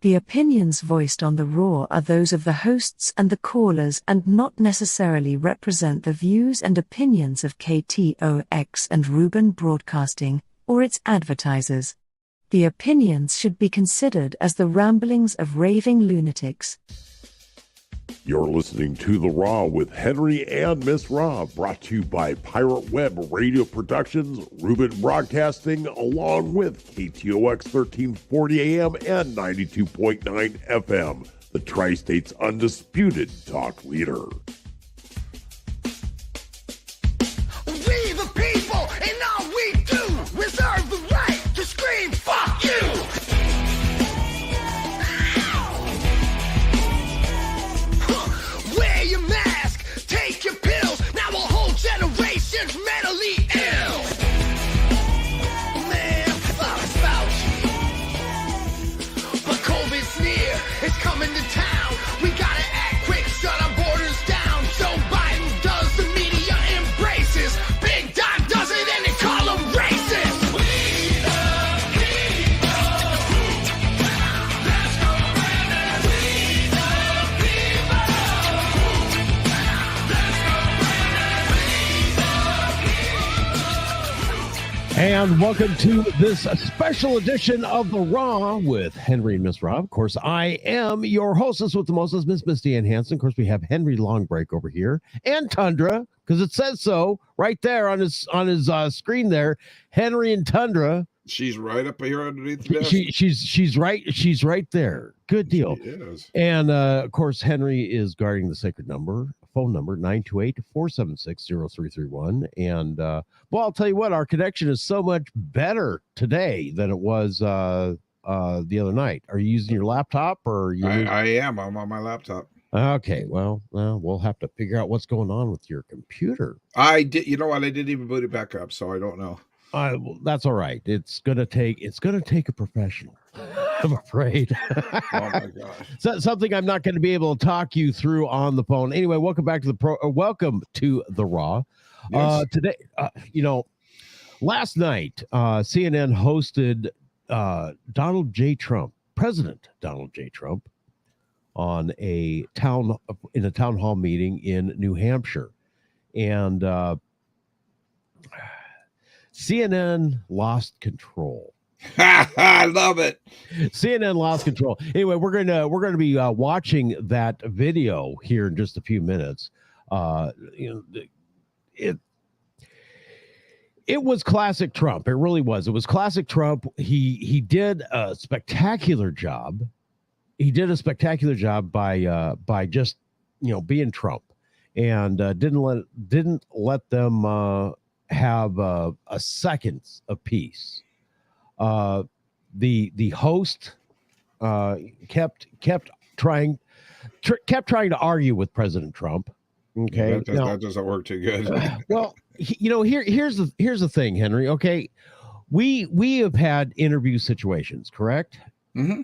The opinions voiced on The Raw are those of the hosts and the callers and not necessarily represent the views and opinions of KTOX and Ruben Broadcasting, or its advertisers. The opinions should be considered as the ramblings of raving lunatics. You're listening to The Raw with Henry and Miss Raw, brought to you by Pirate Web Radio Productions, Ruben Broadcasting, along with KTOX 1340 AM and 92.9 FM, the Tri-State's undisputed talk leader. We the people, and all we do, reserve the right to scream, fuck you! Wear your mask, take your pills. Now a whole generation's mentally ill. Man, fuck Fauci. But COVID's near, it's coming to town. We gotta act quick, shut our borders down. Joe Biden does, the media embraces. Big Dog does it, and they call them racist. We the people. Let's go, Brandon. We the people. And welcome to this special edition of The Raw with Henry and Miss Raw. Of course, I am your hostess with the mostest, Miss Misty Ann Hansen. Of course, we have Henry Longbreak over here and Tundra, because it says so right there on his screen there. Henry and Tundra. She's right up here underneath the desk. She's right there. Good deal. She is. And of course, Henry is guarding the sacred phone number 928-476-0331. And well, I'll tell you what, our connection is so much better today than it was the other night. Are you using your laptop or I am. I'm on my laptop. Okay, well, we'll have to figure out what's going on with your computer. I did. You know what? I didn't even boot it back up, so I don't know. Well, that's all right. It's gonna take a professional. I'm afraid. Oh my gosh. So, something I'm not going to be able to talk you through on the phone. Anyway, welcome back to welcome to The Raw. Yes. Today, last night, CNN hosted Donald J. Trump, President Donald J. Trump, in a town hall meeting in New Hampshire, and CNN lost control. I love it. CNN lost control. Anyway, we're gonna be watching that video here in just a few minutes. It was classic Trump. It really was. It was classic Trump. He did a spectacular job. He did a spectacular job by just being Trump, and didn't let them have a second of peace. The host kept trying to argue with President Trump. Okay, that doesn't work too good. Well, here's the thing, Henry. Okay, we have had interview situations, correct? Mm-hmm.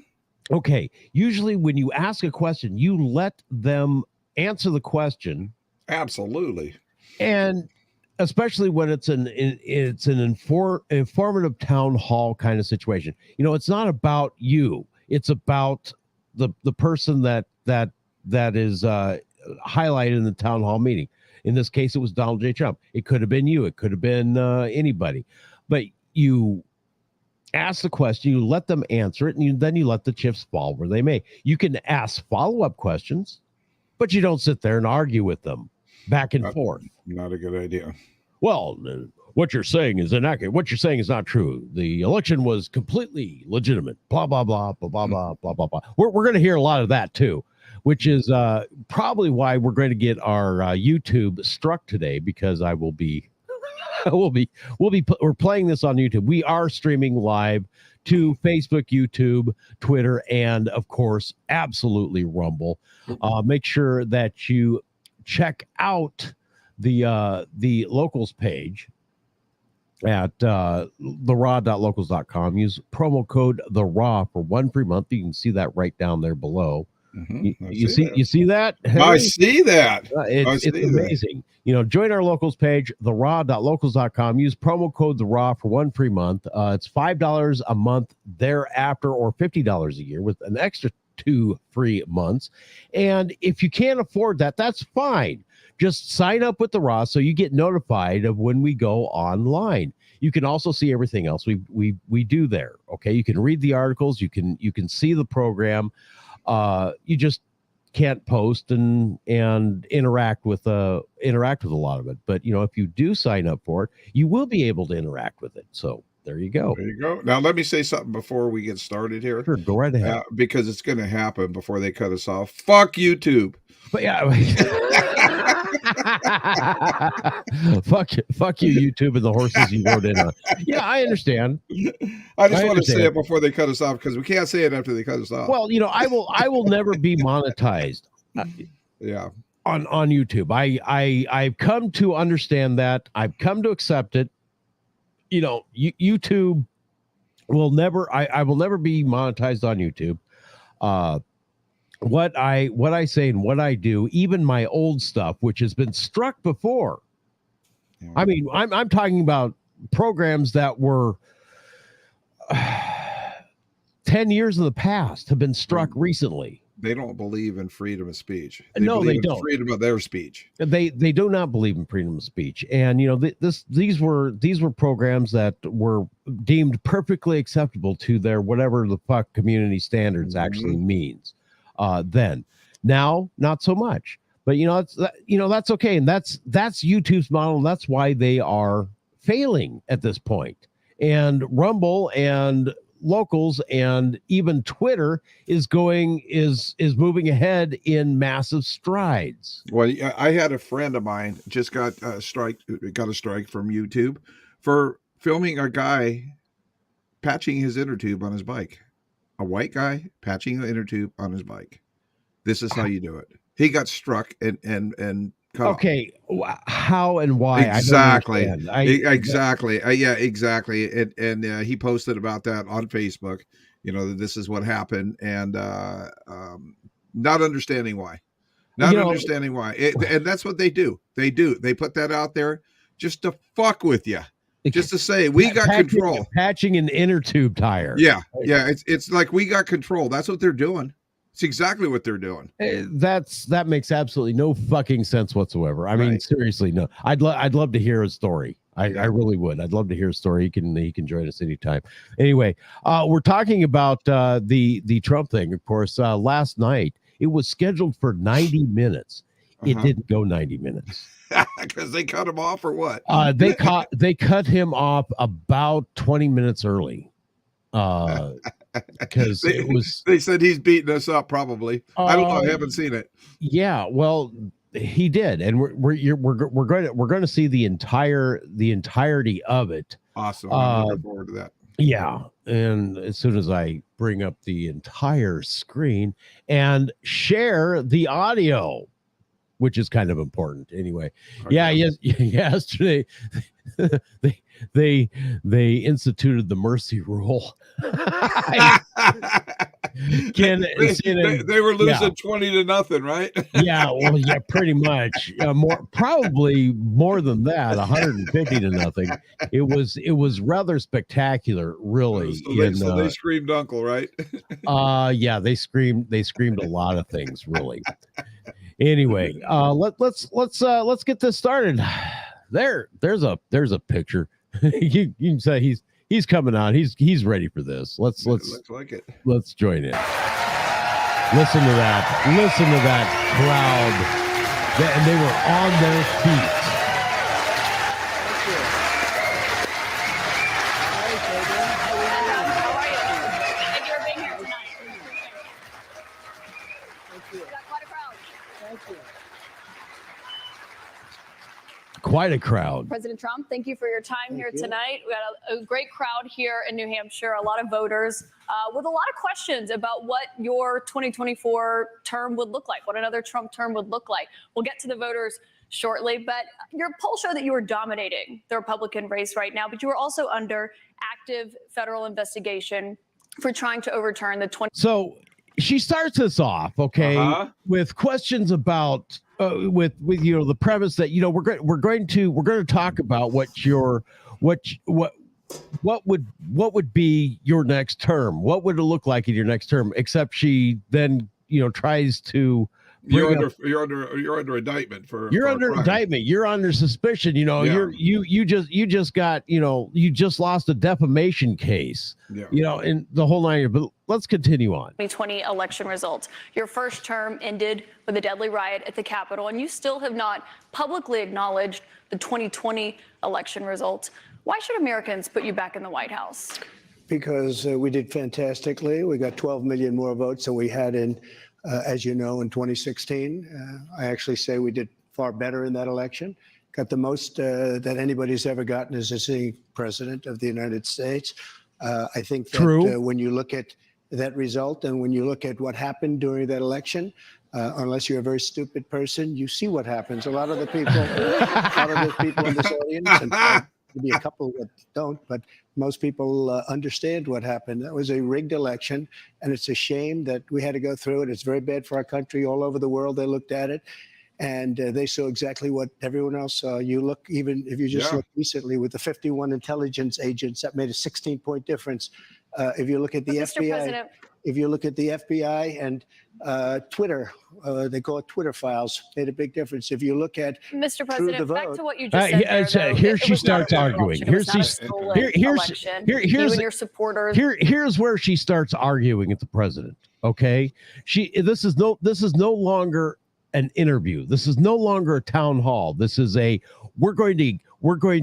Okay, usually when you ask a question, you let them answer the question. Absolutely. And especially when it's an informative town hall kind of situation. It's not about you. It's about the person that is highlighted in the town hall meeting. In this case, it was Donald J. Trump. It could have been you. It could have been anybody. But you ask the question, you let them answer it, and then you let the chips fall where they may. You can ask follow-up questions, but you don't sit there and argue with them back and forth. Not a good idea. Well, what you're saying is inaccurate. What you're saying is not true. The election was completely legitimate. Blah, blah, blah, blah, blah, blah, blah, blah, blah. We're going to hear a lot of that, too, which is probably why we're going to get our YouTube struck today, because we're playing this on YouTube. We are streaming live to Facebook, YouTube, Twitter, and, of course, absolutely Rumble. Make sure that you check out the locals page at theraw.locals.com. Use promo code TheRaw for 1 free month. You can see that right down there below. You see that? I Henry? see that. It's amazing. Join our locals page, theraw.locals.com. Use promo code The Raw for 1 free month. It's $5 a month thereafter, or $50 a year with an extra 2 free months. And if you can't afford that, that's fine. Just sign up with The Raw so you get notified of when we go online. You can also see everything else we do there. Okay, you can read the articles. You can see the program. You just can't post and interact with a lot of it. But if you do sign up for it, you will be able to interact with it. So there you go. There you go. Now let me say something before we get started here. Sure, go right ahead. Because it's going to happen before they cut us off. Fuck YouTube. But yeah, fuck you, YouTube, and the horses you rode in on. Yeah, I understand. I just want to say it before they cut us off, because we can't say it after they cut us off. Well, I will never be monetized. Yeah. On YouTube, I've come to understand that. I've come to accept it. YouTube will never. I will never be monetized on YouTube. What I say and what I do, even my old stuff, which has been struck before. Yeah. I mean, I'm talking about programs that were 10 years in the past have been struck recently. They don't believe in freedom of speech. They don't. Freedom of their speech. They do not believe in freedom of speech. And these were programs that were deemed perfectly acceptable to their whatever the fuck community standards actually means. Then now not so much, but that's okay. And that's YouTube's model. And that's why they are failing at this point. And Rumble and Locals and even Twitter is moving ahead in massive strides. Well, I had a friend of mine just got a strike from YouTube for filming a guy patching his inner tube on his bike. A white guy patching the inner tube on his bike. This is how you do it. He got struck and cut okay, off. How and why? Exactly. Exactly. Yeah, exactly. And he posted about that on Facebook. This is what happened, and not understanding why. Understanding why. And that's what they do. They put that out there just to fuck with you. Just to say we got control. Patching an inner tube tire. Yeah. It's like we got control. That's what they're doing. It's exactly what they're doing. That makes absolutely no fucking sense whatsoever. I mean, seriously, no. I'd love to hear a story. I really would. I'd love to hear a story. He can join us anytime. Anyway, we're talking about the Trump thing. Of course, last night it was scheduled for 90 minutes. It didn't go 90 minutes. Because they cut him off, or what? They cut him off about 20 minutes early. Because they said he's beating us up, probably. I don't know. I haven't seen it. Yeah, well, he did, and we're going to see the entirety of it. Awesome. I'm looking forward to that. Yeah, and as soon as I bring up the entire screen and share the audio, which is kind of important anyway. Okay. Yesterday they instituted the mercy rule. They were losing 20-0, right? Yeah, pretty much. Probably more than that, 150-0. It was rather spectacular, really. So they screamed uncle, right? Yeah, they screamed a lot of things, really. Anyway, let's get this started. There's a picture. you can say he's coming on. He's ready for this. Let's looks like it. Let's join in. Listen to that crowd. And they were on their feet. Thank you for being here tonight. Thank you. We got quite a crowd. Thank you. Quite a crowd. President Trump, thank you for your time here tonight. We got a great crowd here in New Hampshire, a lot of voters with a lot of questions about what your 2024 term would look like, what another Trump term would look like. We'll get to the voters shortly, but your polls show that you are dominating the Republican race right now, but you are also under active federal investigation for trying to overturn the 20. So she starts us off, okay, with questions about with the premise that we're going to talk about what would be your next term, what would it look like in your next term, except she then tries to you're under indictment for indictment. You're under suspicion. You just got you just lost a defamation case. And the whole nine. But let's continue on. 2020 election results. Your first term ended with a deadly riot at the Capitol, and you still have not publicly acknowledged the 2020 election results. Why should Americans put you back in the White House? Because we did fantastically. We got 12 million more votes than we had in. As you know, in 2016, I actually say we did far better in that election. Got the most that anybody's ever gotten as a sitting president of the United States. I think that when you look at that result and when you look at what happened during that election, unless you're a very stupid person, you see what happens. A lot of the people, in this audience, and maybe a couple that don't, but most people understand what happened. That was a rigged election, and it's a shame that we had to go through it. It's very bad for our country. All over the world, they looked at it, and they saw exactly what everyone else saw. You look, even if you just look recently with the 51 intelligence agents, that made a 16-point difference. If you look at the FBI, and Twitter, they call it Twitter files, made a big difference. If you look at Mr. President, back to what you just said. Here she starts arguing. Here's your supporters. Here's where she starts arguing at the president. Okay, this is no longer an interview. This is no longer a town hall. This is we're going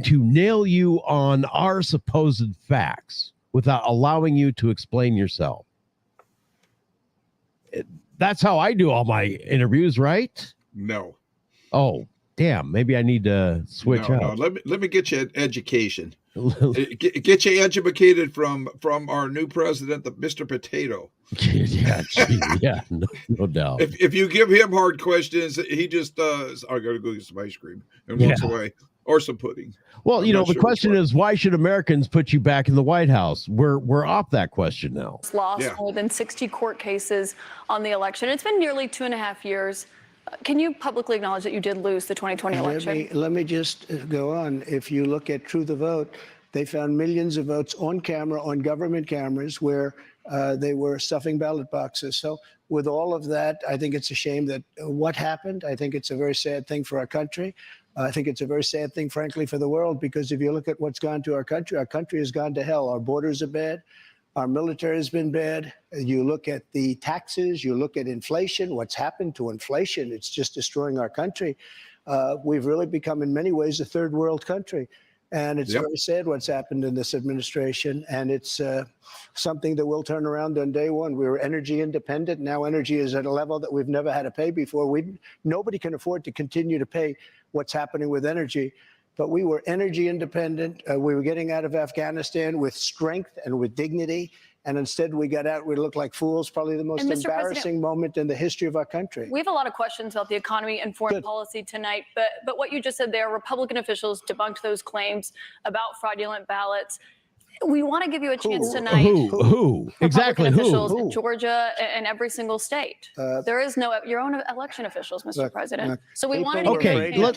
to nail you on our supposed facts without allowing you to explain yourself. That's how I do all my interviews, right? No. Oh, damn. Maybe I need to switch out. No. Let me get you an education. Get you educated from our new president, Mr. Potato. Yeah, no doubt. If you give him hard questions, he just I gotta go get some ice cream and walks away. Or some pudding. Well, the question is, why should Americans put you back in the White House? We're off that question now. Lost more than 60 court cases on the election. It's been nearly 2.5 years. Can you publicly acknowledge that you did lose the 2020 election? Let me just go on. If you look at True the Vote, they found millions of votes on camera, on government cameras, where they were stuffing ballot boxes. So with all of that, I think it's a shame that what happened. I think it's a very sad thing for our country. I think it's a very sad thing, frankly, for the world, because if you look at what's gone to our country has gone to hell. Our borders are bad. Our military has been bad. You look at the taxes, you look at inflation, what's happened to inflation. It's just destroying our country. We've really become, in many ways, a third world country. And it's very sad what's happened in this administration. And it's something that will turn around on day one. We were energy independent. Now energy is at a level that we've never had to pay before. Nobody can afford to continue to pay what's happening with energy. But we were energy independent. We were getting out of Afghanistan with strength and with dignity. And instead we got out, we looked like fools, probably the most embarrassing moment in the history of our country. We have a lot of questions about the economy and foreign policy tonight, but what you just said there, Republican officials debunked those claims about fraudulent ballots. We want to give you a chance tonight. Who? Exactly who? Officials in Georgia and every single state. There is no your own election officials, Mr. President. So we wanted to give you a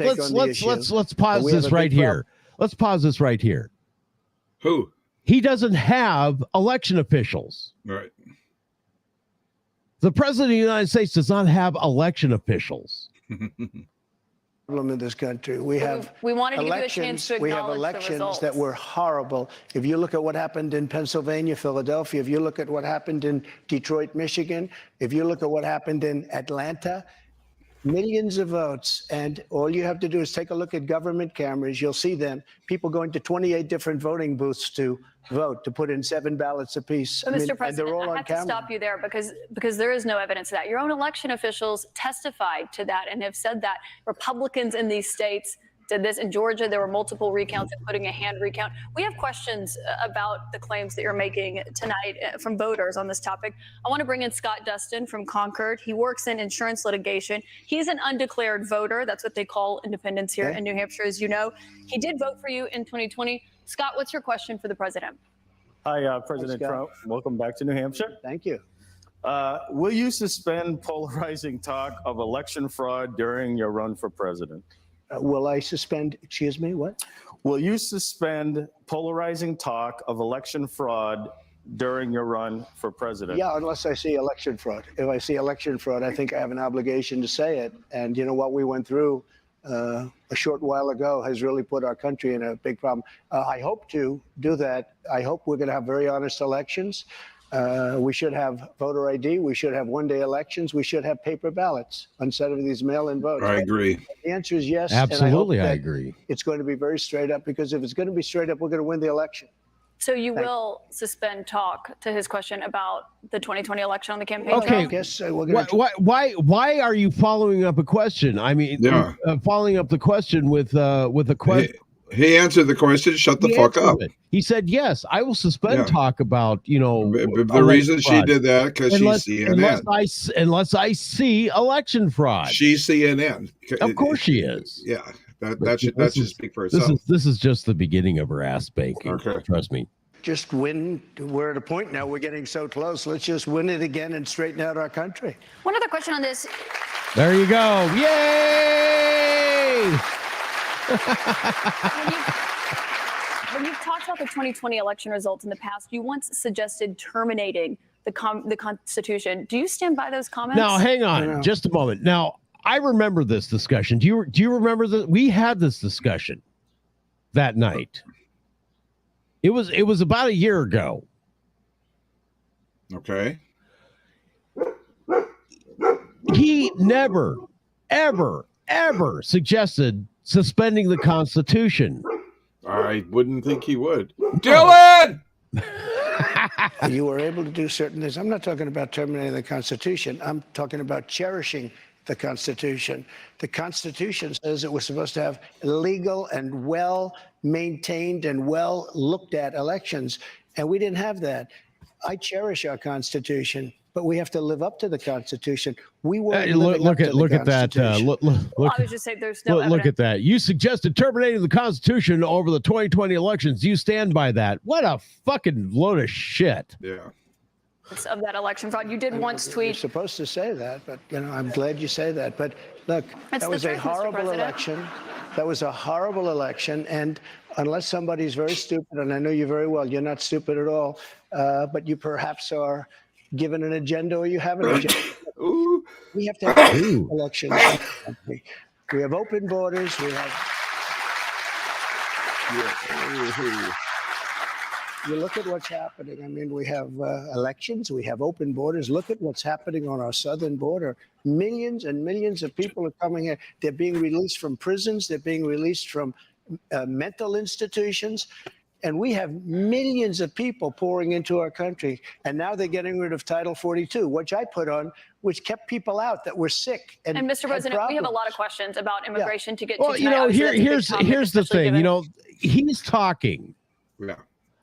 chance. Let's pause this right here. Let's pause this right here. Who? He doesn't have election officials. Right. The president of the United States does not have election officials. Problem in this country. We wanted to give you a chance to acknowledge we have elections that were horrible. If you look at what happened in Pennsylvania, Philadelphia, if you look at what happened in Detroit, Michigan, if you look at what happened in Atlanta, millions of votes. And all you have to do is take a look at government cameras. You'll see them. People going to 28 different voting booths to vote, to put in 7 ballots apiece. But Mr. President, I have to stop you there because there is no evidence of that. Your own election officials testified to that and have said that Republicans in these states did this. In Georgia, there were multiple recounts, including a hand recount. We have questions about the claims that you're making tonight from voters on this topic. I want to bring in Scott Dustin from Concord. He works in insurance litigation. He's an undeclared voter. That's what they call independents here in New Hampshire, as you know. He did vote for you in 2020. Scott, what's your question for the president? Hi, President Trump. Welcome back to New Hampshire. Thank you. Will you suspend polarizing talk of election fraud during your run for president? Will I suspend, excuse me, what? Will you suspend polarizing talk of election fraud during your run for president? Yeah, unless I see election fraud. If I see election fraud, I think I have an obligation to say it. And you know what we went through a short while ago has really put our country in a big problem. I hope to do that. I hope we're going to have very honest elections. We should have voter ID. We should have one-day elections. We should have paper ballots instead of these mail-in votes. I agree. The answer is yes. Absolutely, and I agree. It's going to be very straight up, because if it's going to be straight up, we're going to win the election. So you will suspend talk, to his question about the 2020 election on the campaign Okay. trail? I guess we're going to. Why are you following up a question? I mean, following up the question with a question. He answered the question. Shut the fuck up. He said, "Yes, I will suspend talk about the reason she did that because she's CNN. Unless I see election fraud. She's CNN. Of course she is. Yeah, that should speak for itself. This is just the beginning of her ass spanking. Okay. Trust me. Just win. We're at a point now. We're getting so close. Let's just win it again and straighten out our country. One other question on this. There you go. Yay! When you've talked about the 2020 election results in the past, you once suggested terminating the Constitution. Do you stand by those comments? Now, hang on just a moment. Now, I remember this discussion. Do you remember that we had this discussion that night? It was about a year ago. Okay. He never, ever, ever suggested suspending the Constitution. I wouldn't think he would. Dylan! You were able to do certain things. I'm not talking about terminating the Constitution. I'm talking about cherishing the Constitution. The Constitution says that we're supposed to have legal and well-maintained and well-looked-at elections, and we didn't have that. I cherish our Constitution, but we have to live up to the Constitution. We weren't look at that. Look, Well, I was just saying there's no look at that. You suggested terminating the Constitution over the 2020 elections. Do you stand by that? What a fucking load of shit. Yeah. of that election fraud. You did once tweet. You're supposed to say that, but I'm glad you say that. But look, that was a horrible election. That was a horrible election, and unless somebody's very stupid, and I know you very well, you're not stupid at all, but you perhaps are given an agenda or you have an agenda. We have to have elections. We have open borders. We have. You look at what's happening. I mean, we have elections. We have open borders. Look at what's happening on our southern border. Millions and millions of people are coming here. They're being released from prisons. They're being released from mental institutions. And we have millions of people pouring into our country. And now they're getting rid of Title 42, which I put on, which kept people out that were sick. And Mr. President, we have a lot of questions about immigration to get to. Well, here's the thing. Given... He's talking. Yeah.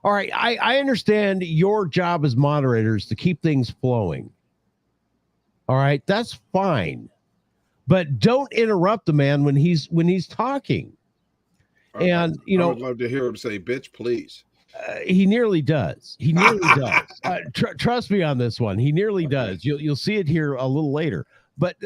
All right. I understand your job as moderators to keep things flowing. All right. That's fine. But don't interrupt the man when he's talking. And I would love to hear him say, "Bitch, please." He nearly does. He nearly does. Trust me on this one. He nearly does. You'll see it here a little later. But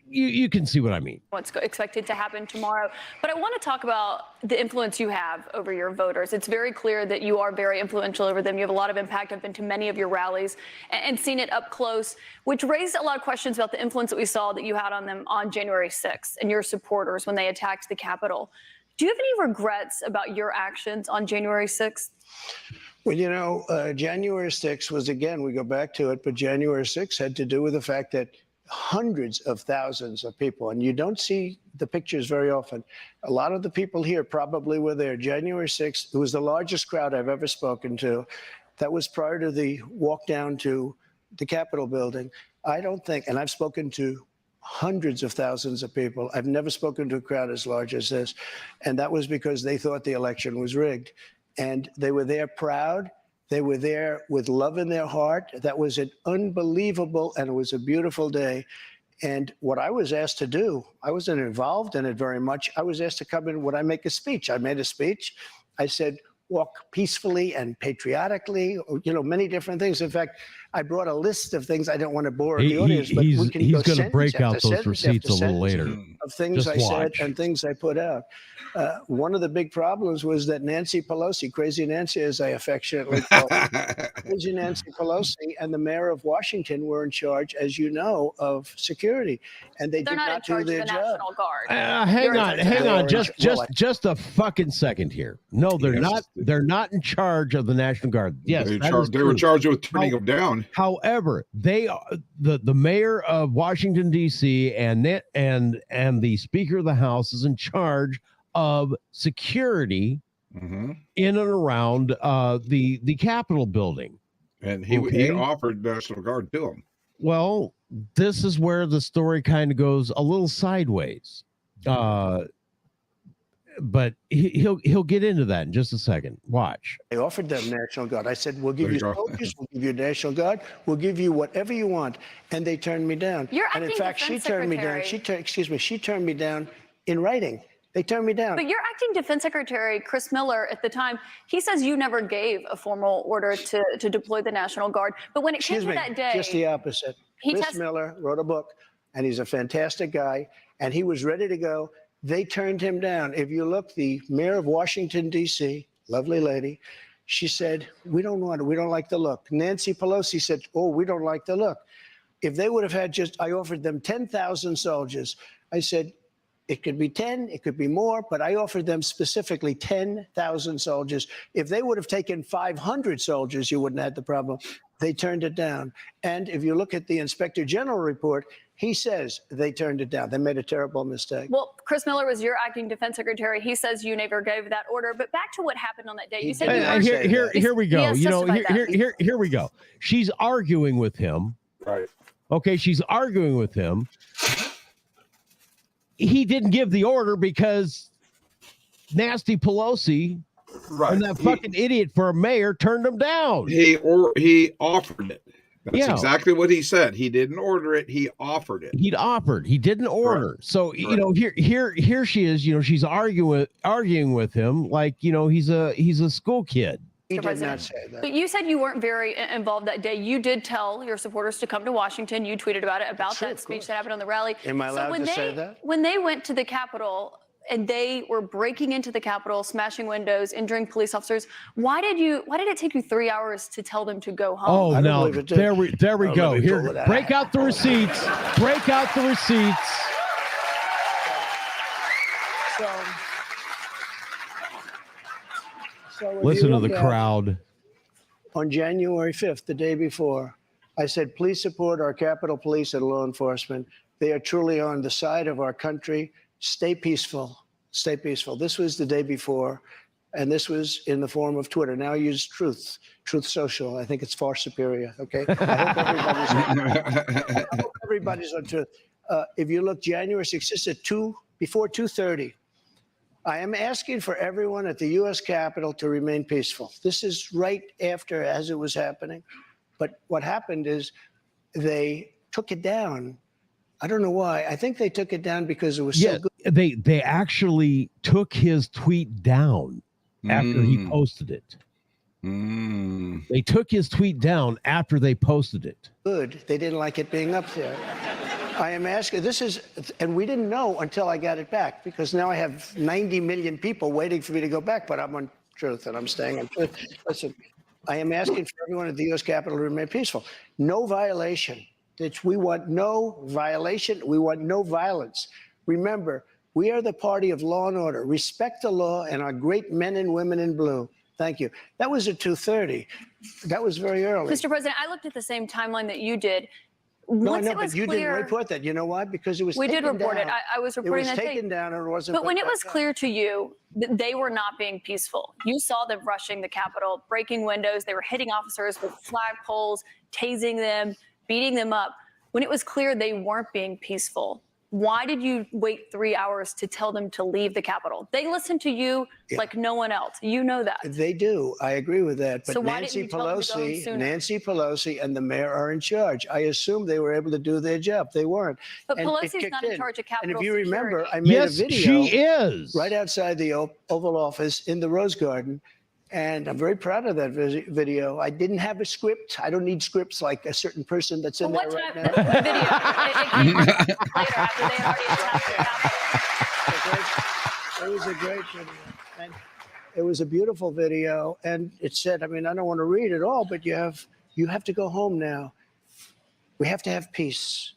you can see what I mean. What's expected to happen tomorrow. But I want to talk about the influence you have over your voters. It's very clear that you are very influential over them. You have a lot of impact. I've been to many of your rallies and seen it up close, which raised a lot of questions about the influence that we saw that you had on them on January 6th and your supporters when they attacked the Capitol. Do you have any regrets about your actions on January 6th? Well, January 6th was, again, we go back to it, but January 6th had to do with the fact that hundreds of thousands of people, and you don't see the pictures very often. A lot of the people here probably were there. January 6th, it was the largest crowd I've ever spoken to. That was prior to the walk down to the Capitol building. I don't think, and I've spoken to hundreds of thousands of people. I've never spoken to a crowd as large as this. And that was because they thought the election was rigged. And they were there proud. They were there with love in their heart. That was an unbelievable, and it was a beautiful day. And what I was asked to do, I wasn't involved in it very much. I was asked to come in when I make a speech. I made a speech. I said, walk peacefully and patriotically, many different things. In fact, I brought a list of things. I don't want to bore the audience, but we can go going to break sentence out after those sentence receipts after a little sentence later. of things Just I said watch. and things I put out. One of the big problems was that Nancy Pelosi, Crazy Nancy, as I affectionately call her, Crazy Nancy Pelosi and the mayor of Washington were in charge, as you know, of security, and they They're did not in not do charge of their the job. National Guard. Hang on, Well, just a fucking second here. No, they're Yes. not. They're not in charge of the National Guard. Yes, they, that char- is they were true. charged with turning them down. However, they are the mayor of Washington D.C. and the Speaker of the House is in charge of security in and around the Capitol building. And he offered National Guard to him. Well, this is where the story kind of goes a little sideways. But he'll get into that in just a second. Watch. I offered them National Guard. I said, we'll give There you you go. soldiers, we'll give you National Guard, we'll give you whatever you want. And they turned me down. Your And in acting fact, she defense turned me down. secretary- She turned me down in writing. They turned me down. But your acting defense secretary, Chris Miller, at the time, he says you never gave a formal order to deploy the National Guard. But when it came to that day, just the opposite. Chris Miller wrote a book, and he's a fantastic guy, and he was ready to go. They turned him down. If you look, the mayor of Washington, D.C., lovely lady, she said, we don't want it. We don't like the look. Nancy Pelosi said, oh, we don't like the look. If they would have had I offered them 10,000 soldiers. I said, it could be 10, it could be more, but I offered them specifically 10,000 soldiers. If they would have taken 500 soldiers, you wouldn't have had the problem. They turned it down. And if you look at the Inspector General report, he says they turned it down. They made a terrible mistake. well, Chris Miller was your acting defense secretary. He says you never gave that order. But back to what happened on that day. You said you did. weren't- Here we go. Yes, You know, justify that. here we go. She's arguing with him. Right. Okay, she's arguing with him. He didn't give the order because nasty Pelosi Right. and that fucking idiot for a mayor turned him down. He offered it. That's Yeah. exactly what he said. He didn't order it. He offered it. He'd offered. He didn't order. So you know, here she is. You know, she's arguing with him like he's a school kid. He Mr. did President. not say that. But you said you weren't very involved that day. You did tell your supporters to come to Washington. You tweeted about it, about True, that of speech course. that happened on the rally. Am I allowed to say that? When they went to the Capitol and they were breaking into the Capitol, smashing windows, injuring police officers, why did it take you 3 hours to tell them to go home? Oh I don't no! believe it did. There we Oh, go. let me Here, pull it out. break out the receipts. Break out the receipts. So if Listen you to the look at- crowd. On January 5th, the day before, I said, please support our Capitol Police and law enforcement. They are truly on the side of our country. Stay peaceful. Stay peaceful. This was the day before, and this was in the form of Twitter. Now I use Truth Social. I think it's far superior. Okay. I hope everybody's on Truth. If you look, January 6th, this is before 2:30. I am asking for everyone at the U.S. Capitol to remain peaceful. This is right after, as it was happening. But what happened is they took it down. I don't know why. I think they took it down because it was so good. They actually took his tweet down after he posted it. They took his tweet down after they posted it. Good. They didn't like it being up there. I am asking, and we didn't know until I got it back, because now I have 90 million people waiting for me to go back, but I'm on Truth and I'm staying on Truth. Listen, I am asking for everyone at the U.S. Capitol to remain peaceful. No violation. We want no violation. We want no violence. Remember, we are the party of law and order. Respect the law and our great men and women in blue. Thank you. That was at 2:30. That was very early. Mr. President, I looked at the same timeline that you did. No, I Once know, it was but you clear, didn't report that. You know why? Because it was we did taken report it. down. I was reporting It was that taken day. down and it wasn't. But when put it was back up. clear to you that they were not being peaceful, you saw them rushing the Capitol, breaking windows. They were hitting officers with flagpoles, tasing them, beating them up. When it was clear they weren't being peaceful, why did you wait 3 hours to tell them to leave the Capitol? They listened to you like no one else. You know that. They do. I agree with that. But So why didn't Nancy you tell them to go home sooner? Nancy Pelosi and the mayor are in charge. I assume they were able to do their job. They weren't. But And it Pelosi's kicked not in charge of Capitol And if you remember, security. I made Yes, a video she is. right outside the Oval Office in the Rose Garden. And I'm very proud of that video. I didn't have a script. I don't need scripts like a certain person that's in there right now. The video? It came later after they had already attacked the Capitol. It was a great video. And it was a beautiful video. And it said, I mean, I don't want to read it all, but you have to go home now. We have to have peace.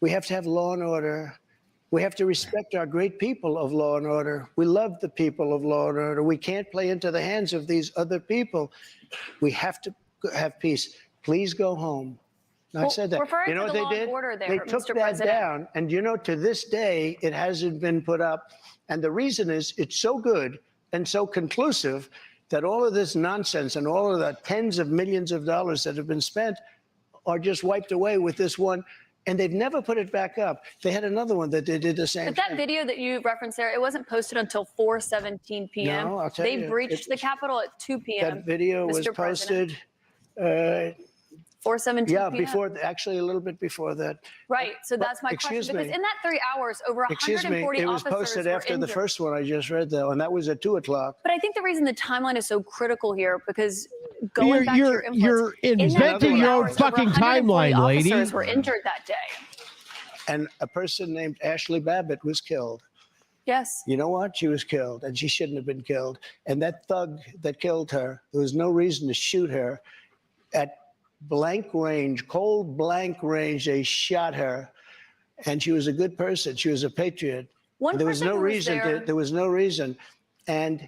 We have to have law and order. We have to respect our great people of law and order. We love the people of law and order. We can't play into the hands of these other people. We have to have peace. Please go home. I said that. You know what they did? They took that down. And you know, to this day, it hasn't been put up. And the reason is it's so good and so conclusive that all of this nonsense and all of the tens of millions of dollars that have been spent are just wiped away with this one. And they've never put it back up. They had another one that they did the same thing. But that video that you referenced there, it wasn't posted until 4:17 p.m. No, I'll tell you. They breached the Capitol at 2 p.m. That video was posted 4:17 yeah, p.m. before, actually a little bit before that. Right. So that's my question. Excuse Because me. in that 3 hours, over 140 it was officers posted were after the injured. first one I just read, though, and that was at 2 o'clock. But I think the reason the timeline is so critical here, because going back to your influence, you're inventing in that 3 your own hours, fucking over 140 timeline, lady. officers were injured that day. And a person named Ashley Babbitt was killed. Yes. You know what? She was killed, and she shouldn't have been killed. And that thug that killed her, there was no reason to shoot her. At blank range, cold blank range, they shot her. And she was a good person. She was a patriot. There was no reason. There was no reason. And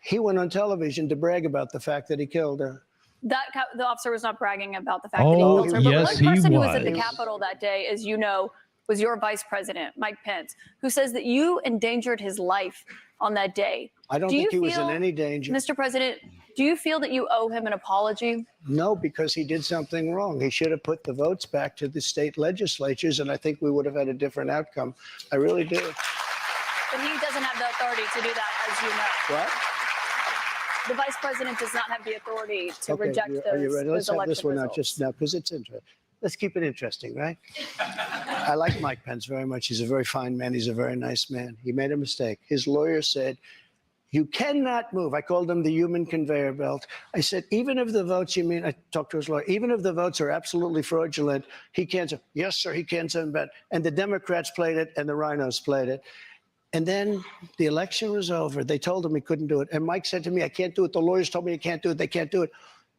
he went on television to brag about the fact that he killed her. The officer was not bragging about the fact that he killed her. But yes, one person he who was at the was. Capitol that day, as you know, was your vice president, Mike Pence, who says that you endangered his life on that day. I don't think he was in any danger. Mr. President, do you feel that you owe him an apology? No, because he did something wrong. He should have put the votes back to the state legislatures, and I think we would have had a different outcome. I really do. But he doesn't have the authority to do that, as you know. What? The vice president does not have the authority to reject those, are you ready? Let's those have this election one out results. just now, because it's interesting. Let's keep it interesting, right? I like Mike Pence very much. He's a very fine man. He's a very nice man. He made a mistake. His lawyer said, you cannot move. I called him the human conveyor belt. I said, even if the votes, I talked to his lawyer, even if the votes are absolutely fraudulent, he can't say, yes, sir, he can't send back. And the Democrats played it and the rhinos played it. And then the election was over. They told him he couldn't do it. And Mike said to me, I can't do it. The lawyers told me I can't do it. They can't do it.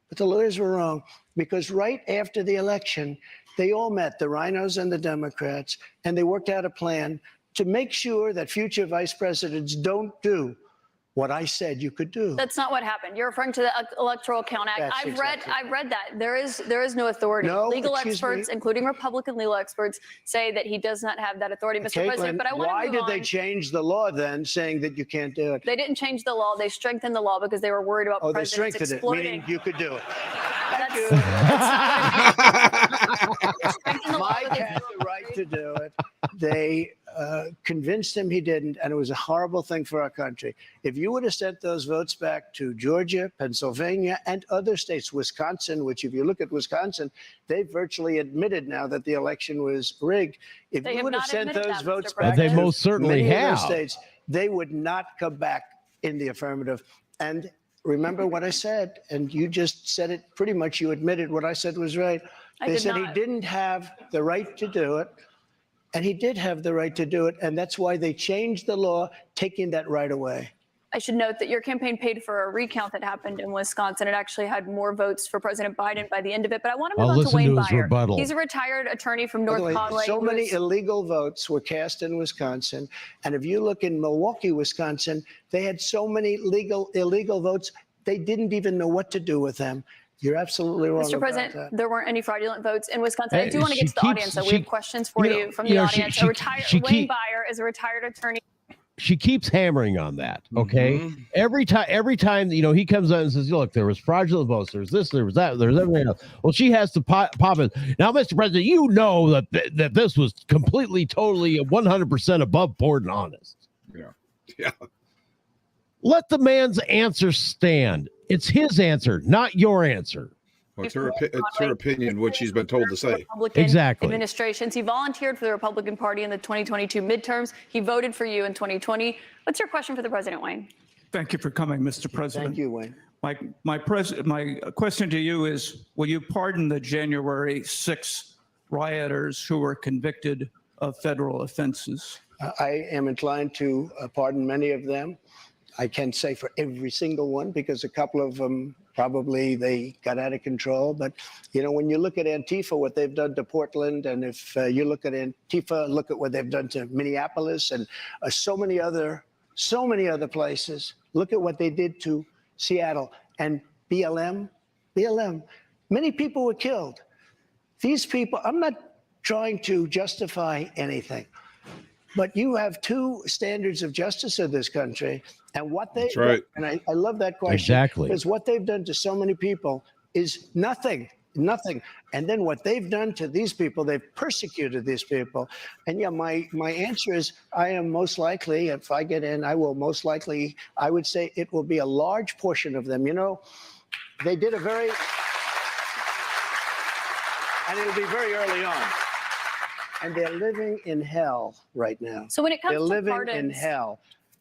But the lawyers were wrong, because right after the election, they all met, the rhinos and the Democrats, and they worked out a plan to make sure that future vice presidents don't do what I said you could do. That's not what happened. You're referring to the Electoral Count Act. That's I've exactly read that. There is no authority. No, legal excuse experts, me. including Republican legal experts, say that he does not have that authority, Mr. President. Caitlin, But I want to why move did on. they change the law then, saying that you can't do it? They didn't change the law. They strengthened the law because they were worried about Oh, they presidents strengthened it, exploiting. meaning you could do it. That's, you. strengthened the law, Mike but they had the right to do it. They convinced him he didn't, and it was a horrible thing for our country. If you would have sent those votes back to Georgia, Pennsylvania, and other states, Wisconsin, which if you look at Wisconsin, they virtually admitted now that the election was rigged. If They you have would have not sent admitted those that, votes Mr. back They to most certainly many of those have. states, they would not come back in the affirmative. And remember what I said, and you just said it pretty much. You admitted what I said was right. I They did said not. he didn't have the right to do it. And he did have the right to do it. And that's why they changed the law, taking that right away. I should note that your campaign paid for a recount that happened in Wisconsin. It actually had more votes for President Biden by the end of it. But I want to move I'll on to listen Wayne to his Byer. rebuttal. He's a retired attorney from By North the way, Conway. so who many is- illegal votes were cast in Wisconsin. And if you look in Milwaukee, Wisconsin, they had so many illegal votes, they didn't even know what to do with them. You're absolutely wrong Mr. about President, that. there weren't any fraudulent votes in Wisconsin. I Hey, do want to she get to the keeps- audience, so we she- have questions for you know- you from you the know, audience. Wayne Byer is a retired attorney. She keeps hammering on that. Okay. Every time, he comes out and says, look, there was fraudulent votes. There's this, there was that, there's everything else. Well, she has to pop it. Now, Mr. President, you know that this was completely, totally 100% above board and honest. Yeah. Let the man's answer stand. It's his answer, not your answer. Well, it's her opinion, what she's been told to say. Republican Exactly. Administrations. He volunteered for the Republican Party in the 2022 midterms. He voted for you in 2020. What's your question for the president, Wayne? Thank you for coming, Mr. President. Thank you, Wayne. My question to you is, will you pardon the January 6 rioters who were convicted of federal offenses? I am inclined to pardon many of them. I can't say for every single one because a couple of them probably they got out of control. But, you know, when you look at Antifa, what they've done to Portland, and if you look at Antifa, look at what they've done to Minneapolis and so many other places. Look at what they did to Seattle and BLM. Many people were killed. These people, I'm not trying to justify anything, but you have two standards of justice in this country, and what they, That's right. and I love that question. Exactly. Because what they've done to so many people is nothing. And then what they've done to these people, they've persecuted these people. And yeah, my answer is I am most likely, if I get in, I will most likely, I would say it will be a large portion of them. You know, they did a very, and it'll be very early on. And they're living in hell right now. So when it comes they're to living pardons, in hell.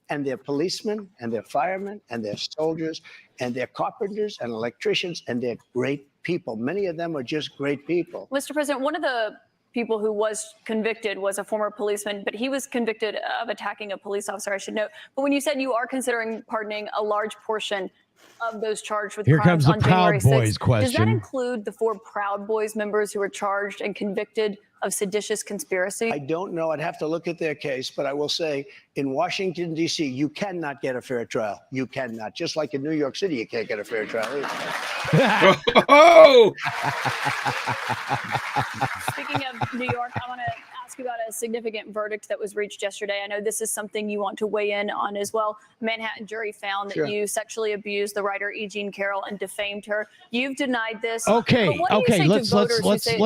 And they're policemen, and they're firemen, and they're soldiers, and they're carpenters and electricians, and they're great people. Many of them are just great people. Mr. President, one of the people who was convicted was a former policeman, but he was convicted of attacking a police officer, I should note. But when you said you are considering pardoning a large portion of those charged with Here crimes comes the on January Proud Boys 6th, question. does that include the 4 Proud Boys members who were charged and convicted of seditious conspiracy? I don't know. I'd have to look at their case, but I will say in Washington, D.C., you cannot get a fair trial. You cannot. Just like in New York City, you can't get a fair trial either. Oh! Speaking of New York, I want to ask you about a significant verdict that was reached yesterday. I know this is something you want to weigh in on as well. A Manhattan jury found that Sure. you sexually abused the writer E. Jean Carroll and defamed her. You've denied this. Okay, But what do you okay. say to Let's voters who say it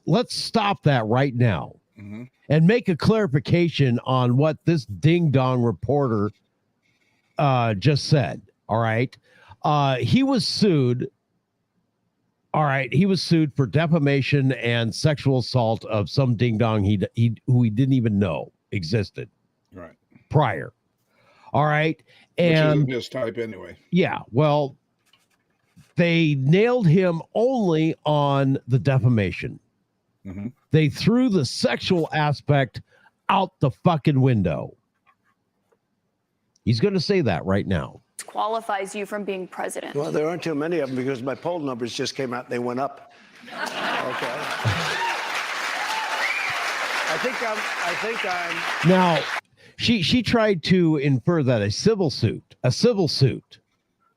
let's stop that right now Mm-hmm. and make a clarification on what this ding dong reporter just said. All right, he was sued. All right, he was sued for defamation and sexual assault of some ding dong who he didn't even know existed Right. prior. All right, Which is a and mistype anyway. yeah, well, they nailed him only on the defamation. Mhm. They threw the sexual aspect out the fucking window. He's going to say that right now. disqualifies you from being president? Well, there aren't too many of them because my poll numbers just came out. They went up. Okay. I think I'm. Now, she tried to infer that a civil suit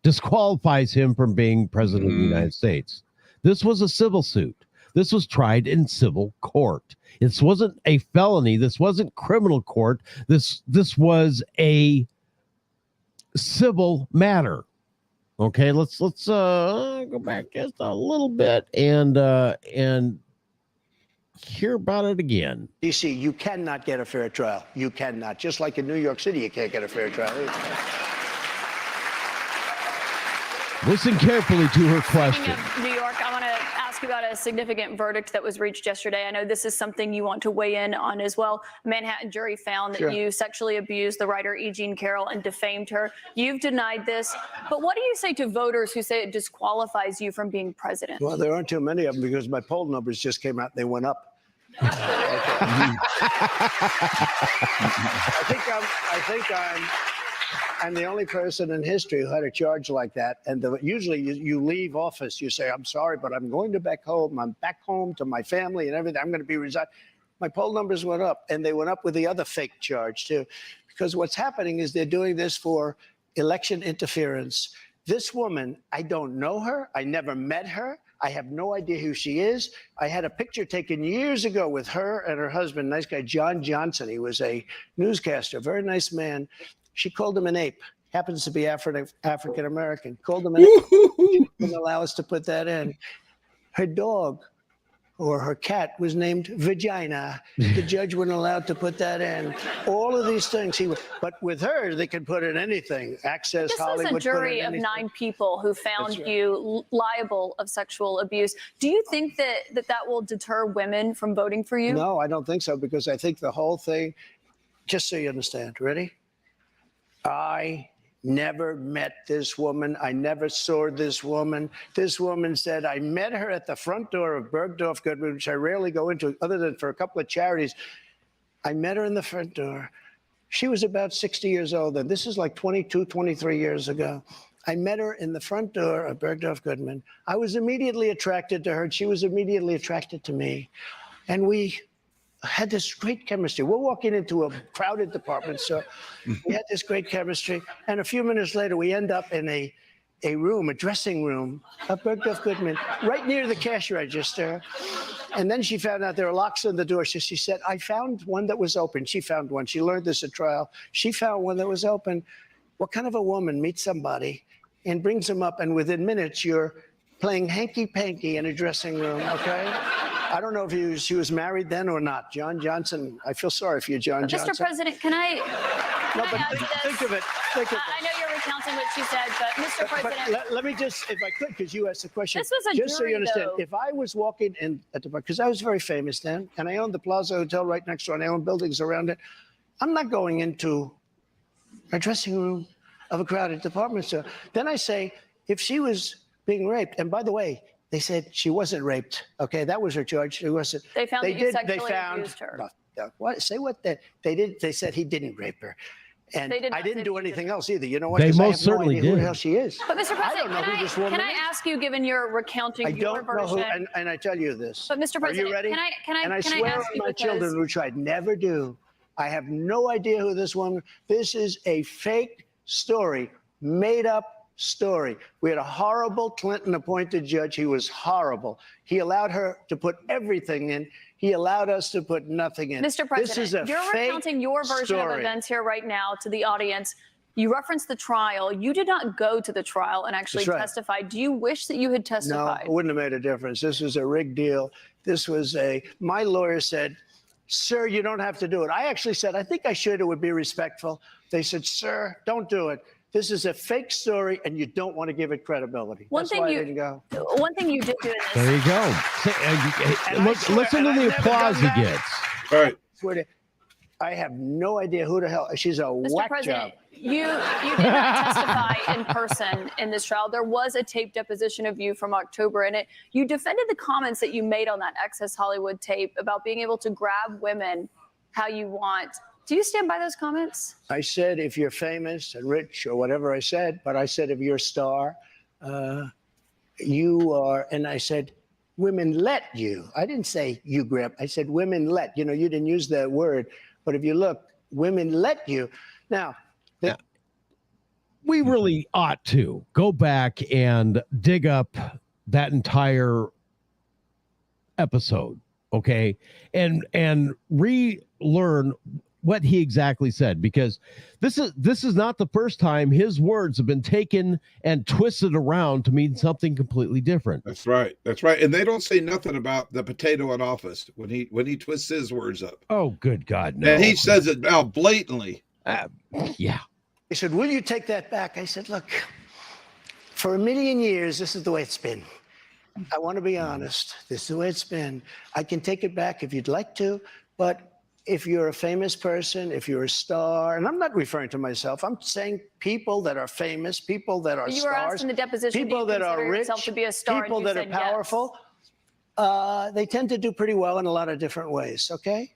disqualifies him from being president of the United States. This was a civil suit. This was tried in civil court. This wasn't a felony. This wasn't criminal court. This was a civil matter. Okay, let's go back just a little bit and hear about it again. DC, you cannot get a fair trial. You cannot. Just like in New York City, you can't get a fair trial either. Listen carefully to her Speaking question. of New York, I want to ask you about a significant verdict that was reached yesterday. I know this is something you want to weigh in on as well. A Manhattan jury found that Sure. you sexually abused the writer E. Jean Carroll and defamed her. You've denied this, but what do you say to voters who say it disqualifies you from being president? Well, there aren't too many of them because my poll numbers just came out. They went up. I think I'm the only person in history who had a charge like that. And usually you leave office, you say, I'm sorry, but I'm going to back home. I'm back home to my family and everything. I'm going to be resigned. My poll numbers went up, and they went up with the other fake charge too. Because what's happening is they're doing this for election interference. This woman, I don't know her. I never met her. I have no idea who she is. I had a picture taken years ago with her and her husband, nice guy, John Johnson. He was a newscaster, very nice man. She called him an ape. Happens to be African American. Called him an ape. She wouldn't allow us to put that in. Her dog or her cat was named Vagina. The judge wouldn't allow to put that in. All of these things. But with her, they can put in anything. Access, This Hollywood. was a jury put in of anything. 9 people who found That's right. you liable of sexual abuse. Do you think that will deter women from voting for you? No, I don't think so, because I think the whole thing, just so you understand, ready? I Never met this woman. I never saw this woman. This woman said, I met her at the front door of Bergdorf Goodman, which I rarely go into other than for a couple of charities. I met her in the front door. She was about 60 years old, and this is like 22, 23 years ago. I met her in the front door of Bergdorf Goodman. I was immediately attracted to her, and she was immediately attracted to me. And we had this great chemistry. We're walking into a crowded department store. We had this great chemistry. And a few minutes later, we end up in a room, a dressing room of Bergdorf Goodman, right near the cash register. And then she found out there were locks on the door. So she said, I found one that was open. She found one. She learned this at trial. She found one that was open. What kind of a woman meets somebody and brings them up, and within minutes, you're playing hanky-panky in a dressing room, okay? I don't know if she was married then or not. John Johnson, I feel sorry for you, John Johnson. Mr. President, can I Think of it. Think of I know you're recounting what she said, but Mr. President. Let me just, if I could, because you asked the question. This was a just jury, so you understand, though. if I was walking in at the, because I was very famous then, and I owned the Plaza Hotel right next door, and I owned buildings around it, I'm not going into a dressing room of a crowded department store. Then I say, if she was being raped, and by the way, they said she wasn't raped. Okay, that was her charge. She wasn't. They found that you sexually abused her. What? Say what? They did. They said he didn't rape her, and They did not I didn't say do he anything else either. You know what? They 'Cause I most have no certainly idea who did. the hell she is. But Mr. I President, don't know who this woman can I is. ask you, given your recounting I your don't know version? who, and I tell you this. But Mr. President, are you ready? can I and I can I swear ask on you my because children, which I'd never do. I have no idea who this woman. This is a fake story, made up story. We had a horrible Clinton-appointed judge. He was horrible. He allowed her to put everything in. He allowed us to put nothing in. Mr. President, this is a you're fake recounting your version story. of events here right now to the audience. You referenced the trial. You did not go to the trial and actually That's right. testify. Do you wish that you had No, testified? it wouldn't have made a difference. This was a rigged deal. This was my lawyer said, sir, you don't have to do it. I actually said, I think I should. It would be respectful. They said, sir, don't do it. This is a fake story, and you don't want to give it credibility. That's why I didn't go. One thing you did do in this. There you go. Listen to the applause he gets. All right. Swear to, I have no idea who the hell. She's a Mr. whack President, job. you did not testify in person in this trial. There was a tape deposition of you from October in it. You defended the comments that you made on that Access Hollywood tape about being able to grab women how you want. Do you stand by those comments? I said, if you're famous and rich or whatever I said, but I said, if you're a star, you are, and I said, women let you. I didn't say you grab. I said, women let. You know, you didn't use that word, but if you look, women let you. Now, We really ought to go back and dig up that entire episode, okay, and relearn what he exactly said, because this is not the first time his words have been taken and twisted around to mean something completely different. That's right. That's right. And they don't say nothing about the potato in office when he twists his words up. Oh, good God, no. And he says it now blatantly. Yeah. he said, will you take that back? I said, look, for a million years, this is the way it's been. I want to be honest. This is the way it's been. I can take it back if you'd like to, but if you're a famous person, if you're a star, and I'm not referring to myself, I'm saying people that are famous, people that are You were stars, asked in the deposition, people do you that are consider rich, yourself to be a star, and people you that are said yes. powerful, they tend to do pretty well in a lot of different ways, okay?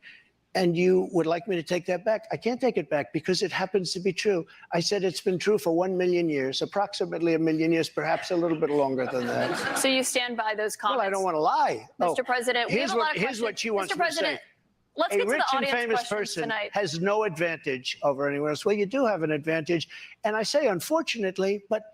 And you would like me to take that back? I can't take it back because it happens to be true. I said it's been true for 1 million years, approximately a million years, perhaps a little bit longer than that. So you stand by those comments? Well, I don't want to lie. Mr. President, we have a lot of here's what questions. she wants Mr. me to President, say. let's A get to rich the and audience famous questions person tonight. has no advantage over anyone else. Well, you do have an advantage. And I say unfortunately, but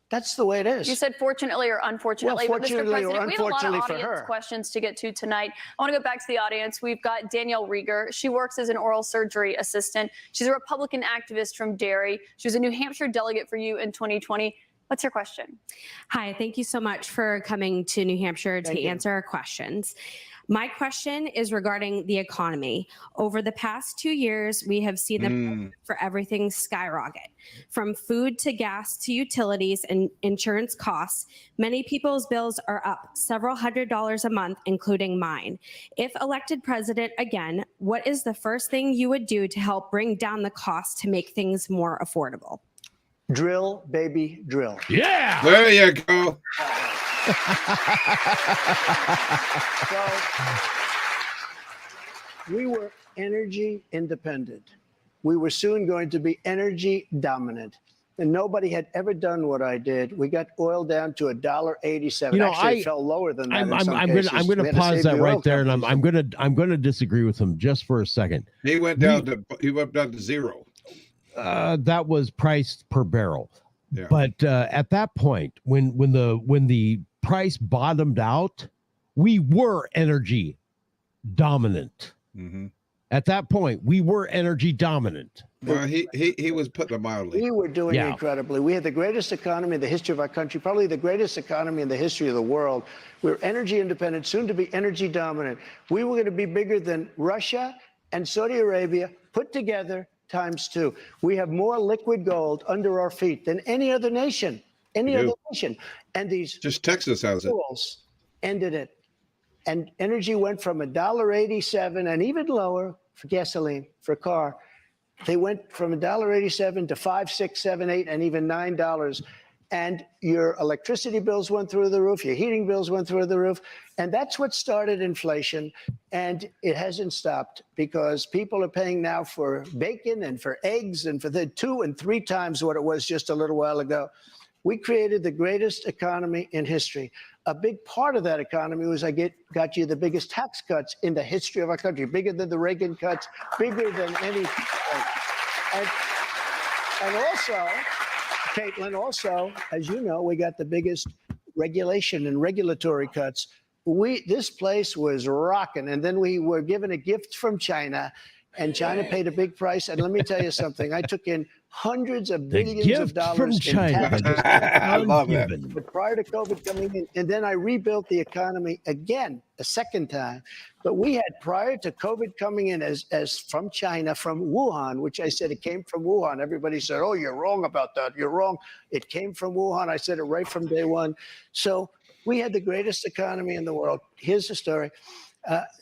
that's the way it is. You said fortunately or unfortunately, Well, but Mr. fortunately or President, we have a lot of unfortunately for audience her. questions to get to tonight. I want to go back to the audience. We've got Danielle Rieger. She works as an oral surgery assistant. She's a Republican activist from Derry. She was a New Hampshire delegate for you in 2020. What's your question? Hi, thank you so much for coming to New Hampshire Thank to you. answer our questions. My question is regarding the economy. Over the past 2 years, we have seen the price for everything skyrocket. From food to gas to utilities and insurance costs, many people's bills are up several $100s a month, including mine. If elected president again, what is the first thing you would do to help bring down the cost to make things more affordable? Drill, baby, drill. Yeah. There you go. So we were energy independent. We were soon going to be energy dominant. And nobody had ever done what I did. We got oil down to $1.87. You know, Actually, it fell lower than that. I'm going to pause that right there, and I'm going to disagree with him just for a second. He went down to zero. That was priced per barrel. Yeah. But at that point, when the price bottomed out, we were energy dominant. Mm-hmm. At that point, we were energy dominant. Well, he was putting it mildly. We were doing incredibly. We had the greatest economy in the history of our country, probably the greatest economy in the history of the world. We were energy independent, soon to be energy dominant. We were going to be bigger than Russia and Saudi Arabia put together ×2. We have more liquid gold under our feet than any other nation. And these just Texas has it. Ended it. And energy went from $1.87 and even lower for gasoline, for a car. They went from $1.87 to $5, $6, $7, $8, and even $9. And your electricity bills went through the roof. Your heating bills went through the roof. And that's what started inflation. And it hasn't stopped because people are paying now for bacon and for eggs and for the 2 and 3 times what it was just a little while ago. We created the greatest economy in history. A big part of that economy was got you the biggest tax cuts in the history of our country, bigger than the Reagan cuts, bigger than any. And also, Caitlin, as you know, we got the biggest regulation and regulatory cuts. This place was rocking, and then we were given a gift from China, and China paid a big price. And let me tell you something, I took in hundreds of billions of dollars from China. in taxes. I love that. But prior to COVID coming in, and then I rebuilt the economy again, a second time. But we had, prior to COVID coming in as from China, from Wuhan, which I said it came from Wuhan. Everybody said, oh, you're wrong about that. You're wrong. It came from Wuhan. I said it right from day one. So we had the greatest economy in the world. Here's the story.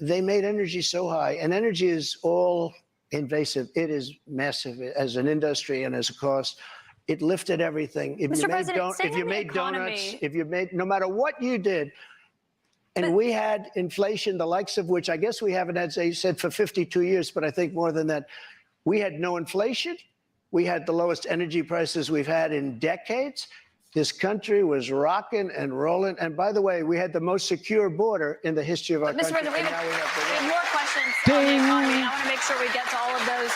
They made energy so high, and energy is all invasive. It is massive as an industry and as a cost. It lifted everything. If you made donuts, no matter what you did, and we had inflation, the likes of which I guess we haven't had, as you said, for 52 years, but I think more than that. We had no inflation. We had the lowest energy prices we've had in decades. This country was rocking and rolling. And by the way, we had the most secure border in the history of our country. Mr. President, we have more questions on the economy. I want to make sure we get to all of those.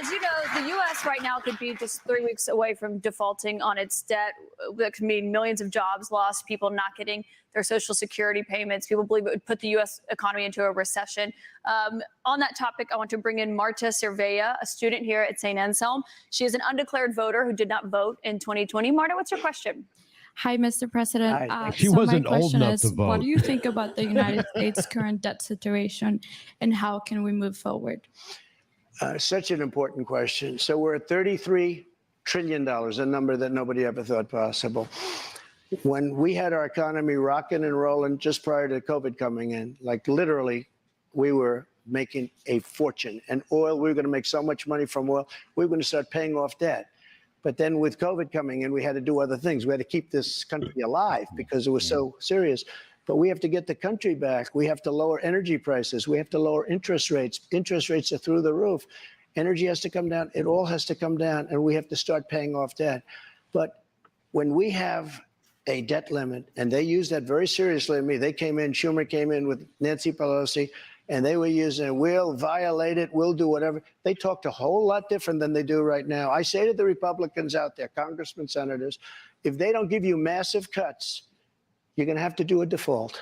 As you know, the U.S. right now could be just 3 weeks away from defaulting on its debt. That could mean millions of jobs lost, people not getting their Social Security payments. People believe it would put the U.S. economy into a recession. On that topic, I want to bring in Marta Cervella, a student here at St. Anselm. She is an undeclared voter who did not vote in 2020. Marta, what's your question? Hi, Mr. President. She wasn't old enough to vote. What do you think about the United States' current debt situation, and how can we move forward? Such an important question. So we're at $33 trillion, a number that nobody ever thought possible. When we had our economy rocking and rolling just prior to COVID coming in, like literally, we were making a fortune. And oil, we were going to make so much money from oil, we were going to start paying off debt. But then with COVID coming in, we had to do other things. We had to keep this country alive because it was so serious. But we have to get the country back. We have to lower energy prices. We have to lower interest rates. Interest rates are through the roof. Energy has to come down. It all has to come down, and we have to start paying off debt. But when we have a debt limit, and they use that very seriously to me, they came in, Schumer came in with Nancy Pelosi, and they were using, we'll violate it, we'll do whatever. They talked a whole lot different than they do right now. I say to the Republicans out there, congressmen, senators, if they don't give you massive cuts, you're going to have to do a default.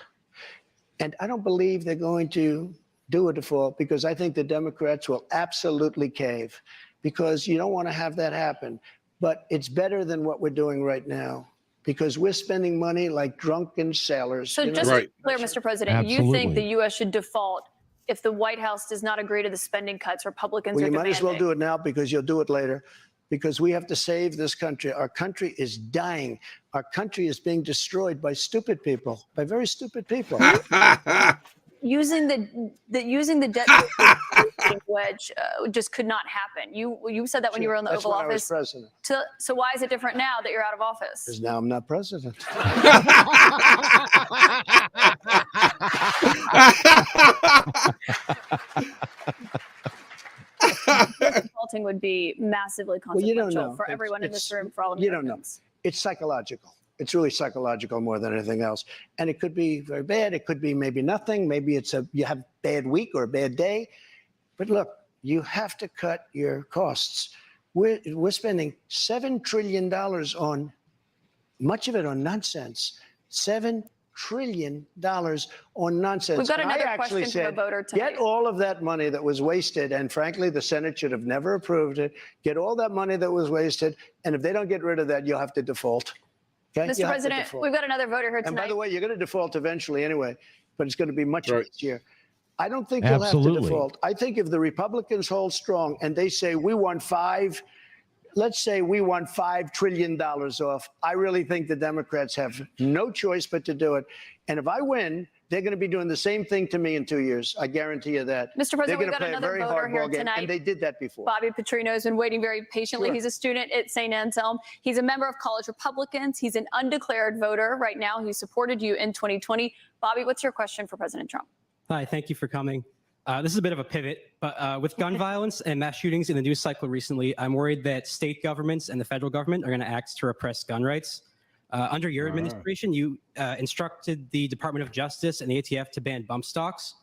And I don't believe they're going to do a default because I think the Democrats will absolutely cave because you don't want to have that happen. But it's better than what we're doing right now because we're spending money like drunken sailors. So just to be clear, Mr. President, you think the U.S. should default if the White House does not agree to the spending cuts Republicans are demanding? Well, you might as well do it now because you'll do it later. Because we have to save this country. Our country is dying. Our country is being destroyed by stupid people, by very stupid people. using the debt wedge just could not happen. You said that when you were in the That's Oval when I was Office. president. So why is it different now that you're out of office? Because now I'm not president. Defaulting would be massively Well, you consequential don't know. for everyone in this room, for all You don't know. Americans. It's psychological. It's really psychological more than anything else. And it could be very bad. It could be maybe nothing. Maybe you have a bad week or a bad day. But look, you have to cut your costs. We're spending $7 trillion on, much of it on nonsense. $7 trillion on nonsense. We've got And I another actually question from a said, voter tonight. get all of that money that was wasted, and frankly, the Senate should have never approved it. Get all that money that was wasted, and if they don't get rid of that, you'll have to default. Okay? Mr. You'll have to President, default. we've got another voter here And tonight. by the way, you're going to default eventually anyway, but it's going to be much Right. this year. I don't think you'll have to Absolutely. default. I think if the Republicans hold strong and they say let's say we want $5 trillion off, I really think the Democrats have no choice but to do it. And if I win, they're going to be doing the same thing to me in 2 years. I guarantee you that. Mr. They're President, going we've to got play a another very voter hard here ball game, tonight. and they did that before. Bobby Petrino has been waiting very patiently. Sure. He's a student at St. Anselm. He's a member of College Republicans. He's an undeclared voter right now. He supported you in 2020. Bobby, what's your question for President Trump? Hi, thank you for coming. This is a bit of a pivot, but with gun violence and mass shootings in the news cycle recently, I'm worried that state governments and the federal government are going to act to repress gun rights. Under your administration, you instructed the Department of Justice and the ATF to ban bump stocks.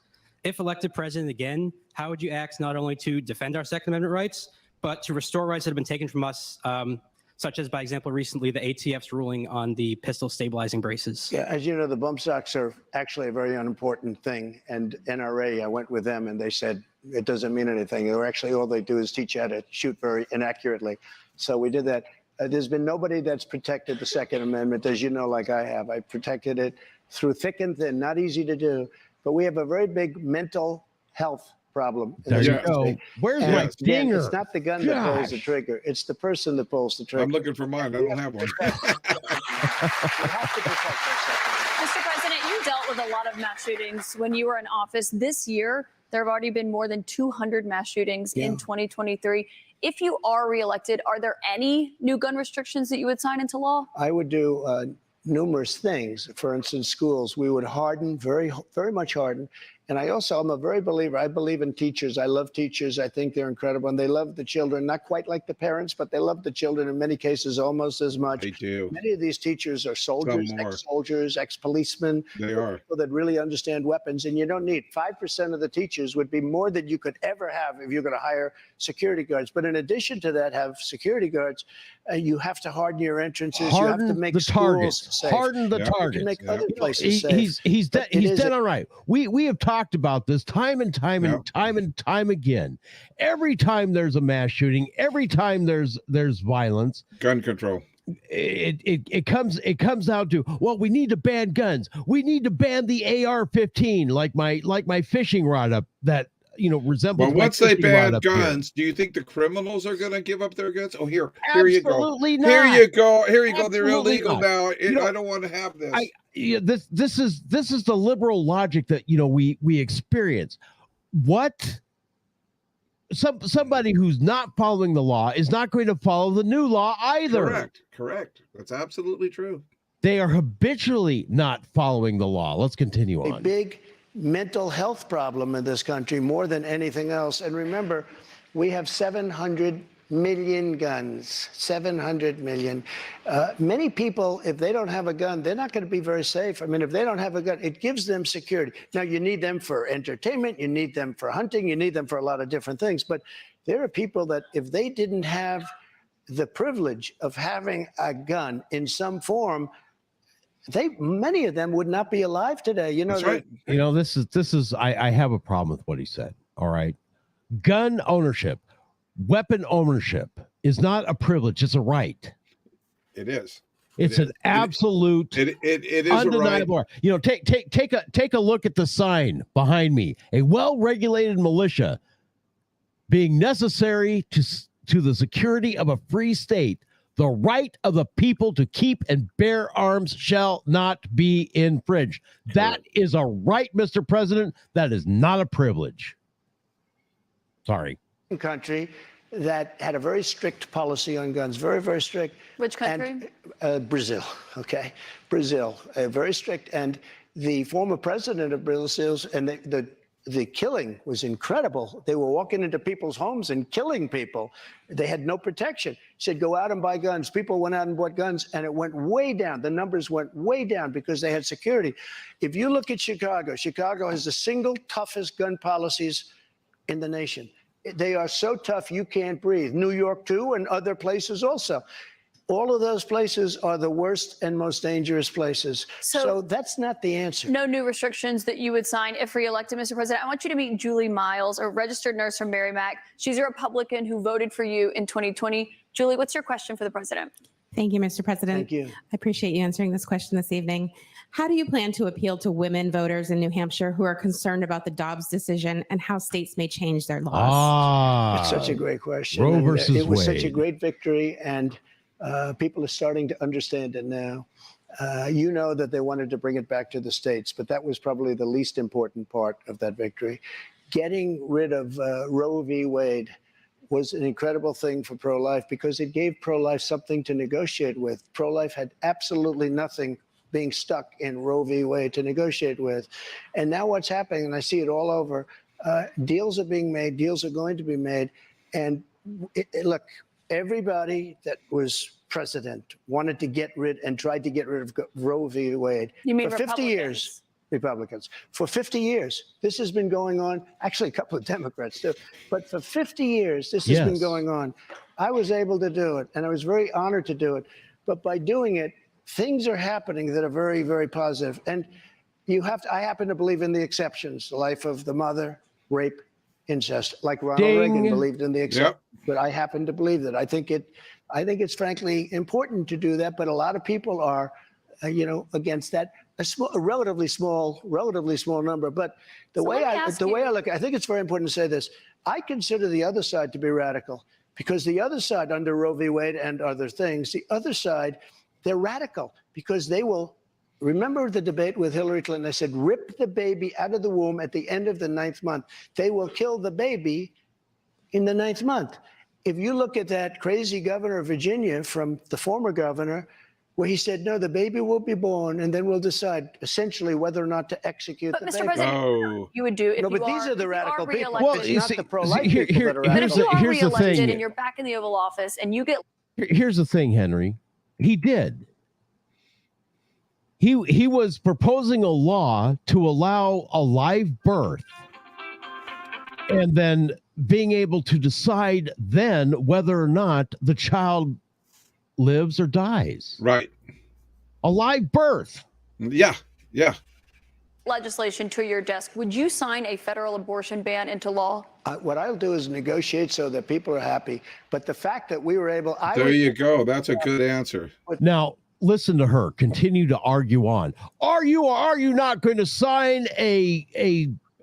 If elected president again, how would you act not only to defend our Second Amendment rights, but to restore rights that have been taken from us, such as, by example, recently the ATF's ruling on the pistol stabilizing braces? Yeah, as you know, the bump stocks are actually a very unimportant thing. And NRA, I went with them and they said it doesn't mean anything. Or actually, all they do is teach you how to shoot very inaccurately. So we did that. There's been nobody that's protected the Second Amendment, as you know, like I have. I protected it through thick and thin, not easy to do. But we have a very big mental health problem. in There this you country. go. Where's And my again, stinger? it's not the gun that pulls the trigger. It's the person that pulls the trigger. I'm looking for mine. I don't have one. Mr. President, you dealt with a lot of mass shootings when you were in office. This year, there have already been more than 200 mass shootings in 2023. If you are reelected, are there any new gun restrictions that you would sign into law? I would do numerous things. For instance, schools, we would harden, very, very much harden. And I'm a very believer. I believe in teachers. I love teachers. I think they're incredible. And they love the children, not quite like the parents, but they love the children in many cases almost as much. They do. Many of these teachers are soldiers, Some more. ex-soldiers, ex-policemen. They are. People that really understand weapons. And you don't need 5% of the teachers would be more than you could ever have if you're going to hire security guards. But in addition to that, have security guards. You have to harden your entrances. You have to Harden make the target. schools safe. Harden the Yeah. You target. can make other places He- safe. he's But dead. it He's is dead a- on right. We have talked about this time and time Yeah. and time and time again. Every time there's a mass shooting, every time there's violence, Gun control. it comes down to, well, we need to ban guns. We need to ban the AR-15, like my fishing rod up that resembles. Well, my once they fishing rod ban up here. guns, do you think the criminals are going to give up their guns? Oh, here you go. Absolutely not. Here you go. Here you go. They're Absolutely illegal not. now. You know, I don't want to have this. This is the liberal logic that we experience. What somebody who's not following the law is not going to follow the new law either. Correct. That's absolutely true. They are habitually not following the law. Let's continue A on. big mental health problem in this country more than anything else. And remember, we have 700 million guns, 700 million. Many people, if they don't have a gun, they're not going to be very safe. I mean, if they don't have a gun, it gives them security. Now, you need them for entertainment, you need them for hunting, you need them for a lot of different things. But there are people that if they didn't have the privilege of having a gun in some form, many of them would not be alive today. That's right. This is I have a problem with what he said. All right. Gun ownership, weapon ownership is not a privilege, it's a right. It is. It's an absolute It is undeniable. a right. Take a look at the sign behind me. A well-regulated militia being necessary to the security of a free state The right of the people to keep and bear arms shall not be infringed. That is a right, Mr. President. That is not a privilege. Sorry. Country that had a very strict policy on guns, very, very strict. Which country? And, Brazil, okay? Brazil, very strict. And the former president of Brazil, and the killing was incredible. They were walking into people's homes and killing people. They had no protection. He said, go out and buy guns. People went out and bought guns, and it went way down. The numbers went way down because they had security. If you look at Chicago, Chicago has the single toughest gun policies in the nation. They are so tough you can't breathe. New York, too, and other places also. All of those places are the worst and most dangerous places. So that's not the answer. No new restrictions that you would sign if reelected, Mr. President. I want you to meet Julie Miles, a registered nurse from Merrimack. She's a Republican who voted for you in 2020. Julie, what's your question for the president? Thank you, Mr. President. Thank you. I appreciate you answering this question this evening. How do you plan to appeal to women voters in New Hampshire who are concerned about the Dobbs decision and how states may change their laws? That's such a great question. Roe And, versus it was such a Wade. great victory, and people are starting to understand it now. You know that they wanted to bring it back to the states, but that was probably the least important part of that victory. Getting rid of Roe v. Wade was an incredible thing for pro-life because it gave pro-life something to negotiate with. Pro-life had absolutely nothing being stuck in Roe v. Wade to negotiate with. And now what's happening, and I see it all over, deals are being made, deals are going to be made. And look, everybody that was president wanted to get rid and tried to get rid of Roe v. Wade. You mean for 50 years. Republicans. For 50 years, this has been going on. Actually, a couple of Democrats too. But for 50 years, this has been going on. I was able to do it, and I was very honored to do it. But by doing it, things are happening that are very, very positive. And you have to, I happen to believe in the exceptions, the life of the mother, rape, incest, like Ronald Reagan believed in the exceptions. But I happen to believe that. I think it's frankly important to do that, but a lot of people are, against that. A relatively small number. But the way I look, I think it's very important to say this. I consider the other side to be radical because the other side, under Roe v. Wade and other things, the other side, they're radical because they will. Remember the debate with Hillary Clinton? They said, rip the baby out of the womb at the end of the 9th month. They will kill the baby in the 9th month. If you look at that crazy governor of Virginia from the former governor, where he said, no, the baby will be born, and then we'll decide essentially whether or not to execute the baby. Mr. President, you would do if these are the radical people. Well, it's not the pro-life people that are but if radical. you are reelected and you're back in the Oval Office and you get... Here's the thing, Henry. He did. He was proposing a law to allow a live birth and then being able to decide then whether or not the child lives or dies. Right. A live birth. Yeah. Legislation to your desk. Would you sign a federal abortion ban into law? What I'll do is negotiate so that people are happy. But the fact that we were able... There you go. That's a good answer. Now, listen to her. Continue to argue on. Are you or are you not going to sign a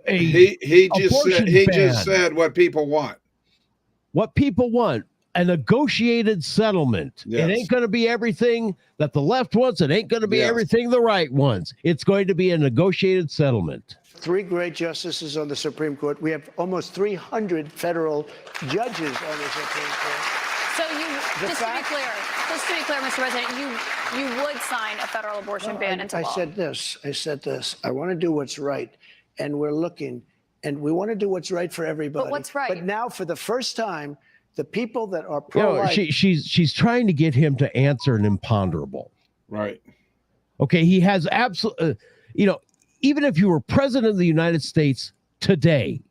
He just said what people want. What people want. A negotiated settlement. Yes. It ain't going to be everything that the left wants. It ain't going to be everything the right wants. It's going to be a negotiated settlement. 3 great justices on the Supreme Court. We have almost 300 federal judges on the Supreme Court. So just to be clear, Mr. President, you would sign a federal abortion ban into law. I said this. I want to do what's right. And we're looking, and we want to do what's right for everybody. But what's right? But now, for the first time, the people that are pro-life... She's trying to get him to answer an imponderable. Right. Okay, he has absolutely, even if you were president of the United States today,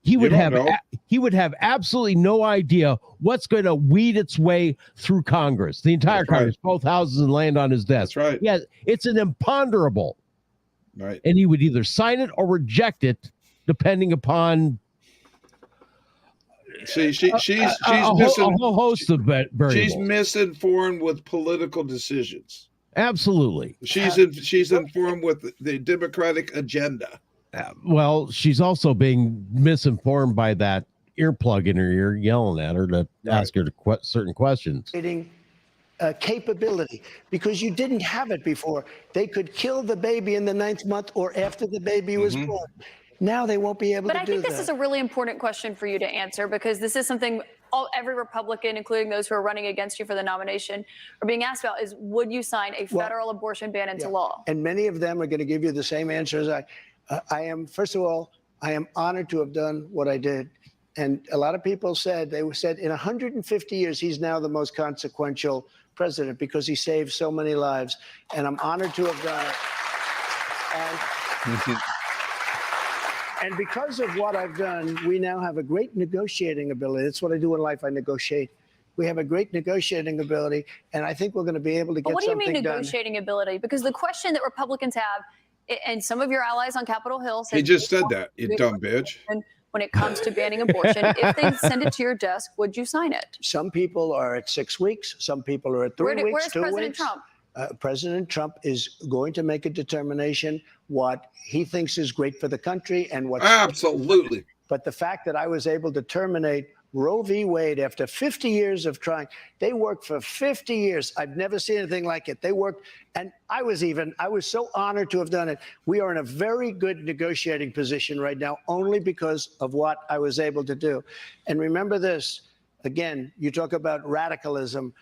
he would have absolutely no idea what's going to weed its way through Congress, the entire Congress, both houses, and land on his desk. That's right. Yeah, it's an imponderable. Right. And he would either sign it or reject it, depending upon... See, she's a whole host of variables. She's misinformed with political decisions. Absolutely. She's informed with the Democratic agenda. Well, she's also being misinformed by that earplug in her ear yelling at her to ask her certain questions. capability because you didn't have it before. They could kill the baby in the 9th month or after the baby was born. Now they won't be able But to I do think that. this is a really important question for you to answer because this is something every Republican, including those who are running against you for the nomination, are being asked about is would you sign a federal abortion ban into law? And many of them are going to give you the same answer as I am. First of all, I am honored to have done what I did. And a lot of people said, in 150 years, he's now the most consequential president because he saved so many lives. And I'm honored to have done it. And because of what I've done, we now have a great negotiating ability. That's what I do in life. I negotiate. We have a great negotiating ability, and I think we're going to be able to get But what do you something mean done. negotiating ability? Because the question that Republicans have, and some of your allies on Capitol Hill said— He just said that, you dumb bitch. When it comes to banning abortion, if they send it to your desk, would you sign it? Some people are at 6 weeks. Some people are at 3 weeks, Where's 2 President weeks. Trump? President Trump is going to make a determination what he thinks is great for the country and what. Absolutely. But the fact that I was able to terminate Roe v. Wade after 50 years of trying, they worked for 50 years. I've never seen anything like it. They worked, and I was so honored to have done it. We are in a very good negotiating position right now, only because of what I was able to do. And remember this, again, you talk about radicalism.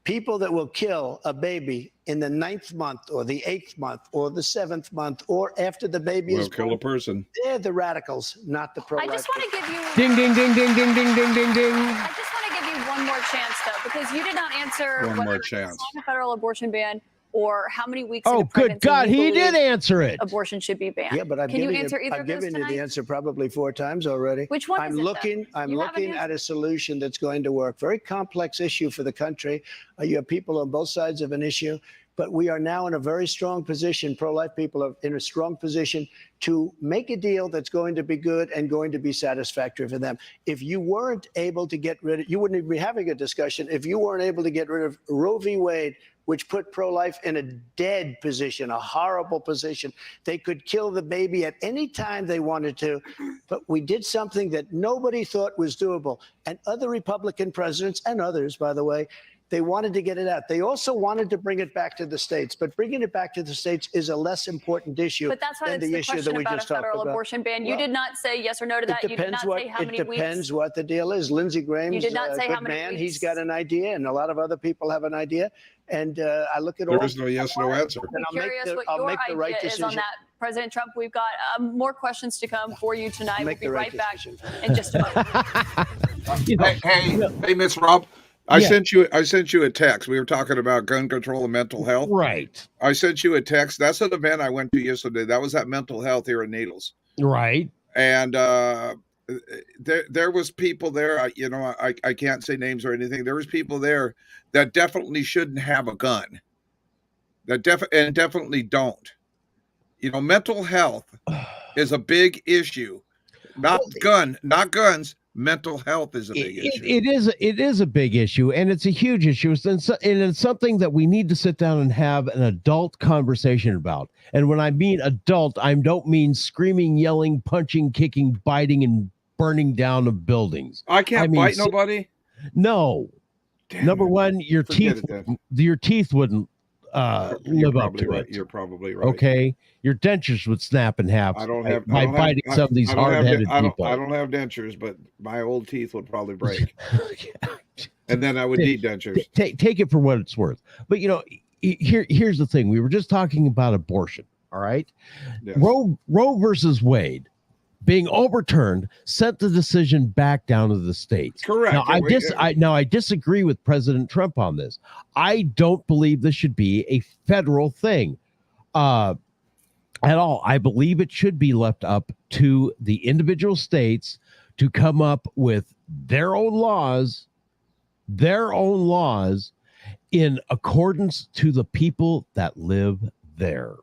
People that will kill a baby in the 9th month or the 8th month or the 7th month or after the baby is kill born, a person. they're the radicals, not the pro-life. I just want to give you— Ding, ding, ding, ding, ding, ding, ding, ding, ding. I just want to give you one more chance, though, because you did not answer One whether more you chance. sign a federal abortion ban or how many weeks Oh, into good pregnancy God, you he did believe answer it. abortion should be banned. Yeah, but I've Can you given answer either I've of those given you the tonight? answer probably 4 times already. Which one I'm is it, though? looking. I'm You have an looking at a solution that's going to work. Very complex issue for the country. You have people on both sides of an issue, but we are now in a very strong position. Pro-life people are in a strong position to make a deal that's going to be good and going to be satisfactory for them. If you weren't able to get rid of, you wouldn't even be having a discussion. If you weren't able to get rid of Roe v. Wade, which put pro-life in a dead position, a horrible position. They could kill the baby at any time they wanted to, but we did something that nobody thought was doable. And other Republican presidents, and others, by the way, they wanted to get it out. They also wanted to bring it back to the states, but bringing it back to the states is a less important issue But that's why than it's the the issue question that we about just a talked federal about. abortion ban. You Well, did not say yes or no to that. You did not say how many It weeks. depends what the deal is. Lindsey Graham's You did not say a how good many man. weeks. He's got an idea, and a lot of other people have an idea. And I look at all. There is no yes, no answer. And I'm curious what your idea is on that, President Trump. We've got more questions to come for you tonight. We'll Make be the right right back in just a moment. Hey, Miss Rob. I sent you a text. We were talking about gun control and mental health. Right. I sent you a text. That's an event I went to yesterday. That was at Mental Health here in Needles. Right. And there was people there. I can't say names or anything. There was people there that definitely shouldn't have a gun. That definitely don't. Mental health is a big issue. Not guns. Mental health is a big issue. It is a big issue, and it's a huge issue. And it's something that we need to sit down and have an adult conversation about. And when I mean adult, I don't mean screaming, yelling, punching, kicking, biting, and burning down of buildings. I can't bite nobody. No. Number one, your Forget teeth. it then. Your teeth wouldn't live up to right. it. You're probably right. Okay, your dentures would snap in half by biting some of these hard-headed people. I don't have dentures, but my old teeth would probably break. And then I would need dentures. Take it for what it's worth. But here's the thing: we were just talking about abortion. All right, Yes. Roe versus Wade being overturned sent the decision back down to the states. Correct. Now, I disagree with President Trump on this. I don't believe this should be a federal thing at all. I believe it should be left up to the individual states to come up with their own laws in accordance to the people that live there.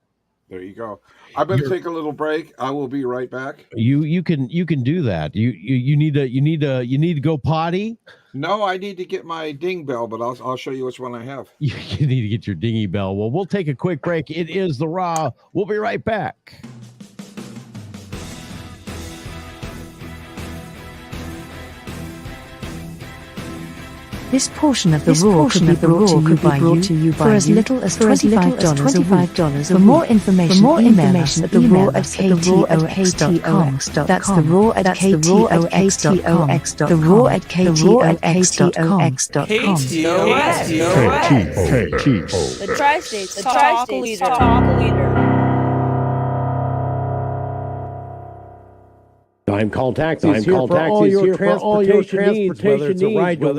There you go. I'm going to take a little break. I will be right back. You can do that. You need to go potty. No, I need to get my ding bell, but I'll show you which one I have. You need to get your dingy bell. Well, we'll take a quick break. It is The Raw. We'll be right back. This portion of the Raw could be brought to you for as little as $25 a week. For more information, email us at theraw@ktox.com. That's theraw@ktox.com. theraw@ktox.com. The Tri-States Talk Leader. Time Call Taxis here for all your transportation needs, whether it's a ride to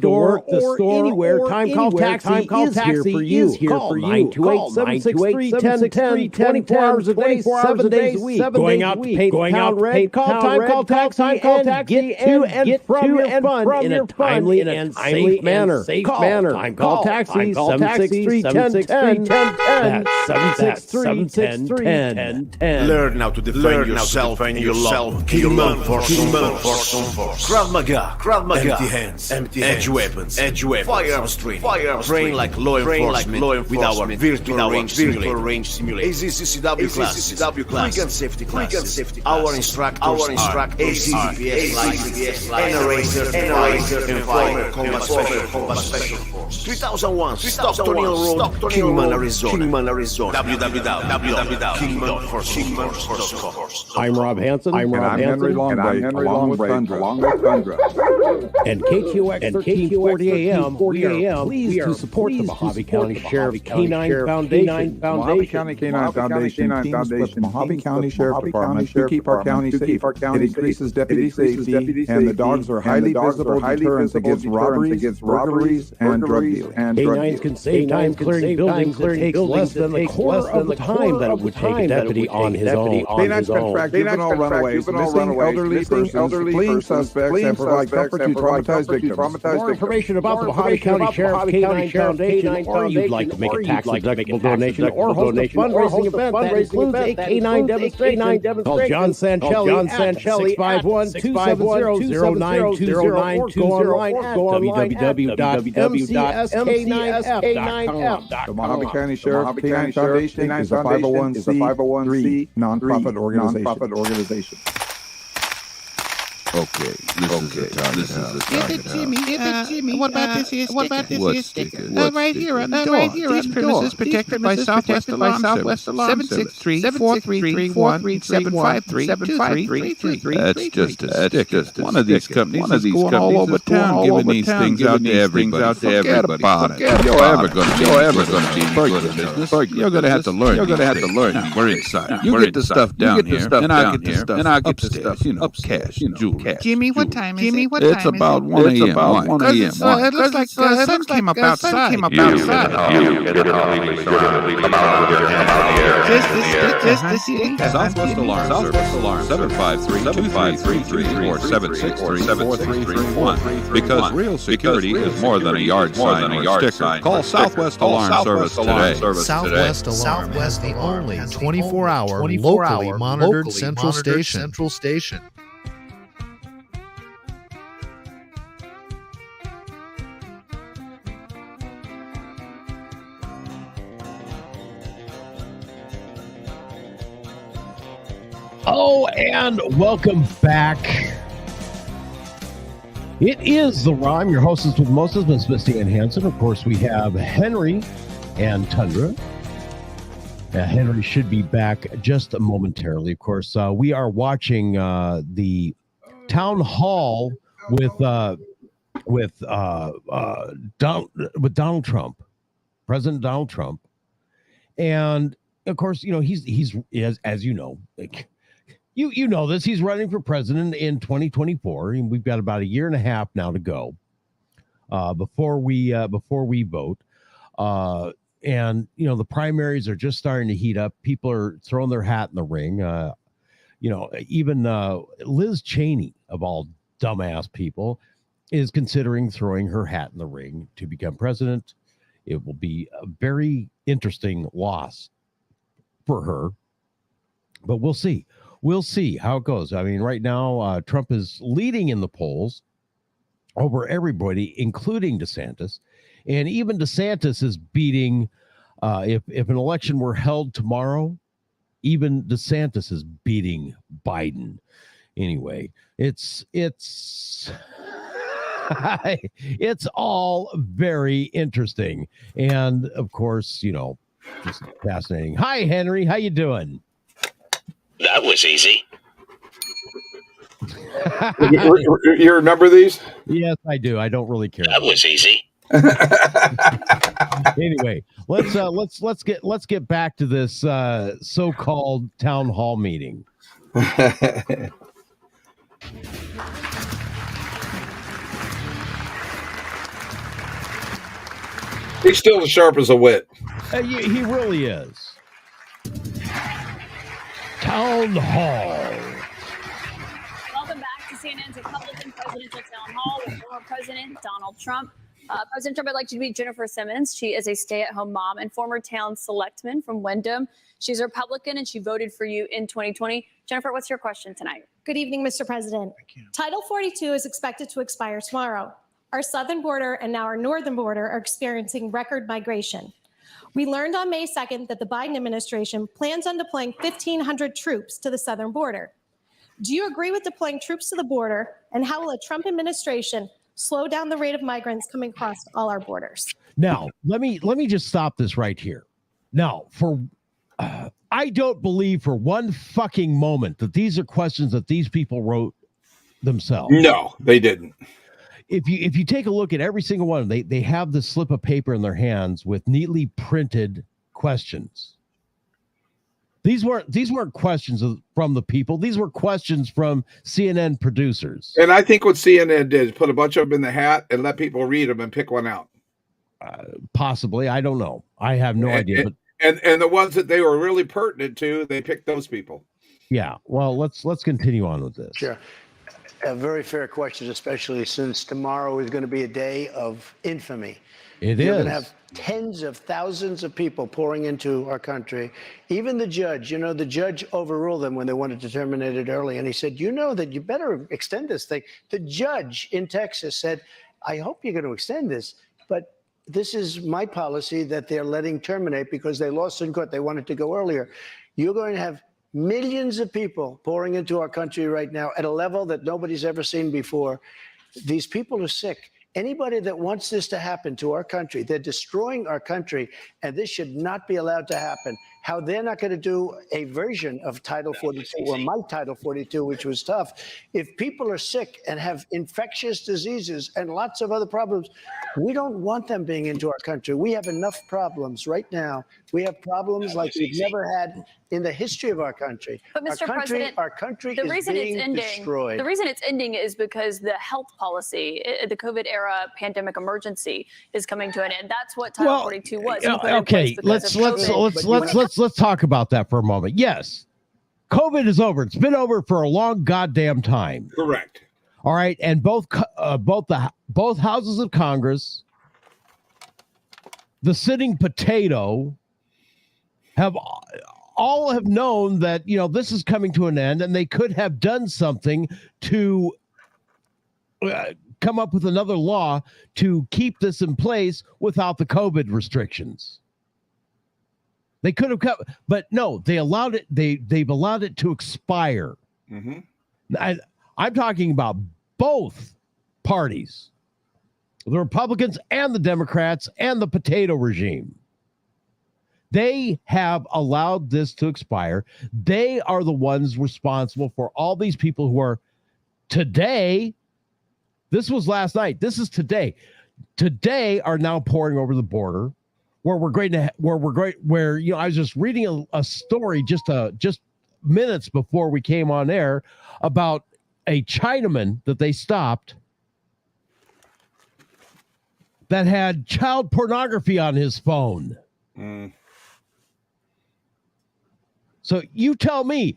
work, the store, or anywhere. Time Call Taxi is here for you. Call 928-763-1010, 24 hours a day, 7 days a week. Going out to paint town red, call Time Call Taxi and get to and from your fun in a timely and safe manner. Time Call Taxi, 763-1010. That's 763-1010. Learn how to defend yourself and your love. Killman force. Krav Maga, empty hands, edge weapons, firearms training, train like law enforcement with our virtual range simulator, AZCCW classes, quick and safety classes. Our instructors are ACDPS licenses, NRA and Fire Combat Special Force. 3001 Stockton Hill Road, Kingman, Arizona. www.kingmanforce.com. I'm Rob Hansen. I'm Henry Longbreak, along with Thundra. And KTOX 1340 AM, we are pleased to support the Mojave County Sheriff's K-9 Foundation. Mojave County K-9 Foundation teams with Mojave County Sheriff Department to keep our county safe. It increases deputy safety, and the dogs are highly visible deterrents against robberies, and drug dealing. K-9s can save time clearing buildings that takes less than a quarter of the time that it would take a deputy on his own. K-9s can track juvenile runaways, missing elderly persons, fleeing suspects, and provide comfort to traumatized victims. For more information about the Mojave County Sheriff's K-9 Foundation, or you'd like to make a tax-deductible donation or host a fundraising event that includes a K-9 demonstration, call John Sancelli at 651-270-0920 or go online at www.mcsk9f.com. The Mojave County Sheriff's K-9 Foundation is a 501c3 nonprofit organization. Okay, this is the time. Give it Jimmy. What about this here sticker? Right here on the door. These premises protected by Southwest Alarm Service. 763-431-753-2333. That's just a sticker. One of these companies is going all over town giving these things out to everybody. Forget about it. If you're ever going to be good at business, you're going to have to learn. We're inside. You get the stuff down here, and I'll get the stuff upstairs. Cash, jewelry. Jimmy, what time is it? It's about 1 a.m. It looks like the sun came up outside. Southwest Alarm Service, 753-2333 or 763-4331. Because real security is more than a yard sign or a sticker. Call Southwest Alarm Service today. Southwest Alarm, the only 24-hour locally monitored central station. Oh, and welcome back. It is the Rhyme, your hostess with Moses, Miss Misty Ann Hansen. Of course, we have Henry and Tundra. Henry should be back just momentarily. Of course, we are watching the town hall with Donald Trump, President Donald Trump, and of course, he's as you know. You know this. He's running for president in 2024, and we've got about a year and a half now to go before we vote. And the primaries are just starting to heat up. People are throwing their hat in the ring. Even Liz Cheney, of all dumbass people, is considering throwing her hat in the ring to become president. It will be a very interesting loss for her, but we'll see. We'll see how it goes. I mean, right now, Trump is leading in the polls over everybody, including DeSantis. And even DeSantis is beating, if an election were held tomorrow, even DeSantis is beating Biden. Anyway, it's It's all very interesting. And of course, just fascinating. Hi, Henry. How you doing? That was easy. You remember these? Yes, I do. I don't really care. That was easy. Anyway, let's get back to this so-called town hall meeting. He's still as sharp as a wit. He really is. Town hall. Welcome back to CNN's Republican Presidential Town Hall with former President Donald Trump. President Trump, I'd like you to meet Jennifer Simmons. She is a stay-at-home mom and former town selectman from Wyndham. She's a Republican and she voted for you in 2020. Jennifer, what's your question tonight? Good evening, Mr. President. Title 42 is expected to expire tomorrow. Our southern border and now our northern border are experiencing record migration. We learned on May 2nd that the Biden administration plans on deploying 1,500 troops to the southern border. Do you agree with deploying troops to the border, and how will a Trump administration slow down the rate of migrants coming across all our borders? Now, let me just stop this right here. Now, I don't believe for one fucking moment that these are questions that these people wrote themselves. No, they didn't. If you take a look at every single one, they have this slip of paper in their hands with neatly printed questions. These weren't questions from the people. These were questions from CNN producers. And I think what CNN did is put a bunch of them in the hat and let people read them and pick one out. Possibly, I don't know. I have no idea. And the ones that they were really pertinent to, they picked those people. Yeah. Well, let's continue on with this. Sure. A very fair question, especially since tomorrow is going to be a day of infamy. You're going to have tens of thousands of people pouring into our country. Even the judge, the judge overruled them when they wanted to terminate it early. And he said, that you better extend this thing. The judge in Texas said, I hope you're going to extend this, but this is my policy that they're letting terminate because they lost in court. They wanted to go earlier. You're going to have millions of people pouring into our country right now at a level that nobody's ever seen before. These people are sick. Anybody that wants this to happen to our country, they're destroying our country, and this should not be allowed to happen. How they're not going to do a version of Title 42 or my Title 42, which was tough. If people are sick and have infectious diseases and lots of other problems, we don't want them being into our country. We have enough problems right now. We have problems like we've never had in the history of our country. But Mr. President, our country is being destroyed. The reason it's ending is because the health policy, the COVID era pandemic emergency, is coming to an end. That's what Title 42 was. Okay, let's talk about that for a moment. Yes, COVID is over. It's been over for a long goddamn time. Correct. All right, and both houses of Congress, the sitting potato, have known that this is coming to an end, and they could have done something to come up with another law to keep this in place without the COVID restrictions. They could have come, but no, they allowed it. They've allowed it to expire. Mm-hmm. I'm talking about both parties, the Republicans and the Democrats and the potato regime. They have allowed this to expire. They are the ones responsible for all these people who are today. This was last night. This is today. Today are now pouring over the border. I was just reading a story just minutes before we came on air about a Chinaman that they stopped that had child pornography on his phone. Mm. So you tell me,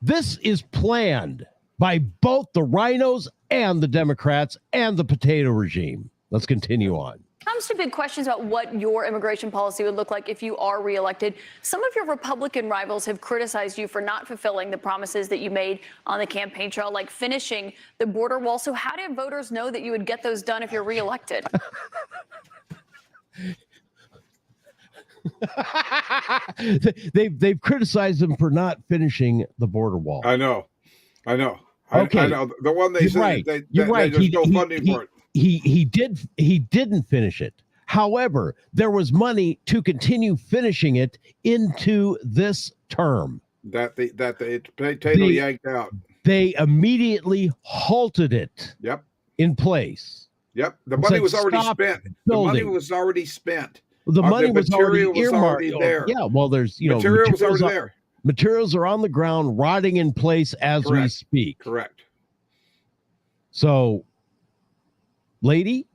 this is planned by both the rhinos and the Democrats and the potato regime. Let's continue on. Comes to big questions about what your immigration policy would look like if you are reelected. Some of your Republican rivals have criticized you for not fulfilling the promises that you made on the campaign trail, like finishing the border wall. So how did voters know that you would get those done if you're reelected? They've criticized them for not finishing the border wall. I know. Okay. I know. The one they said right. there's You're right. no funding for it. he didn't finish it. However, there was money to continue finishing it into this term. That they totally yanked out. They immediately halted it. Yep. In place. Yep. The money was already spent. The money was already spent. The money was already earmarked. There. Yeah. Well, there's material was already there. Materials are on the ground, rotting in place as we speak. Correct. So, lady,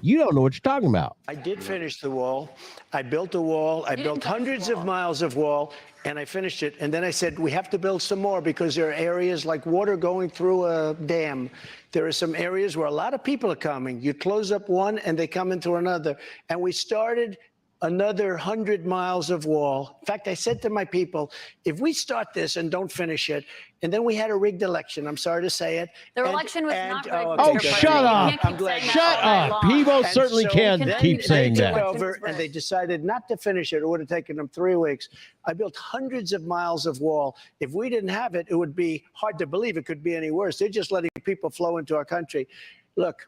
you don't know what you're talking about. I did finish the wall. I built a wall. I built hundreds of miles of wall, and I finished it. And then I said, we have to build some more because there are areas like water going through a dam. There are some areas where a lot of people are coming. You close up one, and they come into another. And we started another 100 miles of wall. In fact, I said to my people, if we start this and don't finish it, and then we had a rigged election, I'm sorry to say it. The election was not rigged. Oh, shut up. Shut up. He most certainly can keep saying that. They took over and they decided not to finish it. It would have taken them 3 weeks. I built hundreds of miles of wall. If we didn't have it, it would be hard to believe it could be any worse. They're just letting people flow into our country. Look,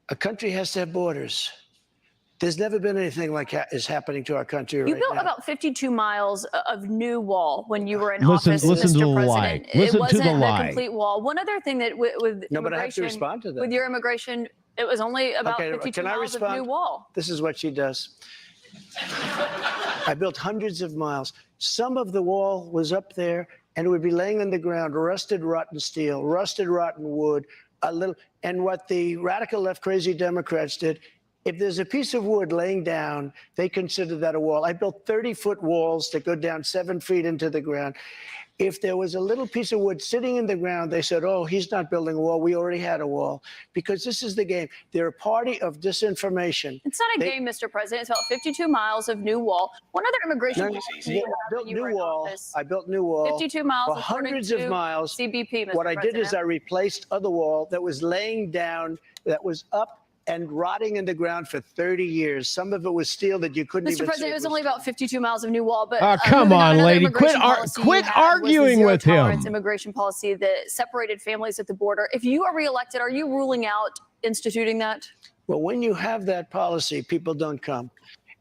a country has to have borders. There's never been anything like that is happening to our country right now. You built about 52 miles of new wall when you were in Listen office, to Mr. the President. lie. Listen it to wasn't the lie. the complete wall. One other thing that with No, but I have to immigration, respond to that. with your immigration, it was only about Okay, 52 can I miles of respond? new wall. This is what she does. I built hundreds of miles. Some of the wall was up there, and it would be laying on the ground, rusted, rotten steel, rusted, rotten wood, a little. And what the radical left, crazy Democrats did, if there's a piece of wood laying down, they consider that a wall. I built 30-foot walls that go down 7 feet into the ground. If there was a little piece of wood sitting in the ground, they said, oh, he's not building a wall. We already had a wall. Because this is the game. They're a party of disinformation. It's not a game, Mr. President. It's about 52 miles of new wall. One other immigration policy. I built new wall. I built new wall. 52 miles, for hundreds of miles. CBP, Mr. What I did is I President. replaced other wall that was laying down, that was up and rotting in the ground for 30 years. Some of it was steel that you couldn't Mr. even President, see. it was only about 52 miles of new wall, but come moving on, another lady. immigration Quit policy you quit had was the arguing zero with him. tolerance immigration policy that separated families at the border. If you are reelected, are you ruling out instituting that? Well, when you have that policy, people don't come.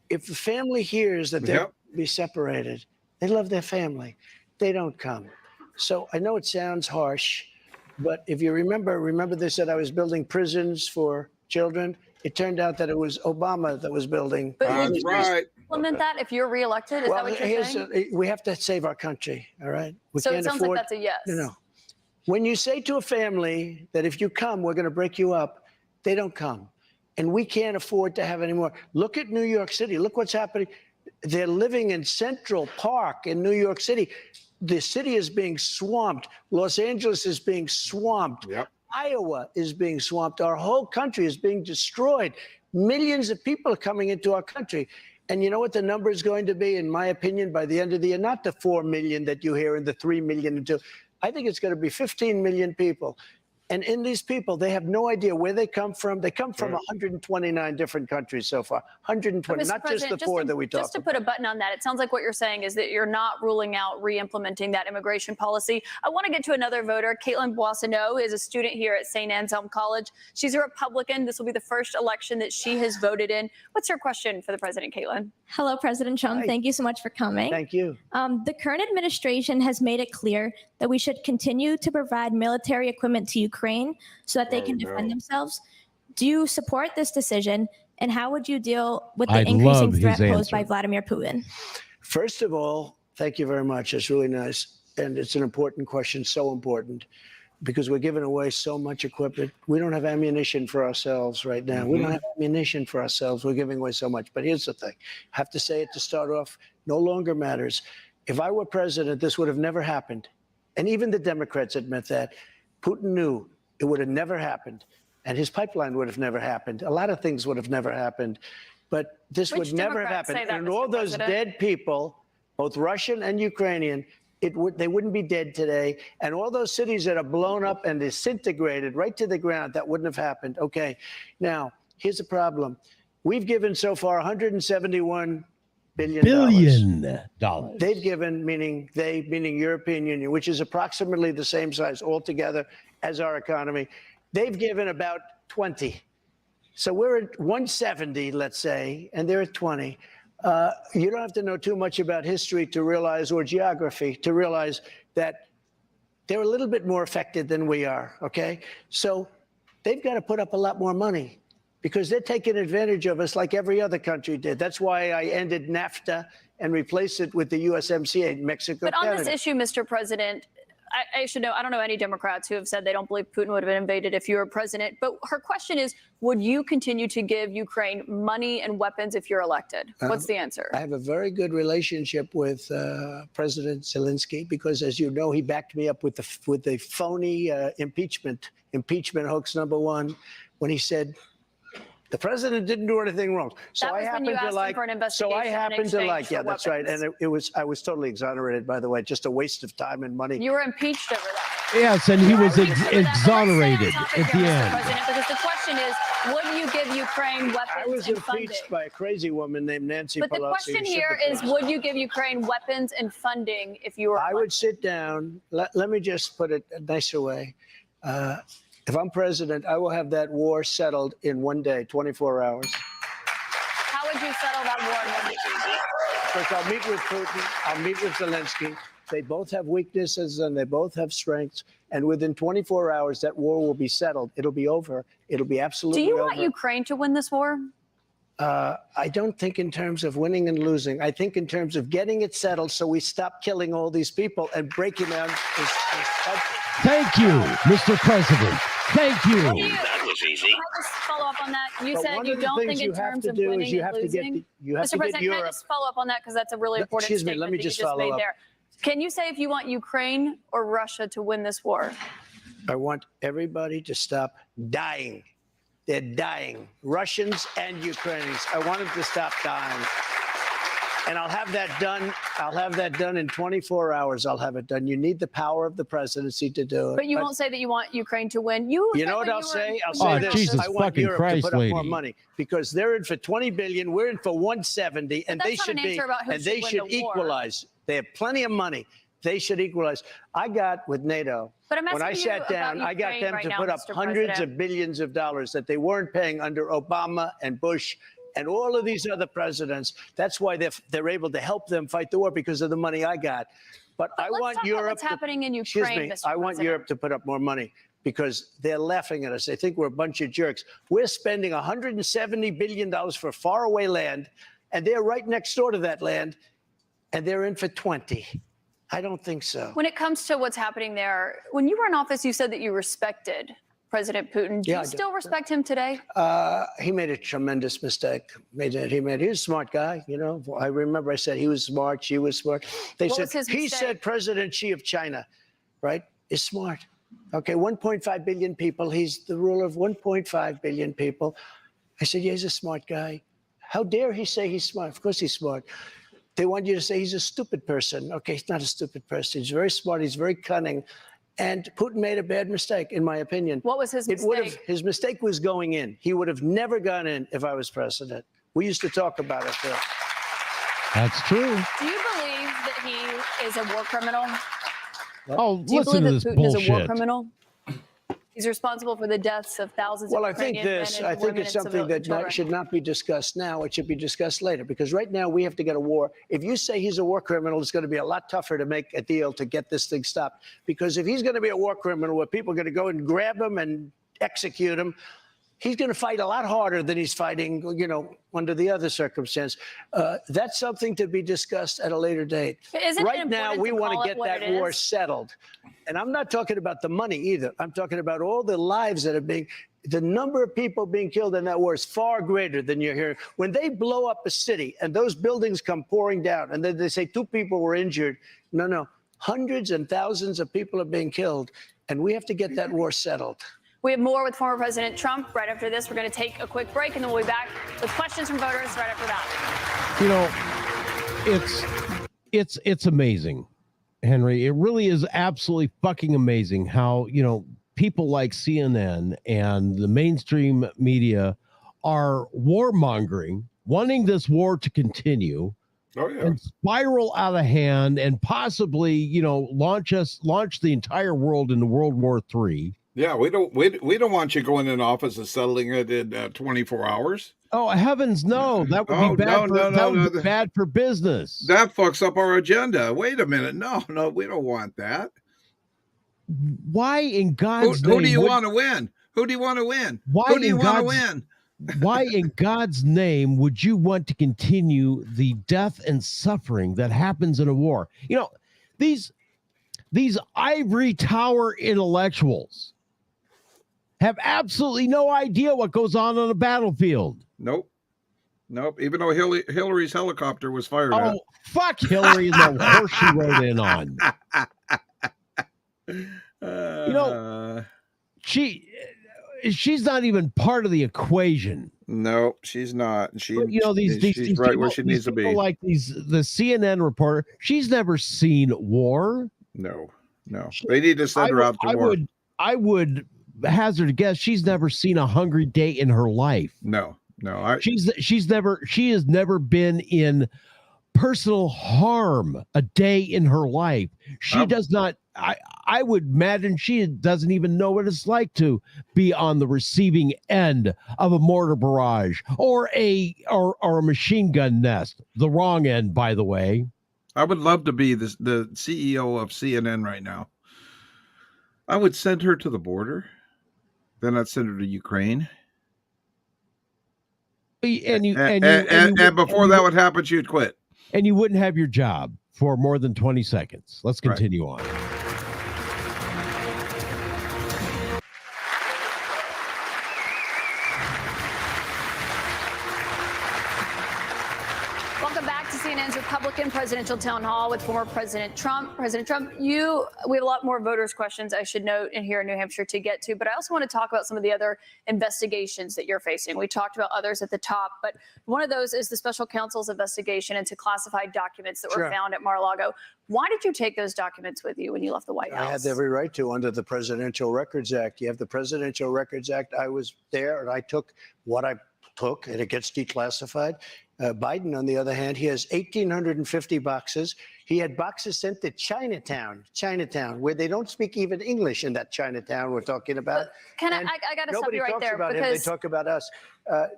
If the family hears that they'll be separated, they love their family. They don't come. So I know it sounds harsh, but if you remember they said I was building prisons for children. It turned out that it was Obama that was building. But would you implement that if you're reelected? Is that what you're saying? We have to save our country, all right? We So it can't sounds like afford, that's a yes. No. When you say to a family that if you come, we're going to break you up, they don't come. And we can't afford to have any more. Look at New York City. Look what's happening. They're living in Central Park in New York City. The city is being swamped. Los Angeles is being swamped. Yep. Iowa is being swamped. Our whole country is being destroyed. Millions of people are coming into our country. And you know what the number is going to be, in my opinion, by the end of the year? Not the 4 million that you hear and the 3 million. And 2. I think it's going to be 15 million people. And in these people, they have no idea where they come from. They come from 129 different countries so far. 120, Mr. not just the President, 4 that we talked Just to about. put a button on that, it sounds like what you're saying is that you're not ruling out re-implementing that immigration policy. I want to get to another voter. Caitlin Boissonneau is a student here at St. Anselm College. She's a Republican. This will be the first election that she has voted in. What's your question for the president, Caitlin? Hello, President Trump. Hi. Thank you so much for coming. Thank you. The current administration has made it clear that we should continue to provide military equipment to Ukraine so that they can defend themselves. Do you support this decision? And how would you deal with the increasing threat posed by Vladimir Putin? First of all, thank you very much. It's really nice. And it's an important question, so important, because we're giving away so much equipment. We don't have ammunition for ourselves right now. We don't have ammunition for ourselves. We're giving away so much. But here's the thing. I have to say it to start off, no longer matters. If I were president, this would have never happened. And even the Democrats admit that. Putin knew it would have never happened. And his pipeline would have never happened. A lot of things would have never happened. But this Which would never have Democrats happened. say that, And Mr. all those President? dead people, both Russian and Ukrainian, they wouldn't be dead today. And all those cities that are blown up and disintegrated right to the ground, that wouldn't have happened. Okay, now, here's the problem. We've given so far $171 billion. They've given, meaning European Union, which is approximately the same size altogether as our economy. They've given about 20. So we're at 170, let's say, and they're at 20. You don't have to know too much about history to realize, or geography, to realize that they're a little bit more affected than we are, okay? So they've got to put up a lot more money because they're taking advantage of us like every other country did. That's why I ended NAFTA and replaced it with the USMCA, Mexico, But on Canada. this issue, Mr. President, I should know, I don't know any Democrats who have said they don't believe Putin would have invaded if you were president. But her question is, would you continue to give Ukraine money and weapons if you're elected? What's the answer? I have a very good relationship with President Zelensky because, as you know, he backed me up with the phony impeachment hoax #1 when he said the president didn't do anything wrong. So That was I when happen you to asked him like. for an So I investigation in happen to exchange like. for Yeah, that's right. weapons. And I was totally exonerated, by the way. Just a waste of time and money. You were impeached over that. Yes, and he was exonerated Let's at stay on topic the here, Mr. end. President, because the question is, would you give Ukraine weapons I was and funding? impeached by a crazy woman named Nancy Pelosi. But the question here is, would you give Ukraine weapons and funding if you were I would sit down. Let me just put it a nicer way. If I'm president, I will have that war settled in one day, 24 hours. How would you settle that war in one day? Because I'll meet with Putin, I'll meet with Zelensky. They both have weaknesses and they both have strengths. And within 24 hours, that war will be settled. It'll be over. It'll be Do absolutely you over. want Ukraine to win this war? I don't think in terms of winning and losing. I think in terms of getting it settled so we stop killing all these people and breaking down this country. Thank you, Mr. President. Thank you. That was easy. Can I just follow up on that? You But said one you of the don't things think you in have terms to of do is winning you and have to get losing. you have Mr. to get President, can I Europe. just follow up on that because that's a really important Excuse me, statement let me that you just just follow made up. there. Can you say if you want Ukraine or Russia to win this war? I want everybody to stop dying. They're dying, Russians and Ukrainians. I want them to stop dying. And I'll have that done. I'll have that done in 24 hours. I'll have it done. You need the power of the presidency to do it. But you won't say that you want Ukraine to win. You know what I'll say? I'll say this. Jesus I want fucking Europe Christ, to put up more lady. money because they're in for 20 billion. We're in for 170, and But they that's not should an be. answer about who And should they win should the war. equalize. They have plenty of money. They should equalize. I got with NATO. But I'm When I asking you sat down, about I got Ukraine them right to now, put up Mr. hundreds President. of billions of dollars that they weren't paying under Obama and Bush and all of these other presidents. That's why they're able to help them fight the war because of the money I got. But I let's want talk about Europe. what's happening in Excuse Ukraine, me. Mr. I want President. Europe to put up more money because they're laughing at us. They think we're a bunch of jerks. We're spending $170 billion for faraway land, and they're right next door to that land, and they're in for 20. I don't think so. When it comes to what's happening there, when you were in office, you said that you respected President Putin. Do Yeah, I you do. still respect him today? He made a tremendous mistake. He was a smart guy, you know. I remember I said he was smart, she was smart. They What said was his he mistake? said President Xi of China, right, is smart. Okay, 1.5 billion people. He's the ruler of 1.5 billion people. I said, yeah, he's a smart guy. How dare he say he's smart? Of course he's smart. They want you to say he's a stupid person. Okay, he's not a stupid person. He's very smart. He's very cunning. And Putin made a bad mistake, in my opinion. What was his mistake? His mistake was going in. He would have never gone in if I was president. We used to talk about it there. That's true. Do you believe that he is a war criminal? Oh, Do you listen believe to that this Putin is a war bullshit. criminal? He's responsible for the deaths of thousands Well, of I think Ukrainian this. men I and think women it's and something that children. should not be discussed now. It should be discussed later because right now we have to get a war. If you say he's a war criminal, it's going to be a lot tougher to make a deal to get this thing stopped. Because if he's going to be a war criminal where people are going to go and grab him and execute him, he's going to fight a lot harder than he's fighting, you know, under the other circumstance. That's something to be discussed at a later date. Isn't it Right now, important we to want call to it get what that it war is? settled. And I'm not talking about the money either. I'm talking about all the lives that are being, the number of people being killed in that war is far greater than you're hearing. When they blow up a city and those buildings come pouring down and then they say 2 people were injured, no, hundreds and thousands of people are being killed. And we have to get that war settled. We have more with former President Trump right after this. We're going to take a quick break, and then we'll be back with questions from voters right after that. You know, it's amazing, Henry. It really is absolutely fucking amazing how, you know, people like CNN and the mainstream media are warmongering, wanting this war to continue. Oh, yeah. And spiral out of hand and possibly, you know, launch the entire world into World War III. Yeah, we don't want you going in office and settling it in 24 hours. Oh heavens, no! That would be bad. That would be bad for business. That fucks up our agenda. Wait a minute. No, we don't want that. Why in God's name? Who do you want to win? Who do you want to win? Who do you want to win? Why in God's name would you want to continue the death and suffering that happens in a war? You know, these ivory tower intellectuals have absolutely no idea what goes on a battlefield. Nope. Even though Hillary's helicopter was fired at. Fuck Hillary and the horse she rode in on. She's not even part of the equation. No, she's not. She's these right people, where she needs to be. Like the CNN reporter, she's never seen war. No. They need to send her out to war. I would hazard a guess she's never seen a hungry day in her life. No. She has never been in personal harm a day in her life. She does not. I would imagine she doesn't even know what it's like to be on the receiving end of a mortar barrage or a machine gun nest. The wrong end, by the way. I would love to be the CEO of CNN right now. I would send her to the border. Then I'd send her to Ukraine. And before that would happen, she'd quit. And you wouldn't have your job for more than 20 seconds. Let's continue on. Welcome back to CNN's Republican Presidential Town Hall with former President Trump. President Trump, we have a lot more voters' questions, I should note, in here in New Hampshire to get to, but I also want to talk about some of the other investigations that you're facing. We talked about others at the top, but one of those is the special counsel's investigation into classified documents that were found at Mar-a-Lago. Why did you take those documents with you when you left the White House? I had every right to under the Presidential Records Act. You have the Presidential Records Act. I was there and I took what I took, and it gets declassified. Biden, on the other hand, he has 1,850 boxes. He had boxes sent to Chinatown, where they don't speak even English in that Chinatown we're talking about. I got to stop you right there. Nobody talks about him. They talk about us.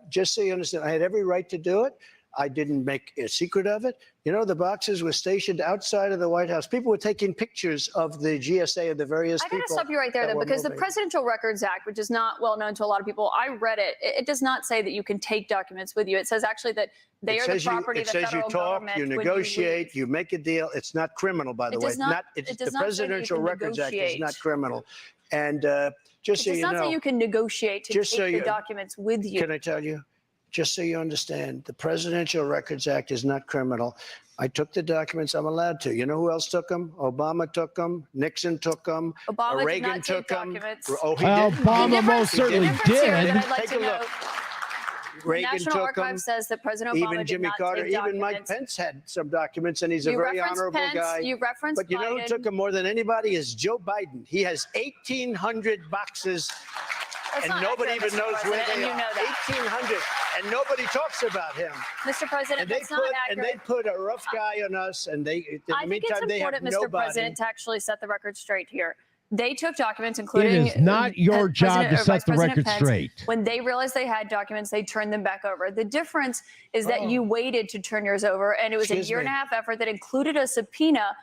Just so you understand, I had every right to do it. I didn't make a secret of it. You know, the boxes were stationed outside of the White House. People were taking pictures of the GSA and the various people. I got to stop you right there, though, because the Presidential Records Act, which is not well known to a lot of people, I read it. It does not say that you can take documents with you. It says actually that they are the property of the federal government. It says you talk, you negotiate, you make a deal. It's not criminal, by the way. The Presidential Records Act is not criminal. And just so you know. It does not say you can negotiate to take the documents with you. Can I tell you? Just so you understand, the Presidential Records Act is not criminal. I took the documents. I'm allowed to. You know who else took them? Obama took them. Nixon took them. Reagan took them. Oh, he did. Obama most certainly did. Take a look. Reagan National took Archive them. says that President Obama even Jimmy Carter, even Mike Pence had some documents, and he's a very honorable guy. You referenced but you know who took them more than anybody is Joe Biden. He has 1,800 boxes. That's and nobody accurate, even knows where they you are. know that. 1,800, and nobody talks about him. Mr. President, and that's not accurate. And they put a rough guy on us, and they. In the meantime, they have Mr. nobody. President, to actually set the record straight here. They took documents, including. It is not your job to set the record straight. When they realized they had documents, they turned them back over. The difference is that you waited to turn yours over, and it was a year-and-a-half effort that incled a subpoena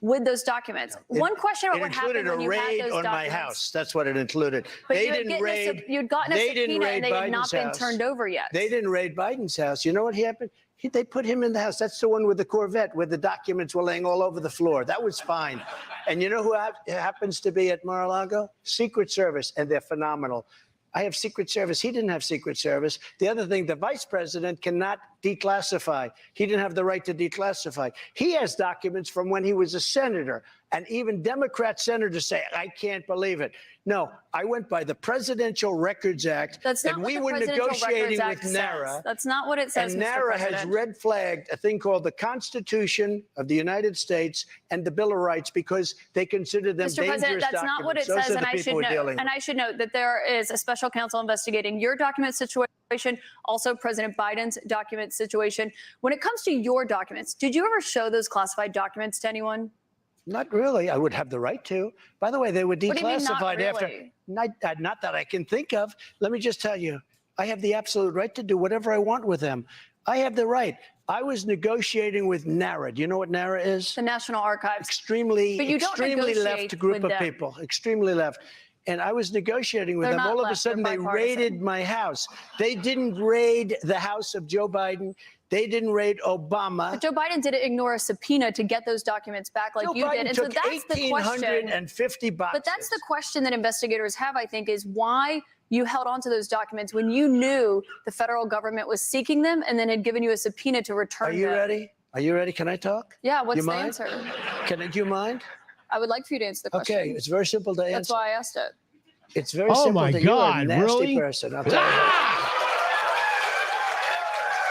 with those documents. One question about what happened when you had those documents. It included a raid on my house. That's what it included. But they didn't raid. You'd gotten a subpoena and they had not been turned over yet. They didn't raid Biden's house. You know what happened? They put him in the house. That's the one with the Corvette, where the documents were laying all over the floor. That was fine. And you know who happens to be at Mar-a-Lago? Secret Service, and they're phenomenal. I have Secret Service. He didn't have Secret Service. The other thing, the vice president cannot declassify. He didn't have the right to declassify. He has documents from when he was a senator. And even Democrat senators say, I can't believe it. No, I went by the Presidential Records Act. That's not and what we the were Presidential negotiating Records with Act NARA. says. That's not what it says, And Mr. NARA President. has red flagged a thing called the Constitution of the United States and the Bill of Rights because they consider them Mr. dangerous President, that's documents. not what it Those says, are and the I people should we're note. dealing And with. I should note that there is a special counsel investigating your document situation, also President Biden's document situation. When it comes to your documents, did you ever show those classified documents to anyone? Not really. I would have the right to. By the way, they were What do you mean, not declassified after. really? Not that I can think of. Let me just tell you, I have the absolute right to do whatever I want with them. I have the right. I was negotiating with NARA. Do you know what NARA is? The National Archives. Extremely But you don't left negotiate group with of them. people. Extremely left. And I was negotiating with They're them. not All of a left, sudden, they're they bipartisan. raided my house. They didn't raid the house of Joe Biden. They didn't raid Obama. But Joe Biden didn't ignore a subpoena to get those documents back like Joe you Biden did. And so took that's the question. 1,850 boxes. But that's the question that investigators have, I think, is why you held on to those documents when you knew the federal government was seeking them and then had given you a subpoena to return Are them. you ready? Are you ready? Can I talk? Yeah, what's You the mind? answer? Do you mind? I would like for you to answer the question. Okay, it's very simple to answer. That's why I asked it. It's very Oh simple my that you're a God, nasty really? person. I'll tell you that.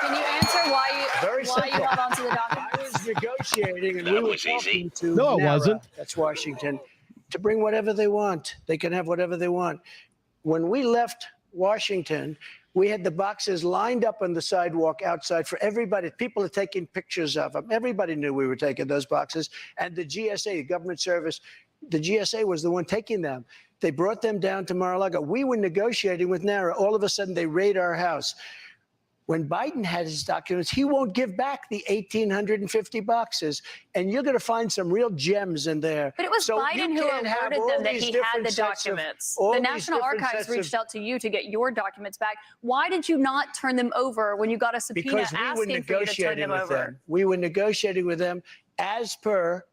Can you answer why Very you simple. held on to the documents? I was negotiating, and That we were was easy. talking to No, it NARA, wasn't. That's Washington, to bring whatever they want. They can have whatever they want. When we left Washington, we had the boxes lined up on the sidewalk outside for everybody. People are taking pictures of them. Everybody knew we were taking those boxes. And the GSA, the government service, the GSA was the one taking them. They brought them down to Mar-a-Lago. We were negotiating with NARA. All of a sudden, they raid our house. When Biden had his documents, he won't give back the 1,850 boxes. And you're going to find some real gems in there. But it was So Biden you who can't have alerted all them that these he had different the sets of- documents. all The these National different Archives sets of- reached out to you to get your documents back. Why did you not turn them over when you got a subpoena Because we were asking for you to turn negotiating them with over? them. We were negotiating with them as per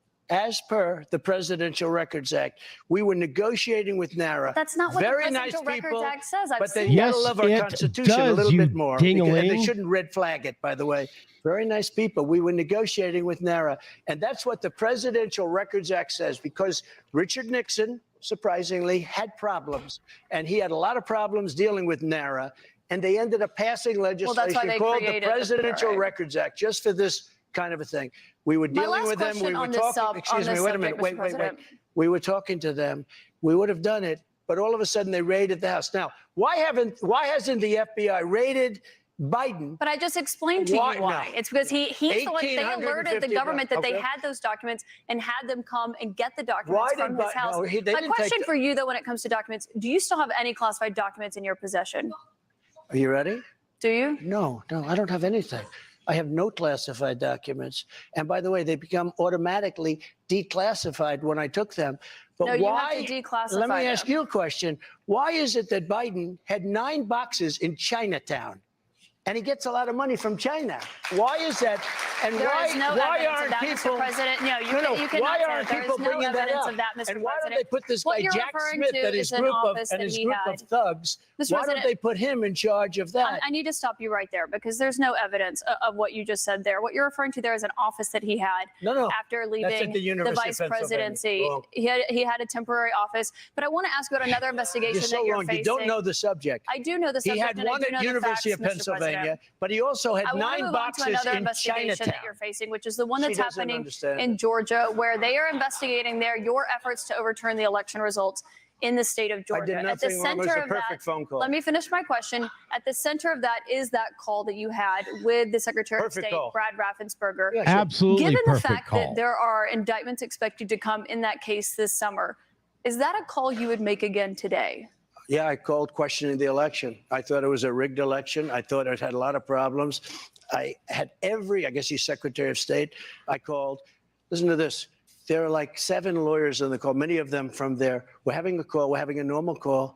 the Presidential Records Act. We were negotiating with NARA. That's not what Very the nice Presidential Records people, Act says. I've but they seen gotta Yes, love our it Constitution a does, little you bit more. And they ding-a-ling. shouldn't red flag it, by the way. Very nice people. We were negotiating with NARA. And that's what the Presidential Records Act says, because Richard Nixon, surprisingly, had problems. And he had a lot of problems dealing with NARA. And they ended up passing that's why legislation they called the created the Presidential PRA. Records Act, just for this kind of a thing. We were My dealing last with them. We question were on this talking. Excuse on me. this Wait a minute. subject, Mr. Wait. President. We were talking to them. We would have done it, but all of a sudden they raided the house. Now, why hasn't the FBI raided Biden? But I just explained to Why? you why. No. It's because he thought they alerted the 1,850 government that they okay. had those documents and had them come and get the documents Why from did his Biden- house. no, they My didn't take question the- for you, though, when it comes to documents, do you still have any classified documents in your possession? Are you ready? Do you? No, I don't have anything. I have no classified documents. And by the way, they become automatically declassified when I took them. But No, you have why? to declassify Let me ask them. you a question. Why is it that Biden had 9 boxes in Chinatown? And he gets a lot of money from China. Why is that? And There why, is no why evidence aren't of that, people? Mr. President. No, you No, cannot why say aren't that. There people is no bringing that evidence up? of that, Mr. And why don't President. they put this What guy you're Jack referring Smith to and his is an group of office that he had. thugs? Mr. Why President- don't they put him in charge of that? I need to stop you right there because there's no evidence of what you just said there. What you're referring to there is an office that he had No. after That's leaving at the University vice of Pennsylvania. presidency. Wrong. He had a temporary office. But I want to ask you about another investigation You're so that you're wrong. facing. You don't know the subject. I do know the He subject. had and I one do at know the University facts, of Mr. Pennsylvania, President. but he also had I want 9 to move on boxes to another in investigation that Chinatown. you're facing, which is the one She that's doesn't happening understand in it. Georgia, where they are investigating there your efforts to overturn the election results in the state of Georgia. I did At the nothing wrong. It was center a of perfect that, phone call. let me finish my question. At the center of that is that call that you had with the Secretary Perfect of State, call. Brad Raffensperger. Yeah, sure. Absolutely Given the perfect fact call. that there are indictments expected to come in that case this summer, is that a call you would make again today? Yeah, I called questioning the election. I thought it was a rigged election. I thought it had a lot of problems. I had I guess he's Secretary of State. I called. Listen to this. There are like 7 lawyers on the call, many of them from there. We're having a call. We're having a normal call.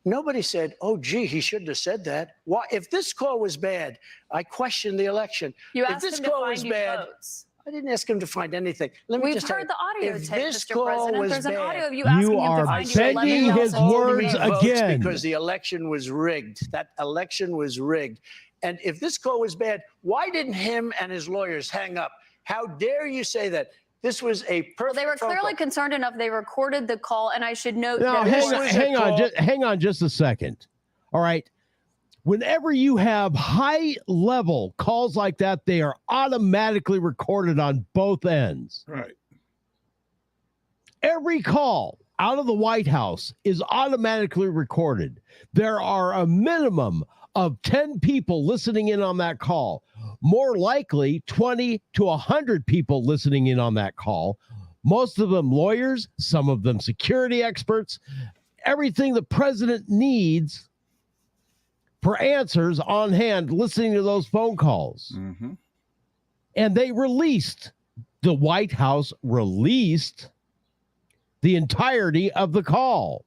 Nobody said, oh, gee, he shouldn't have said that. Why? If this call was bad, I questioned the election. You if asked this him to call find was you bad, votes. I didn't ask him to find anything. Let me We've just tell heard you, the audio if tape, this Mr. call President. was There's an bad, audio of you asking You him to are find you bending 11 his households. words votes again. because the election was rigged. That election was rigged. And if this call was bad, why didn't him and his lawyers hang up? How dare you say that? This was a perfect Well, they were phone clearly call. concerned enough. They recorded the call, and I should note Now, that hang on just a second. All right. Whenever you have high level calls like that, they are automatically recorded on both ends. Right. Every call out of the White House is automatically recorded. There are a minimum of 10 people listening in on that call. More likely 20 to 100 people listening in on that call. most of them lawyers, some of them security experts, everything the president needs for answers on hand, listening to those phone calls. Mm-hmm. And the White House released the entirety of the call.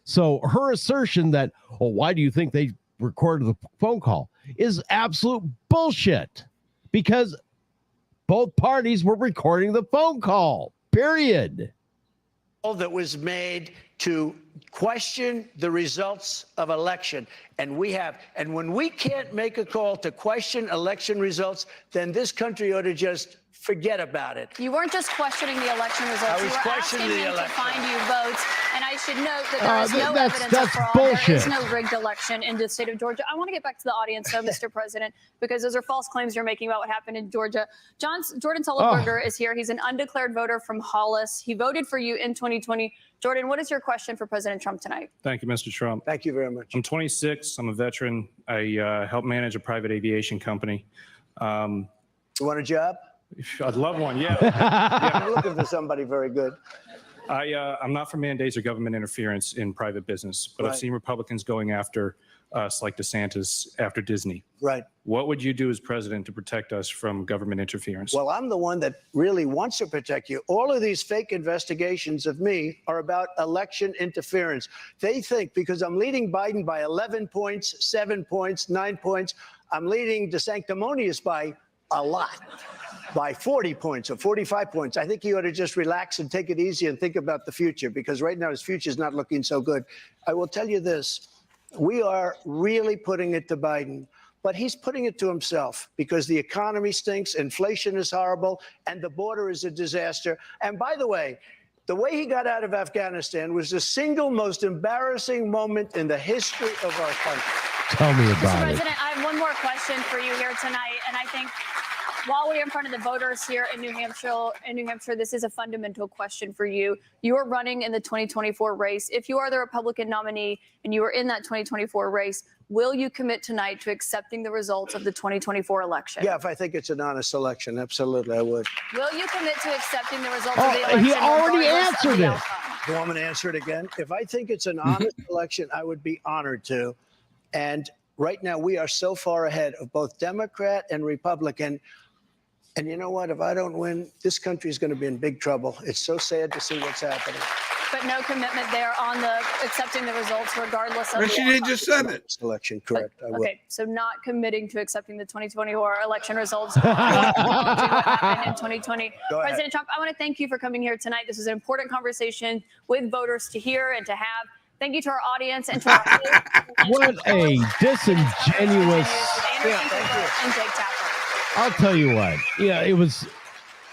So her assertion that, oh, why do you think they recorded the phone call is absolute bullshit, because both parties were recording the phone call, period. That was made to question the results of election. And when we can't make a call to question election results, then this country ought to just forget about it. You weren't just questioning the election results. I was You were questioning asking the him election. to find you votes. And I should note that there is no that's evidence of fraud. bullshit. There is no rigged election in the state of Georgia. I want to get back to the audience, though, Mr. President, because those are false claims you're making about what happened in Georgia. Jordan Sullenberger is here. He's an undeclared voter from Hollis. He voted for you in 2020. Jordan, what is your question for President Trump tonight? Thank you, Mr. Trump. Thank you very much. I'm 26. I'm a veteran. I help manage a private aviation company. You want a job? I'd love one, yeah. I'm looking for somebody very good. I'm not for mandates or government interference in private business, but I've Right. seen Republicans going after us like DeSantis after Disney. Right. What would you do as president to protect us from government interference? Well, I'm the one that really wants to protect you. All of these fake investigations of me are about election interference. They think because I'm leading Biden by 11 points, 7 points, 9 points, I'm leading DeSanctimonious by a lot, by 40 points or 45 points. I think he ought to just relax and take it easy and think about the future, because right now his future is not looking so good. I will tell you this. We are really putting it to Biden, but he's putting it to himself, because the economy stinks, inflation is horrible, and the border is a disaster. And by the way he got out of Afghanistan was the single most embarrassing moment in the history of our country. Tell me Mr. about it. President, I have one more question for you here tonight, and I think while we're in front of the voters here in New Hampshire, this is a fundamental question for you. You are running in the 2024 race. If you are the Republican nominee and you are in that 2024 race, will you commit tonight to accepting the results of the 2024 election? Yeah, if I think it's an honest election, absolutely, I would. Will you commit to accepting the results of the election? He already regardless of answered the it. outcome? You want me to answer it again? If I think it's an honest election, I would be honored to. And right now, we are so far ahead of both Democrat and Republican. And you know what? If I don't win, this country is going to be in big trouble. It's so sad to see what's happening. But no commitment there on the accepting the results regardless of And the she outcome. just said it. Election, correct. I will. Okay, so not committing to accepting the 2024 election results. What happened in 2020. Go ahead. President Trump, I want to thank you for coming here tonight. This is an important conversation with voters to hear and to have. Thank you to our audience and to our What a disingenuous. and Jake Tapper. I'll tell you what. Yeah, it was.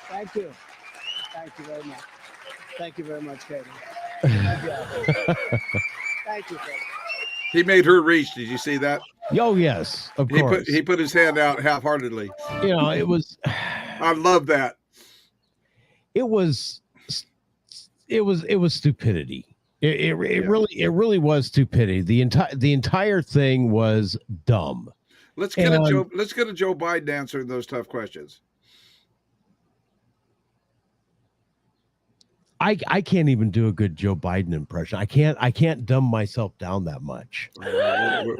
Thank you. Thank you very much. Thank you very much, Katie. Thank you, Katie. He made her reach. Did you see that? Oh, yes, of course. He put his hand out half-heartedly. You know, it was. I love that. It was stupidity. It really was stupidity. The entire thing was dumb. Let's get a Joe Biden answering those tough questions. I can't even do a good Joe Biden impression. I can't dumb myself down that much.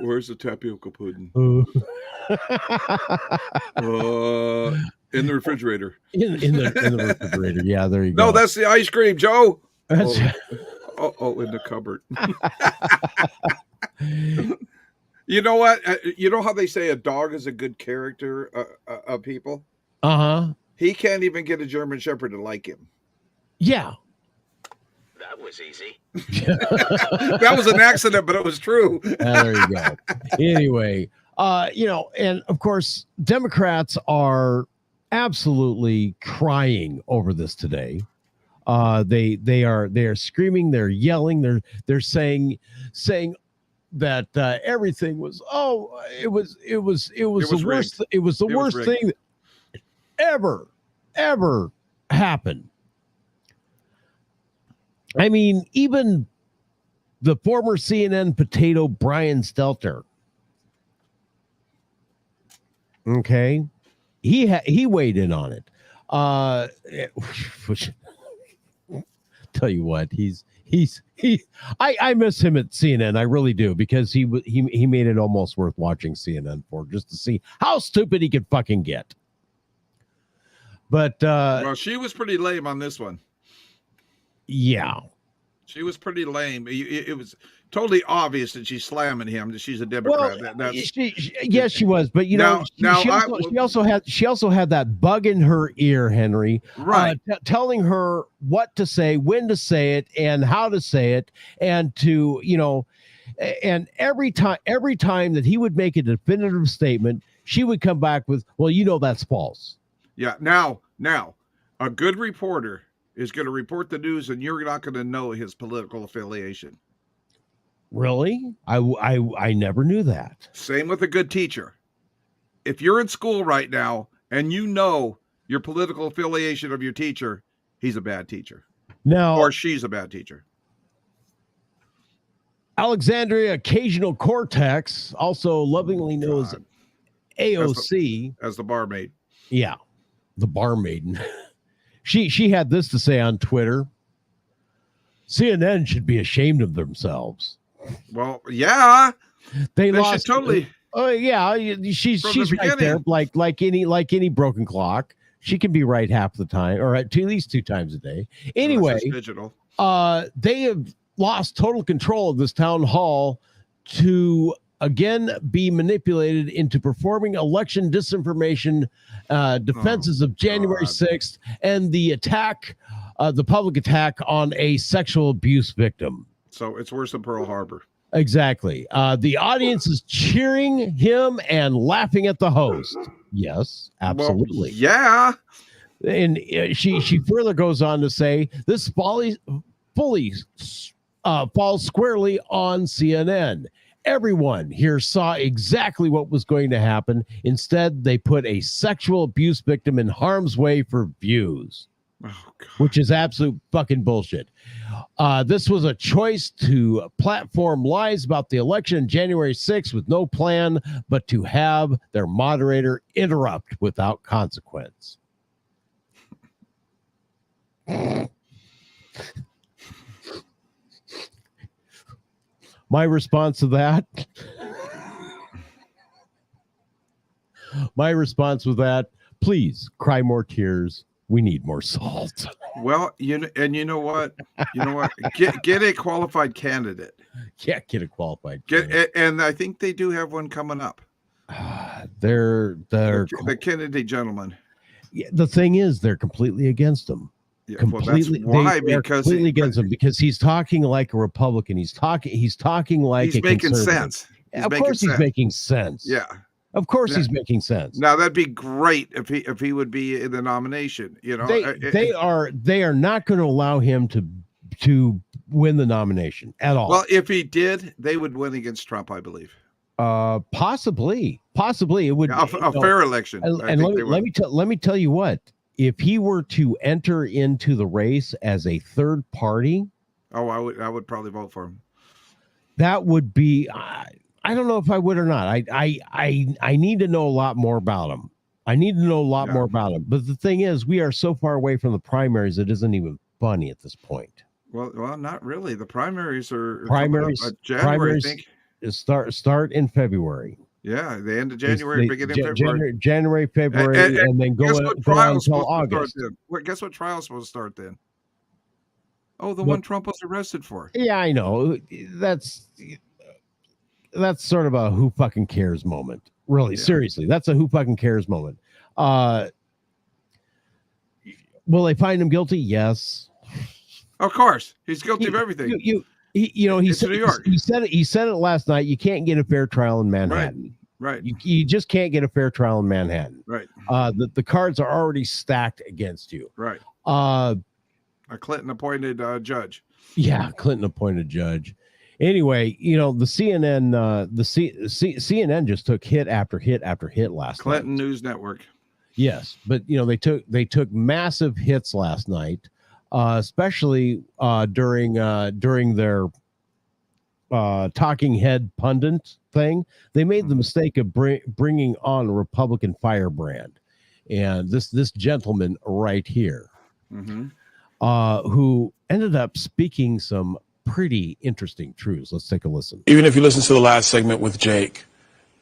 Where's the tapioca pudding? In the refrigerator. In the refrigerator. Yeah, there you go. No, that's the ice cream, Joe. That's in the cupboard. You know what? You know how they say a dog is a good character of people? Uh-huh. He can't even get a German Shepherd to like him. Yeah. That was easy. That was an accident, but it was true. There you go. Anyway, and of course, Democrats are absolutely crying over this today. They are screaming, they're yelling, they're saying that everything was it was the worst. It was the worst thing that ever happened. I mean, even the former CNN potato Brian Stelter. Okay, he weighed in on it. tell you what, I miss him at CNN. I really do, because he made it almost worth watching CNN for, just to see how stupid he could fucking get. But well, she was pretty lame on this one. Yeah, she was pretty lame. It was totally obvious that she's slamming him, that she's a Democrat. Well, yes, she was. But you know, she also had that bug in her ear, Henry, right? Telling her what to say, when to say it, and how to say it, and to, you know, and every time that he would make a definitive statement, she would come back with, "Well, you know, that's false." Yeah. Now, a good reporter is going to report the news, and you're not going to know his political affiliation. Really? I never knew that. Same with a good teacher. If you're in school right now and you know your political affiliation of your teacher, he's a bad teacher. Now, or she's a bad teacher. Alexandria Occasional Cortex, also lovingly known as AOC, as the barmaid. Yeah, the barmaid. She had this to say on Twitter: CNN should be ashamed of themselves. Well, yeah, they lost should totally. Oh yeah, she's right there, like any broken clock. She can be right half the time, or at least 2 times a day. Anyway, digital. They have lost total control of this town hall to again be manipulated into performing election disinformation defenses of January 6th and the attack, the public attack on a sexual abuse victim. So it's worse than Pearl Harbor. Exactly. The audience is cheering him and laughing at the host. Yes, absolutely. Well, yeah. And she further goes on to say this fully falls squarely on CNN. Everyone here saw exactly what was going to happen. Instead, they put a sexual abuse victim in harm's way for views, which is absolute fucking bullshit. This was a choice to platform lies about the election on January 6th with no plan but to have their moderator interrupt without consequence. My response to that, please cry more tears. We need more salt. Well, you know what? Get a qualified candidate. Yeah, get a qualified candidate. And I think they do have one coming up. They're the Kennedy gentleman. Yeah, the thing is, they're completely against him. Yeah, completely. Well, that's why, because completely against him, because he's talking like a Republican. He's talking like he's making sense. Of course, he's making sense. Yeah. Of course, he's making sense. Now that'd be great if he would be in the nomination. You know, they are not going to allow him to win the nomination at all. Well, if he did, they would win against Trump, I believe. Possibly it would a fair election. And let me tell you what. If he were to enter into the race as a third party, I would probably vote for him. That would be. I don't know if I would or not. I need to know a lot more about him. More about him. But the thing is, we are so far away from the primaries, it isn't even funny at this point. Well, not really. The primaries are January. I think start in February. Yeah, the end of January, beginning of February. January, February, and then go until August. Guess what trial's supposed to start then? Oh, one Trump was arrested for. Yeah, I know. That's sort of a who fucking cares moment. Really, seriously, that's a who fucking cares moment. Will they find him guilty? Yes. Of course, he's guilty of everything. He said it last night. You can't get a fair trial in Manhattan. Right. You just can't get a fair trial in Manhattan. Right. The cards are already stacked against you. Right. A Clinton appointed judge. Yeah, Clinton appointed judge. Anyway, the CNN, CNN just took hit after hit after hit last Clinton night. News Network. Yes, but they took massive hits last night. Especially during their talking head pundit thing. They made the mistake of bringing on a Republican firebrand, and this gentleman right here. Mm-hmm. who ended up speaking some pretty interesting truths. Let's take a listen. Even if you listen to the last segment with Jake,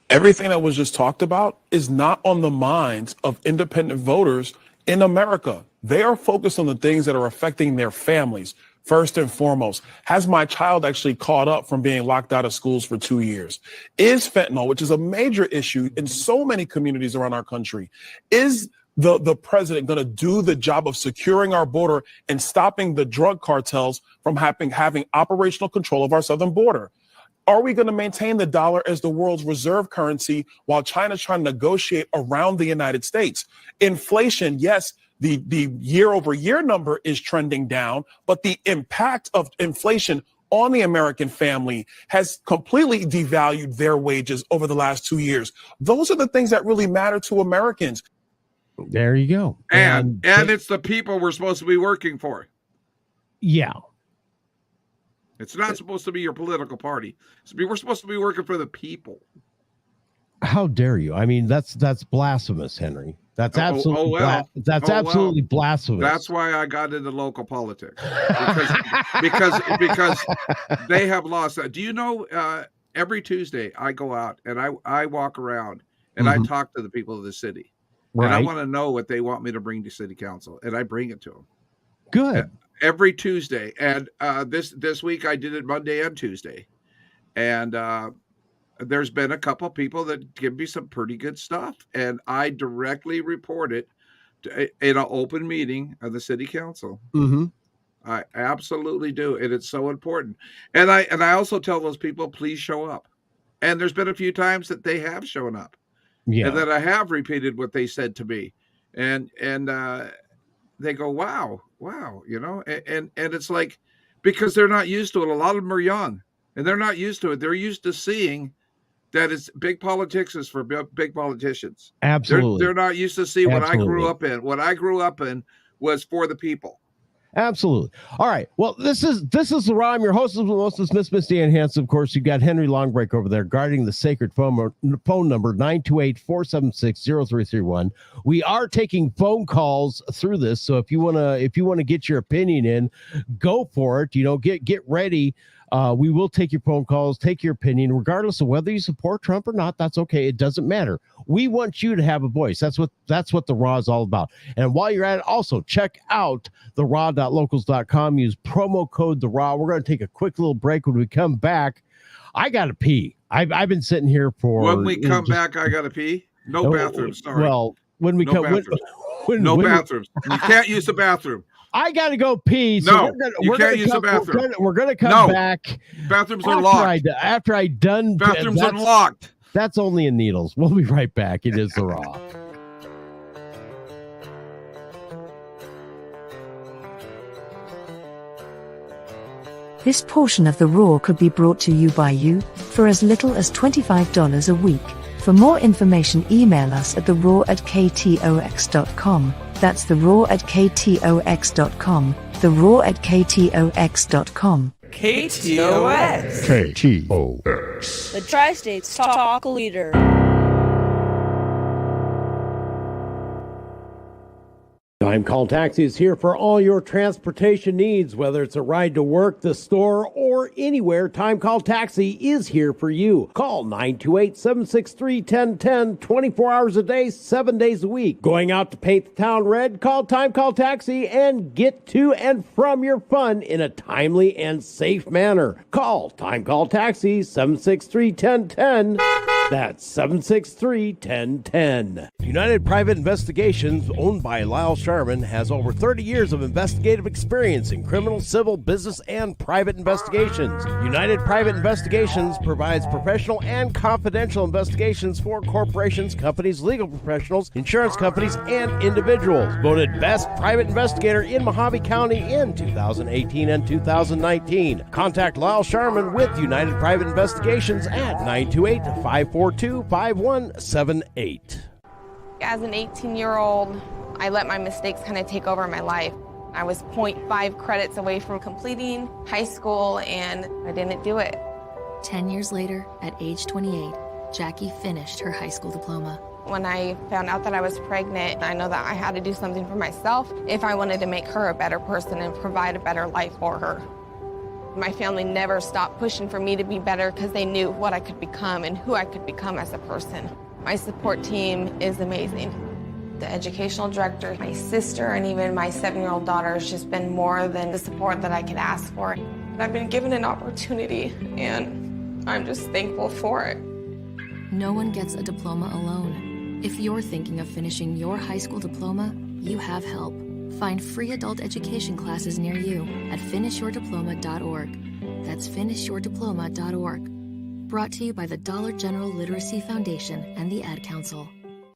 everything that was just talked about is not on the minds of independent voters in America. They are focused on the things that are affecting their families. First and foremost, has my child actually caught up from being locked out of schools for 2 years? Is fentanyl, which is a major issue in so many communities around our country, is the president going to do the job of securing our border and stopping the drug cartels from having operational control of our southern border? Are we going to maintain the dollar as the world's reserve currency while China's trying to negotiate around the United States? Inflation, yes, the year-over-year number is trending down, but the impact of inflation on the American family has completely devalued their wages over the last 2 years. Those are the things that really matter to Americans. There you go. And it's the people we're supposed to be working for. Yeah. It's not supposed to be your political party. We're supposed to be working for the people. How dare you? I mean, that's blasphemous, Henry. That's absolutely absolutely blasphemous. That's why I got into local politics, because they have lost that. Do you know? Every Tuesday I go out and I walk around and I talk to the people of the city, and I want to know what they want me to bring to city council, and I bring it to them. Good. Every Tuesday, and this week I did it Monday and Tuesday, and there's been a couple of people that give me some pretty good stuff, and I directly report it in an open meeting of the city council. Mm-hmm. I absolutely do, and it's so important. And I also tell those people, please show up. And there's been a few times that they have shown up, and that I have repeated what they said to me, and they go, wow, you know, and it's like, because they're not used to it. A lot of them are young, and they're not used to it. They're used to seeing that it's big politics is for big politicians. Absolutely. They're not used to see what I grew up in. What I grew up in was for the people. Absolutely. All right. Well, this is the Raw. I'm your host of Miss Misty Ann Hansen. Of course, you've got Henry Longbreak over there guarding the sacred phone number 928-476-0331. We are taking phone calls through this, so if you wanna get your opinion in, go for it. You know, get ready. We will take your phone calls, take your opinion, regardless of whether you support Trump or not. That's okay. It doesn't matter. We want you to have a voice. That's what the Raw is all about. And while you're at it, also check out theraw.locals.com. Use promo code The Raw. We're going to take a quick little break. When we come back, I got to pee. I've been sitting here for. When we come back, I got to pee. No bathrooms. Sorry. Well, when we come, no bathrooms. You can't use the bathroom. I got to go pee. So no, you can't use the bathroom. We're gonna come back. Bathrooms are locked. After I done. Bathrooms are locked. That's only in Needles. We'll be right back. It is The Raw. This portion of The Raw could be brought to you by you for as little as $25 a week. For more information, email us at theraw@ktox.com. That's theraw@ktox.com. theraw@ktox.com. KTOX. KTOX. The Tri-States Talk Leader. Time Call Taxi is here for all your transportation needs, whether it's a ride to work, the store, or anywhere. Time Call Taxi is here for you. Call 928-763-1010, 24 hours a day, 7 days a week. Going out to paint the town red? Call Time Call Taxi and get to and from your fun in a timely and safe manner. Call Time Call Taxi, 763-1010. That's 763-1010. United Private Investigations, owned by Lyle Sharman, has over 30 years of investigative experience in criminal, civil, business, and private investigations. United Private Investigations provides professional and confidential investigations for corporations, companies, legal professionals, insurance companies, and individuals. Voted Best Private Investigator in Mojave County in 2018 and 2019. Contact Lyle Sharman with United Private Investigations at 928-542-5178. As an 18-year-old, I let my mistakes kind of take over my life. I was 0.5 credits away from completing high school, and I didn't do it. 10 years later, at age 28, Jackie finished her high school diploma. When I found out that I was pregnant, I know that I had to do something for myself if I wanted to make her a better person and provide a better life for her. My family never stopped pushing for me to be better because they knew what I could become and who I could become as a person. My support team is amazing. The educational director, my sister, and even my 7-year-old daughter has just been more than the support that I could ask for. I've been given an opportunity, and I'm just thankful for it. No one gets a diploma alone. If you're thinking of finishing your high school diploma, you have help. Find free adult education classes near you at finishyourdiploma.org. That's finishyourdiploma.org. Brought to you by the Dollar General Literacy Foundation and the Ad Council.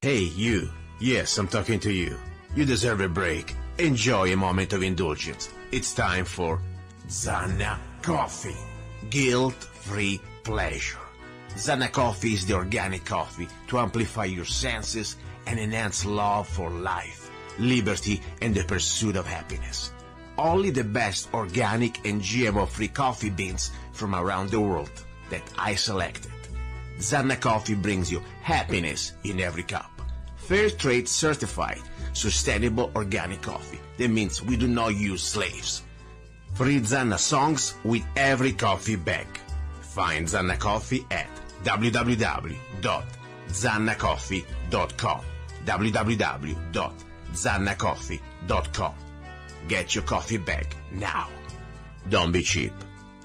Hey, you. Yes, I'm talking to you. You deserve a break. Enjoy a moment of indulgence. It's time for Zanna Coffee. Guilt-free pleasure. Zanna Coffee is the organic coffee to amplify your senses and enhance love for life, liberty, and the pursuit of happiness. Only the best organic and GMO-free coffee beans from around the world that I selected. Zanna Coffee brings you happiness in every cup. Fair trade certified, sustainable organic coffee. That means we do not use slaves. Free Zanna songs with every coffee bag. Find Zanna Coffee at www.zannacoffee.com. www.zannacoffee.com. Get your coffee bag now. Don't be cheap.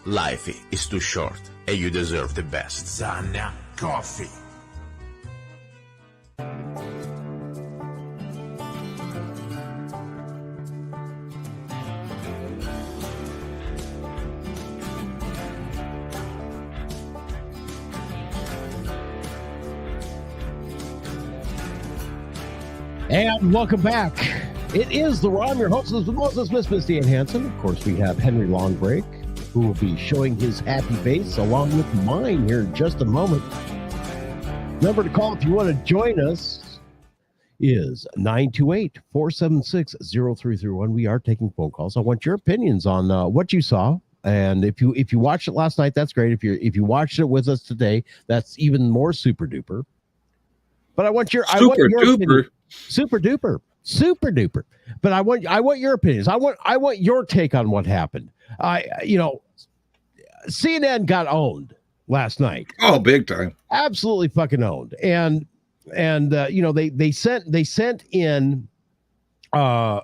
Life is too short and you deserve the best. Zanna Coffee. And welcome back. It is the Ron, your host with Moses Miss Dan Hansen. Of course, we have Henry Longbreak, who will be showing his happy face along with mine here in just a moment. Number to call if you want to join us is 928-476-0331. We are taking phone calls. I want your opinions on what you saw. And if you watched it last night, that's great. If you watched it with us today, that's even more super duper. But I want your opinion. Super duper. But I want your opinions. I want your take on what happened. CNN got owned last night. Oh, big time. Absolutely fucking owned. And they sent in a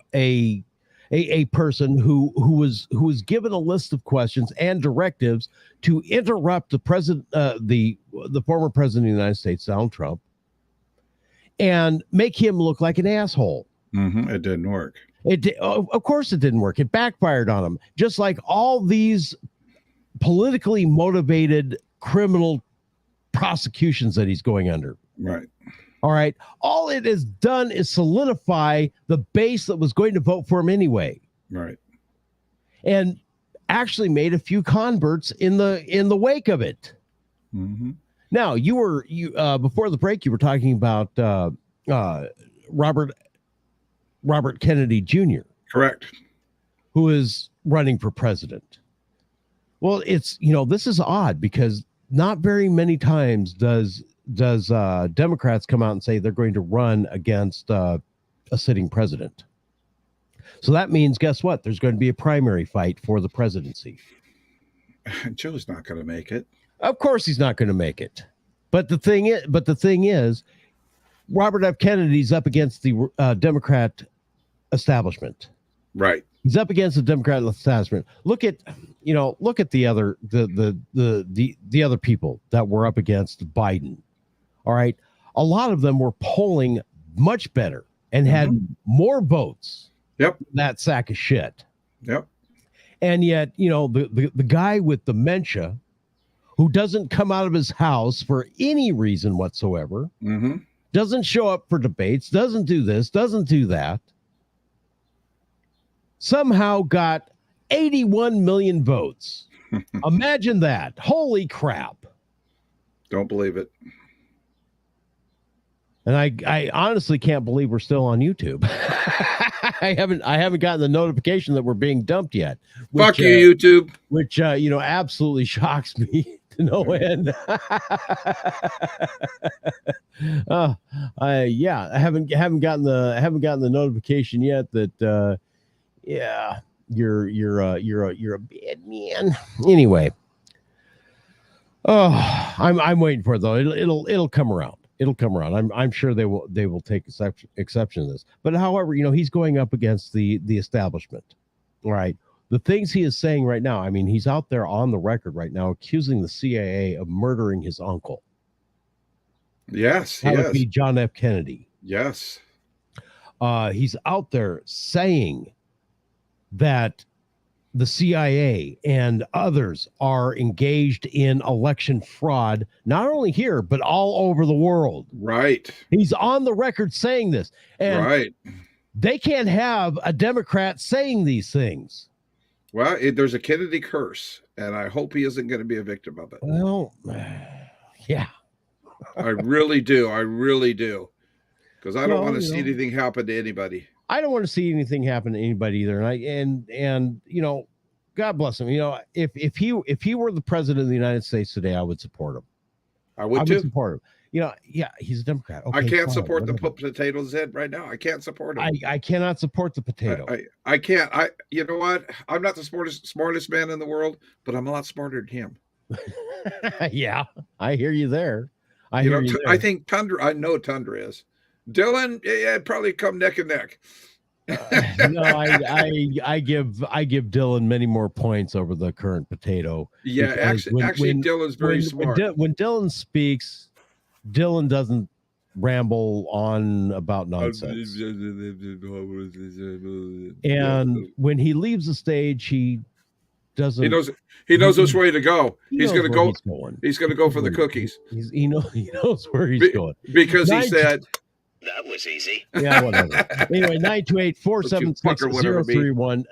person who was given a list of questions and directives to interrupt the president, the former president of the United States, Donald Trump, and make him look like an asshole. Mm-hmm. It didn't work. Of course it didn't work. It backfired on him, just like all these politically motivated criminal prosecutions that he's going under. Right. All right. All it has done is solidify the base that was going to vote for him anyway. Right. And actually made a few converts in the wake of it. Mm-hmm. Now, you before the break, you were talking about Robert Kennedy Jr. Correct. Who is running for president. Well, this is odd because not very many times does Democrats come out and say they're going to run against a sitting president. So that means, guess what? There's going to be a primary fight for the presidency. Joe's not going to make it. Of course he's not going to make it. But the thing is, Robert F. Kennedy's up against the Democrat establishment. Right. He's up against the Democrat establishment. Look at the other the other people that were up against Biden. All right. A lot of them were polling much better and had more votes. Yep. That sack of shit. Yep. And yet, the guy with dementia who doesn't come out of his house for any reason whatsoever, doesn't show up for debates, doesn't do this, doesn't do that, somehow got 81 million votes. Imagine that. Holy crap. Don't believe it. And I honestly can't believe we're still on YouTube. I haven't gotten the notification that we're being dumped yet. Fuck you, YouTube. Which absolutely shocks me. to no end. Yeah, I haven't gotten the notification yet that yeah, you're a bad man. Anyway, oh, I'm waiting for it though. It'll come around. It'll come around. I'm sure they will take exception to this. But however, he's going up against the establishment, right? The things he is saying right now, I mean, he's out there on the record right now accusing the CIA of murdering his uncle. Yes, That would be John F. Kennedy. Yes. He's out there saying that the CIA and others are engaged in election fraud, not only here, but all over the world. Right. He's on the record saying this. And right. They can't have a Democrat saying these things. Well, there's a Kennedy curse, and I hope he isn't going to be a victim of it. Well, yeah. I really do. I really do. Because I don't want to see anything happen to anybody. I don't want to see anything happen to anybody either. And God bless him. If he were the president of the United States today, I would support him. I would too. Support him. Yeah, he's a Democrat. Okay, I can't fine, support whatever. the potato's head right now. I can't support him. I cannot support the potato. I can't. You know what? I'm not the smartest man in the world, but I'm a lot smarter than him. Yeah, I hear you there. I think Tundra. I know Tundra is. Dylan, yeah, probably come neck and neck. No, I give Dylan many more points over the current potato. Yeah, actually, Dylan's very smart. When Dylan speaks, Dylan doesn't ramble on about nonsense. And when he leaves the stage, he doesn't. He knows which way to go. He's going to go. He's going to go for the cookies. He knows where he's going because he said. That was easy. Yeah, whatever. Anyway, 928-476-0331,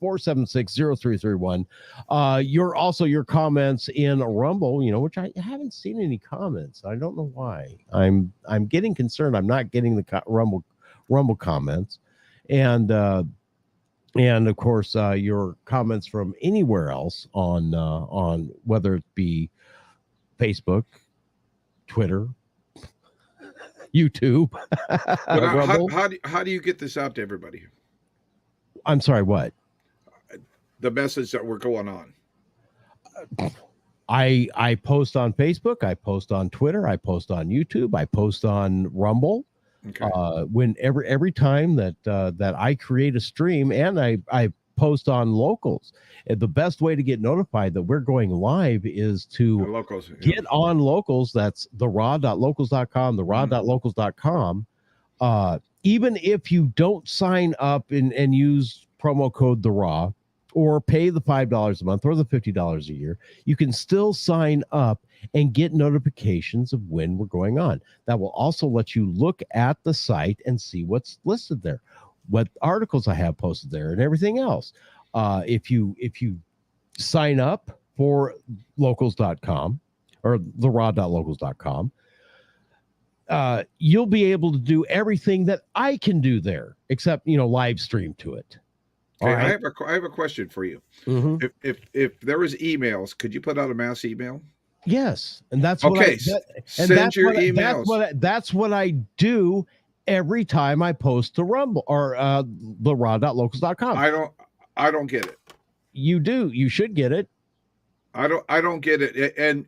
928-476-0331. Your comments in Rumble, which I haven't seen any comments. I don't know why. I'm getting concerned. I'm not getting the Rumble comments, and of course your comments from anywhere else on whether it be Facebook, Twitter, YouTube. How do you get this out to everybody? I'm sorry, what? The message that we're going on. I post on Facebook, I post on Twitter, I post on YouTube, I post on Rumble. Okay. Every time that I create a stream, and I post on Locals. The best way to get notified that we're going live is to Locals, get on Locals. That's theraw.locals.com, theraw.locals.com. Even if you don't sign up and use promo code The Raw, or pay the $5 a month or the $50 a year, you can still sign up and get notifications of when we're going on. That will also let you look at the site and see what's listed there, what articles I have posted there, and everything else. If you sign up for locals.com or theraw.locals.com, you'll be able to do everything that I can do there, except live stream to it. Okay, right. I have a question for you. Mm-hmm. If there was emails, could you put out a mass email? Yes, and that's send your emails. That's what I do every time I post to Rumble or the raw.locals.com. I don't get it. You do. You should get it. I don't get it, and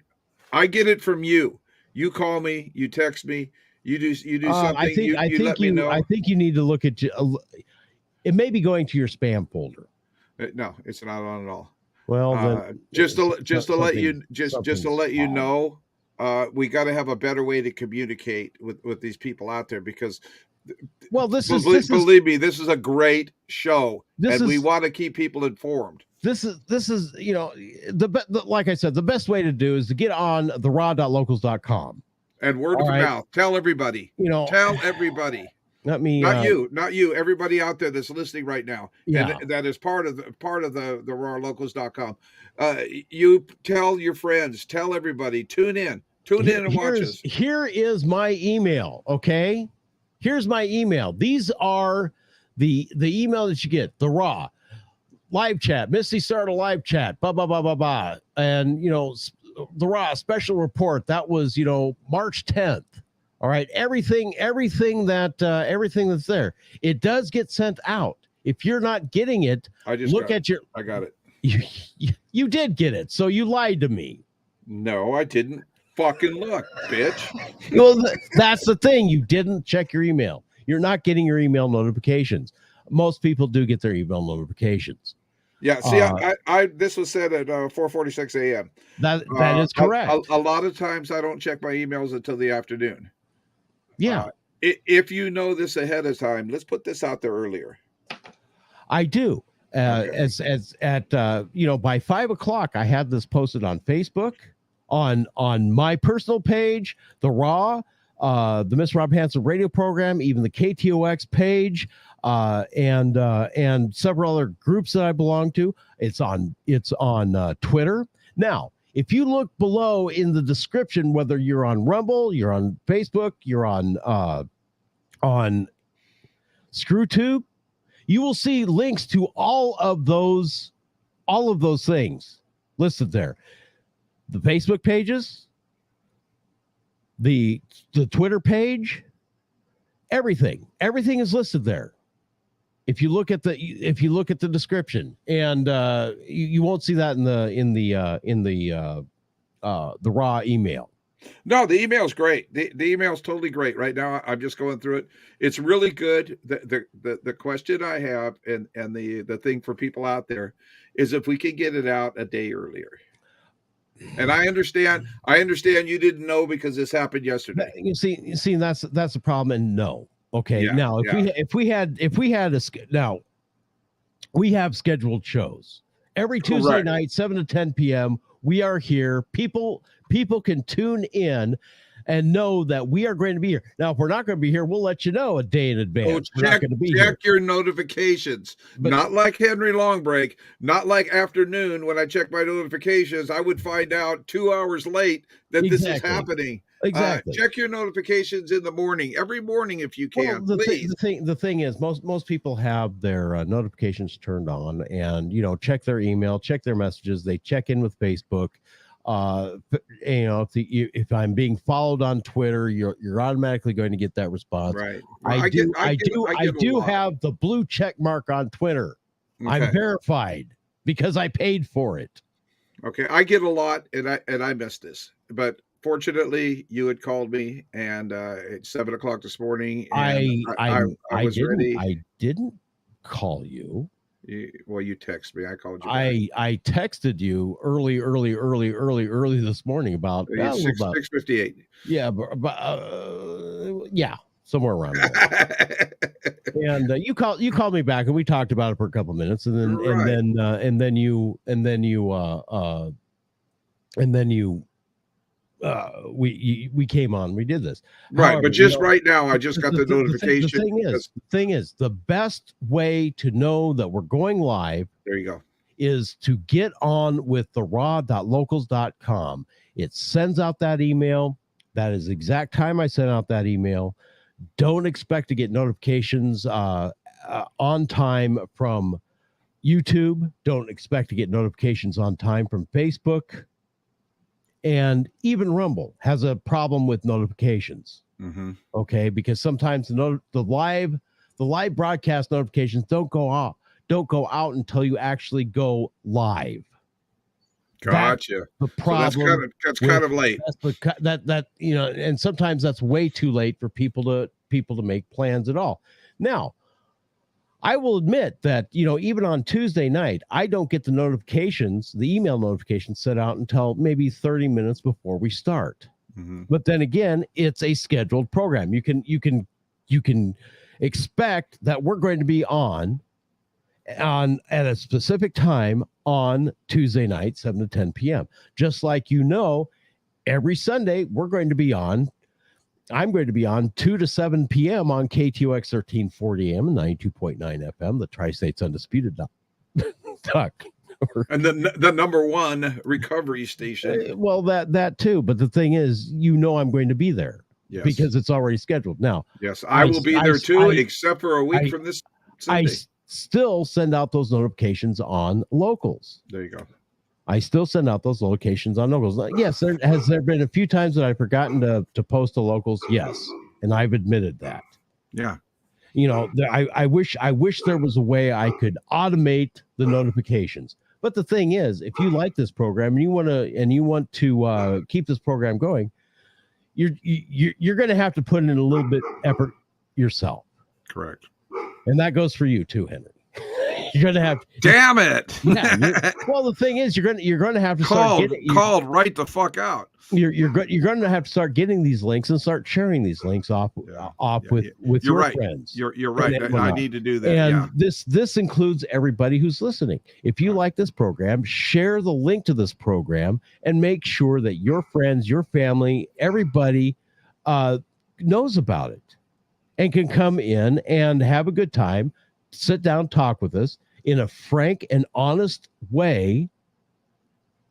I get it from you. You call me, you text me, you do something. I think let me know. I think you need to look at it. May be going to your spam folder. No, it's not on at all. Well, just to let you know, we got to have a better way to communicate with these people out there, because believe me, this is a great show, and we want to keep people informed. This is like I said, the best way to do is to get on theraw.locals.com and word of mouth. Tell everybody. Tell everybody. Not me. Not you. Everybody out there that's listening right now. Yeah. And that is part of the rawlocals.com. You tell your friends. Tell everybody. Tune in and watch us. Here is my email. Okay. Here's my email. These are the email that you get. The Raw live chat. Misty started a live chat. Blah blah blah blah blah. And the Raw special report. That was, March 10th. All right. Everything that's there, it does get sent out. If you're not getting it, I got it. You did get it. So you lied to me. No, I didn't fucking look, bitch. Well, that's the thing. You didn't check your email. You're not getting your email notifications. Most people do get their email notifications. Yeah, see, I this was said at 4:46 a.m. That is correct. A lot of times I don't check my emails until the afternoon. Yeah. If you know this ahead of time, let's put this out there earlier. I do. As at by 5:00, I had this posted on Facebook, on my personal page, the Raw, the Miss Rob Hansen radio program, even the KTOX page, and several other groups that I belong to. It's on Twitter. Now, if you look below in the description, whether you're on Rumble, you're on Facebook, you're on ScrewTube, you will see links to all of those things listed there. The Facebook pages, the Twitter page, everything is listed there. If you look at the description, and you won't see that in the Raw email. No, the email's great. The email's totally great. Right now, I'm just going through it. It's really good. The question I have and the thing for people out there is if we can get it out a day earlier. And I understand you didn't know because this happened yesterday. You see, that's the problem. And no, okay. Yeah, now, we have scheduled shows every Tuesday night, 7 to 10 p.m. We are here. People can tune in and know that we are going to be here. Now, if we're not going to be here, we'll let you know a day in advance. Check your notifications. But, not like Henry Longbreak, not like afternoon when I check my notifications. I would find out 2 hours late that this is happening. Exactly. Check your notifications in the morning, every morning if you can. Please. The thing is, most people have their notifications turned on, and check their email, check their messages. They check in with Facebook. If I'm being followed on Twitter, you're automatically going to get that response. Right. I do have the blue check mark on Twitter. Okay. I'm verified because I paid for it. Okay, I get a lot, and I missed this, but fortunately, you had called me, and at 7:00 this morning. And I was ready. I didn't call you. You text me. I called you. I texted you early this morning about 6:58. Yeah, somewhere around there. And you called me back, and we talked about it for a couple minutes, and then we came on, we did this. Right. However, but just right now, I just got the notification. The thing is, the best way to know that we're going live, there you go, is to get on with the raw.locals.com. It sends out that email. That is the exact time I sent out that email. Don't expect to get notifications on time from YouTube. Don't expect to get notifications on time from Facebook. And even Rumble has a problem with notifications. Mm-hmm. Okay, because sometimes the live broadcast notifications don't go out until you actually go live. Gotcha. That's the problem. So that's kind of late. And sometimes that's way too late for people to make plans at all. Now, I will admit that, even on Tuesday night, I don't get the email notifications sent out until maybe 30 minutes before we start. Mm-hmm. But then again, it's a scheduled program. You can expect that we're going to be on at a specific time on Tuesday night, 7 to 10 p.m. Just like, every Sunday we're going to be on. I'm going to be on 2 to 7 p.m. on KTOX 1340 AM and 92.9 FM, the Tri-State's Undisputed Duck. And the number one recovery station. Well, that too. But the thing is, I'm going to be there. Yes. Because it's already scheduled. Now, yes, I will be there too, except for a week from this Sunday. I still send out those notifications on locals. There you go. I still send out those locations on locals. Yes, has there been a few times that I've forgotten to post to locals? Yes, and I've admitted that. Yeah. You know, I wish there was a way I could automate the notifications. But the thing is, if you like this program and you want to keep this program going, you're going to have to put in a little bit effort yourself. Correct. And that goes for you too, Henry. You're going to have. Damn it! Yeah, well, the thing is, you're going to have to start called right the fuck out. You're going to have to start getting these links and start sharing these links off with your right. friends. You're right. I need to do that. And this includes everybody who's listening. If you like this program, share the link to this program and make sure that your friends, your family, everybody knows about it and can come in and have a good time, sit down, talk with us in a frank and honest way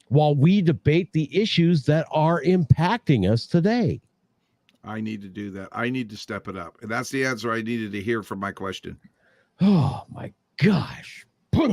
while we debate the issues that are impacting us today. I need to do that. I need to step it up. And that's the answer I needed to hear from my question. Oh, my gosh. I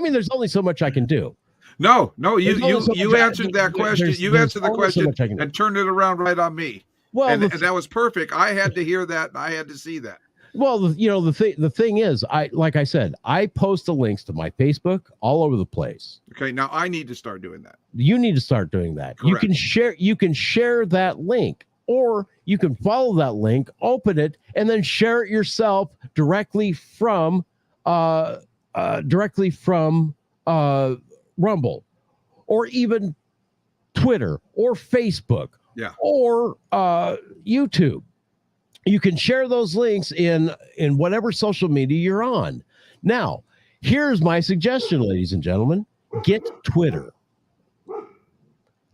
mean, there's only so much I can do. No, you answered that question. You answered the question and turned it around right on me. Well, and that was perfect. I had to hear that. And I had to see that. Well, the thing is, like I said, I post the links to my Facebook all over the place. Okay, now I need to start doing that. You need to start doing that. Correct. You can share that link, or you can follow that link, open it, and then share it yourself directly from Rumble, or even Twitter, or Facebook, or YouTube. You can share those links in whatever social media you're on. Now, here's my suggestion, ladies and gentlemen. Get Twitter.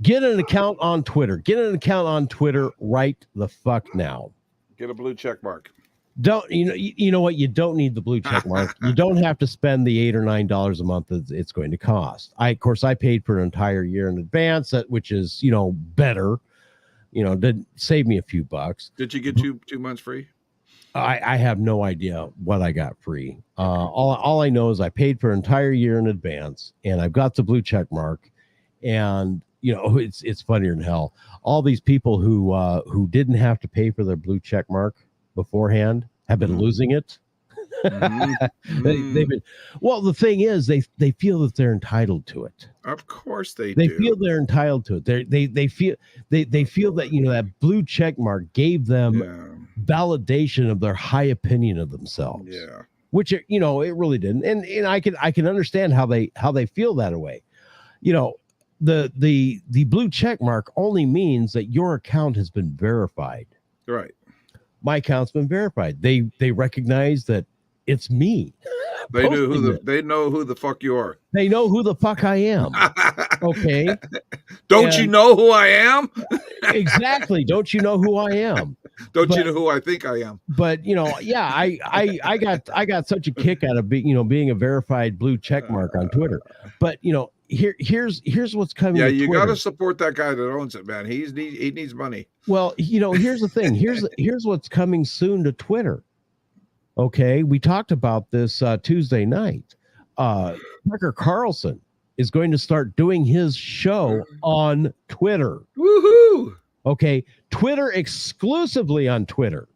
Get an account on Twitter. Get an account on Twitter right the fuck now. Get a blue check mark. You know what? You don't need the blue check mark. You don't have to spend the $8 or $9 a month that it's going to cost. I paid for an entire year in advance, which is, better. Did save me a few bucks. Did you get 2 months free? I have no idea what I got free. All I know is I paid for an entire year in advance, and I've got the blue check mark. And it's funnier than hell. All these people who didn't have to pay for their blue check mark beforehand have been losing it. They've been. Well, the thing is, they feel that they're entitled to it. Of course they do. They feel they're entitled to it. They feel that that blue check mark gave them validation of their high opinion of themselves. Yeah. Which it really didn't. And I can understand how they feel that way. The blue check mark only means that your account has been verified. Right. My account's been verified. They recognize that it's me. They know who the fuck you are. They know who the fuck I am. Okay. Don't you know who I am? Exactly. Don't you know who I am? Don't you know who I think I am? But I got such a kick out of being a verified blue check mark on Twitter. But here's what's coming. Yeah, you got to support that guy that owns it, man. He needs money. Well, here's the thing. Here's what's coming soon to Twitter. Okay, we talked about this Tuesday night. Tucker Carlson is going to start doing his show on Twitter. Woohoo! Okay, Twitter exclusively on Twitter.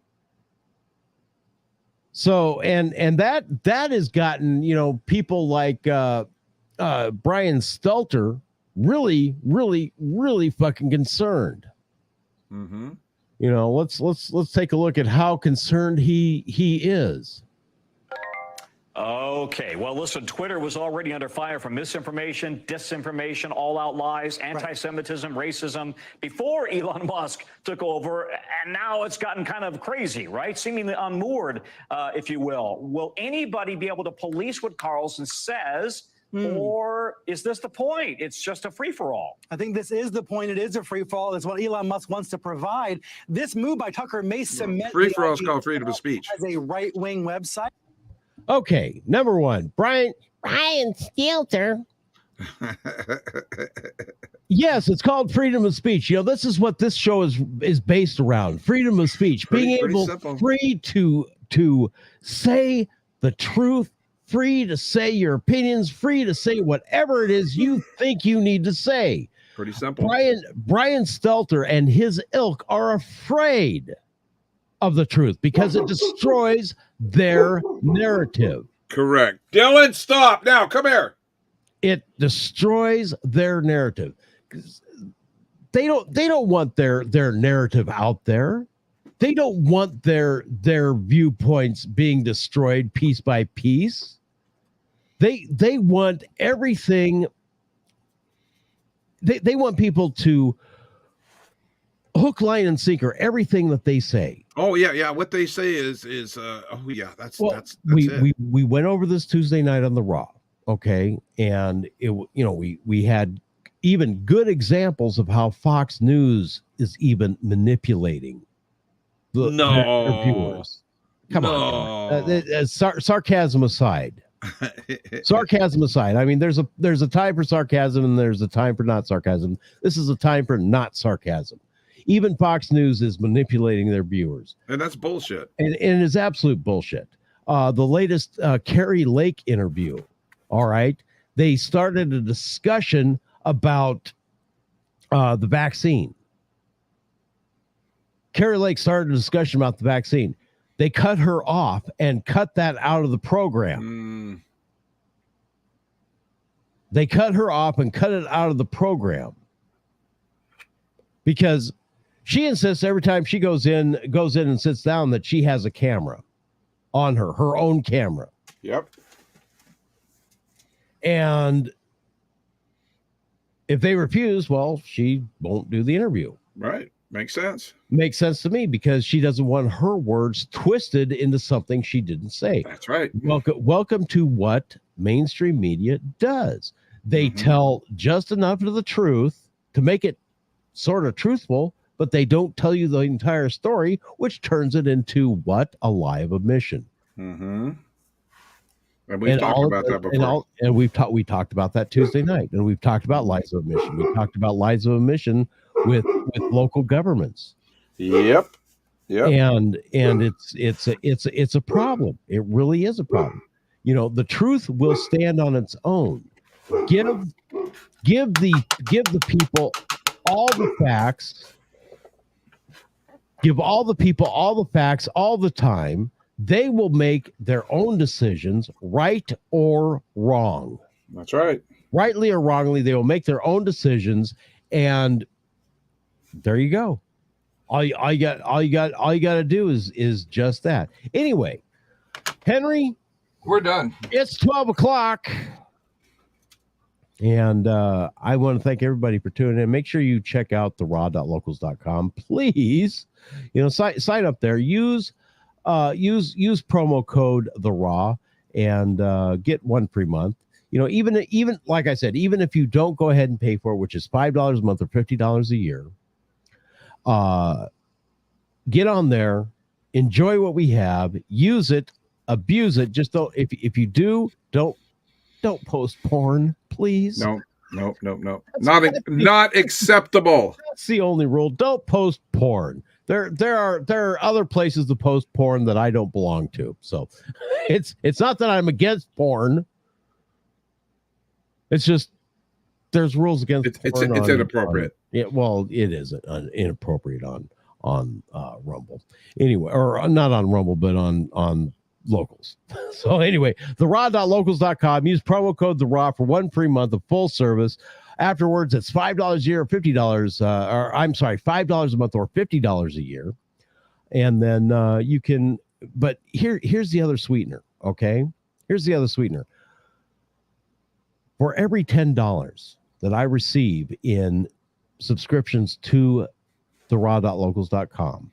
So and that has gotten people like Brian Stelter really, really, really fucking concerned. Mm-hmm. Let's take a look at how concerned he is. Okay, well, listen, Twitter was already under fire from misinformation, disinformation, all-out lies, anti-Semitism, racism before Elon Musk took over, and now it's gotten kind of crazy, right? Seemingly unmoored, if you will. Will anybody be able to police what Carlson says? Or is this the point? It's just a free-for-all. I think this is the point. It is a free-for-all. It's what Elon Musk wants to provide. This move by Tucker may cement free-for-all is called freedom of speech as a right-wing website. Okay, number one, Brian Stelter. Yes, it's called freedom of speech. This is what this show is based around: freedom of speech, being able free to say the truth free to say your opinions, free to say whatever it is you think you need to say. Pretty simple. Brian Stelter and his ilk are afraid of the truth because it destroys their narrative. Correct. Dylan, stop now. Come here. It destroys their narrative. They don't want their narrative out there. They don't want their viewpoints being destroyed piece by piece. They want everything. They want people to hook, line, and sinker everything that they say. Oh yeah. What they say is that's we went over this Tuesday night on the Raw, okay, and we had even good examples of how Fox News is even manipulating their viewers. Come on, sarcasm aside. Sarcasm aside, I mean, there's a time for sarcasm and there's a time for not sarcasm. This is a time for not sarcasm. Even Fox News is manipulating their viewers, and that's bullshit. And it is absolute bullshit. The latest Carrie Lake interview. All right, they started a discussion about the vaccine. Carrie Lake started a discussion about the vaccine. They cut her off and cut that out of the program. They cut her off and cut it out of the program because she insists every time she goes in and sits down that she has a camera on her own camera. Yep. And if they refuse, well, she won't do the interview. Right. Makes sense. Makes sense to me because she doesn't want her words twisted into something she didn't say. That's right. Welcome to what mainstream media does. They tell just enough of the truth to make it sort of truthful, but they don't tell you the entire story, which turns it into what? A lie of omission. Mm-hmm. And we've talked about that before. And we talked about that Tuesday night, and we've talked about lies of omission. We talked about lies of omission with local governments. Yep. And it's a problem. It really is a problem. You know, the truth will stand on its own. Give the people all the facts. Give all the people all the facts all the time. They will make their own decisions, right or wrong. That's right. Rightly or wrongly, they will make their own decisions, and there you go. All you got to do is just that. Anyway, Henry, we're done. It's 12 o'clock. And I want to thank everybody for tuning in. Make sure you check out the raw.locals.com. Please, sign up there. Use promo code The Raw and get one free month. Even like I said, even if you don't go ahead and pay for it, which is $5 a month or $50 a year, get on there, enjoy what we have, use it, abuse it. Just don't. If you do, don't post porn, please. No. Not acceptable. That's the only rule. Don't post porn. There are other places to post porn that I don't belong to. So it's not that I'm against porn. It's just there's rules against porn. It's inappropriate. Well, it is inappropriate on Rumble. Anyway, or not on Rumble, but on Locals. So anyway, theraw.locals.com. Use promo code The Raw for one free month of full service. Afterwards, it's $5 a year or $50, $5 a month or $50 a year. And then you can, but here's the other sweetener, okay? Here's the other sweetener. For every $10 that I receive in subscriptions to theraw.locals.com,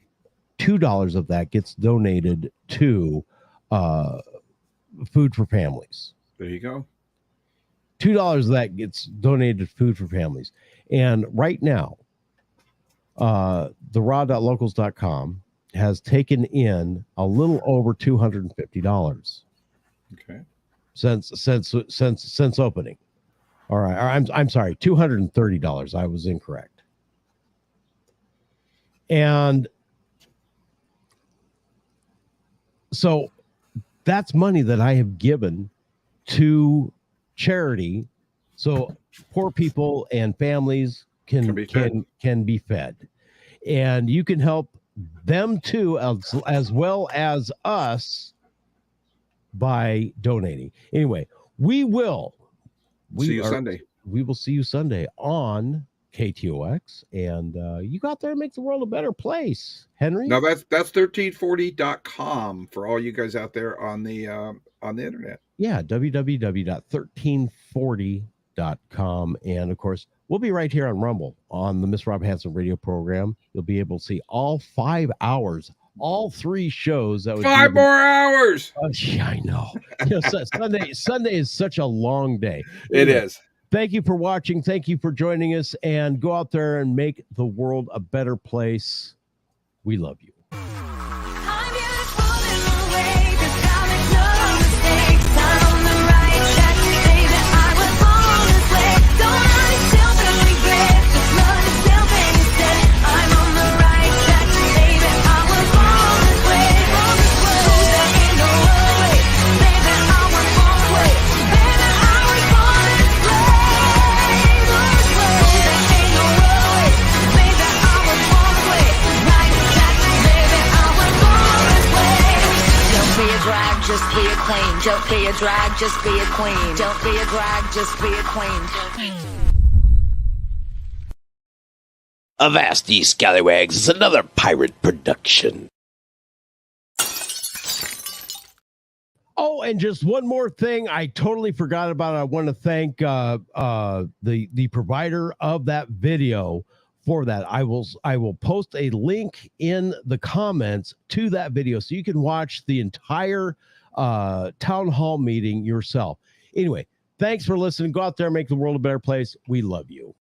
$2 of that gets donated to Food for Families. There you go. $2 of that gets donated to Food for Families. And right now, theraw.locals.com has taken in a little over $250. Okay. Since opening. All right. I'm sorry, $230. I was incorrect. And so that's money that I have given to charity, so poor people and families can be fed, and you can help them too, as well as us, by donating. Anyway, we will see you Sunday on KTOX, and you go out there and make the world a better place, Henry. Now that's 1340.com for all you guys out there on the internet. Yeah, www.1340.com. And of course, we'll be right here on Rumble on the Miss Rob Hanson radio program. You'll be able to see all 5 hours, all 3 shows. That was 5 more hours. Yeah, I know. Sunday is such a long day. It is. Thank you for watching. Thank you for joining us, and go out there and make the world a better place. We love you. Just be a queen. Don't be a drag, just be a queen. Don't be a drag, just be a queen. Avast ye scallywags is another pirate production. Oh, and just one more thing I totally forgot about. I want to thank the provider of that video for that. I will post a link in the comments to that video so you can watch the entire town hall meeting yourself. Anyway, thanks for listening. Go out there and make the world a better place. We love you.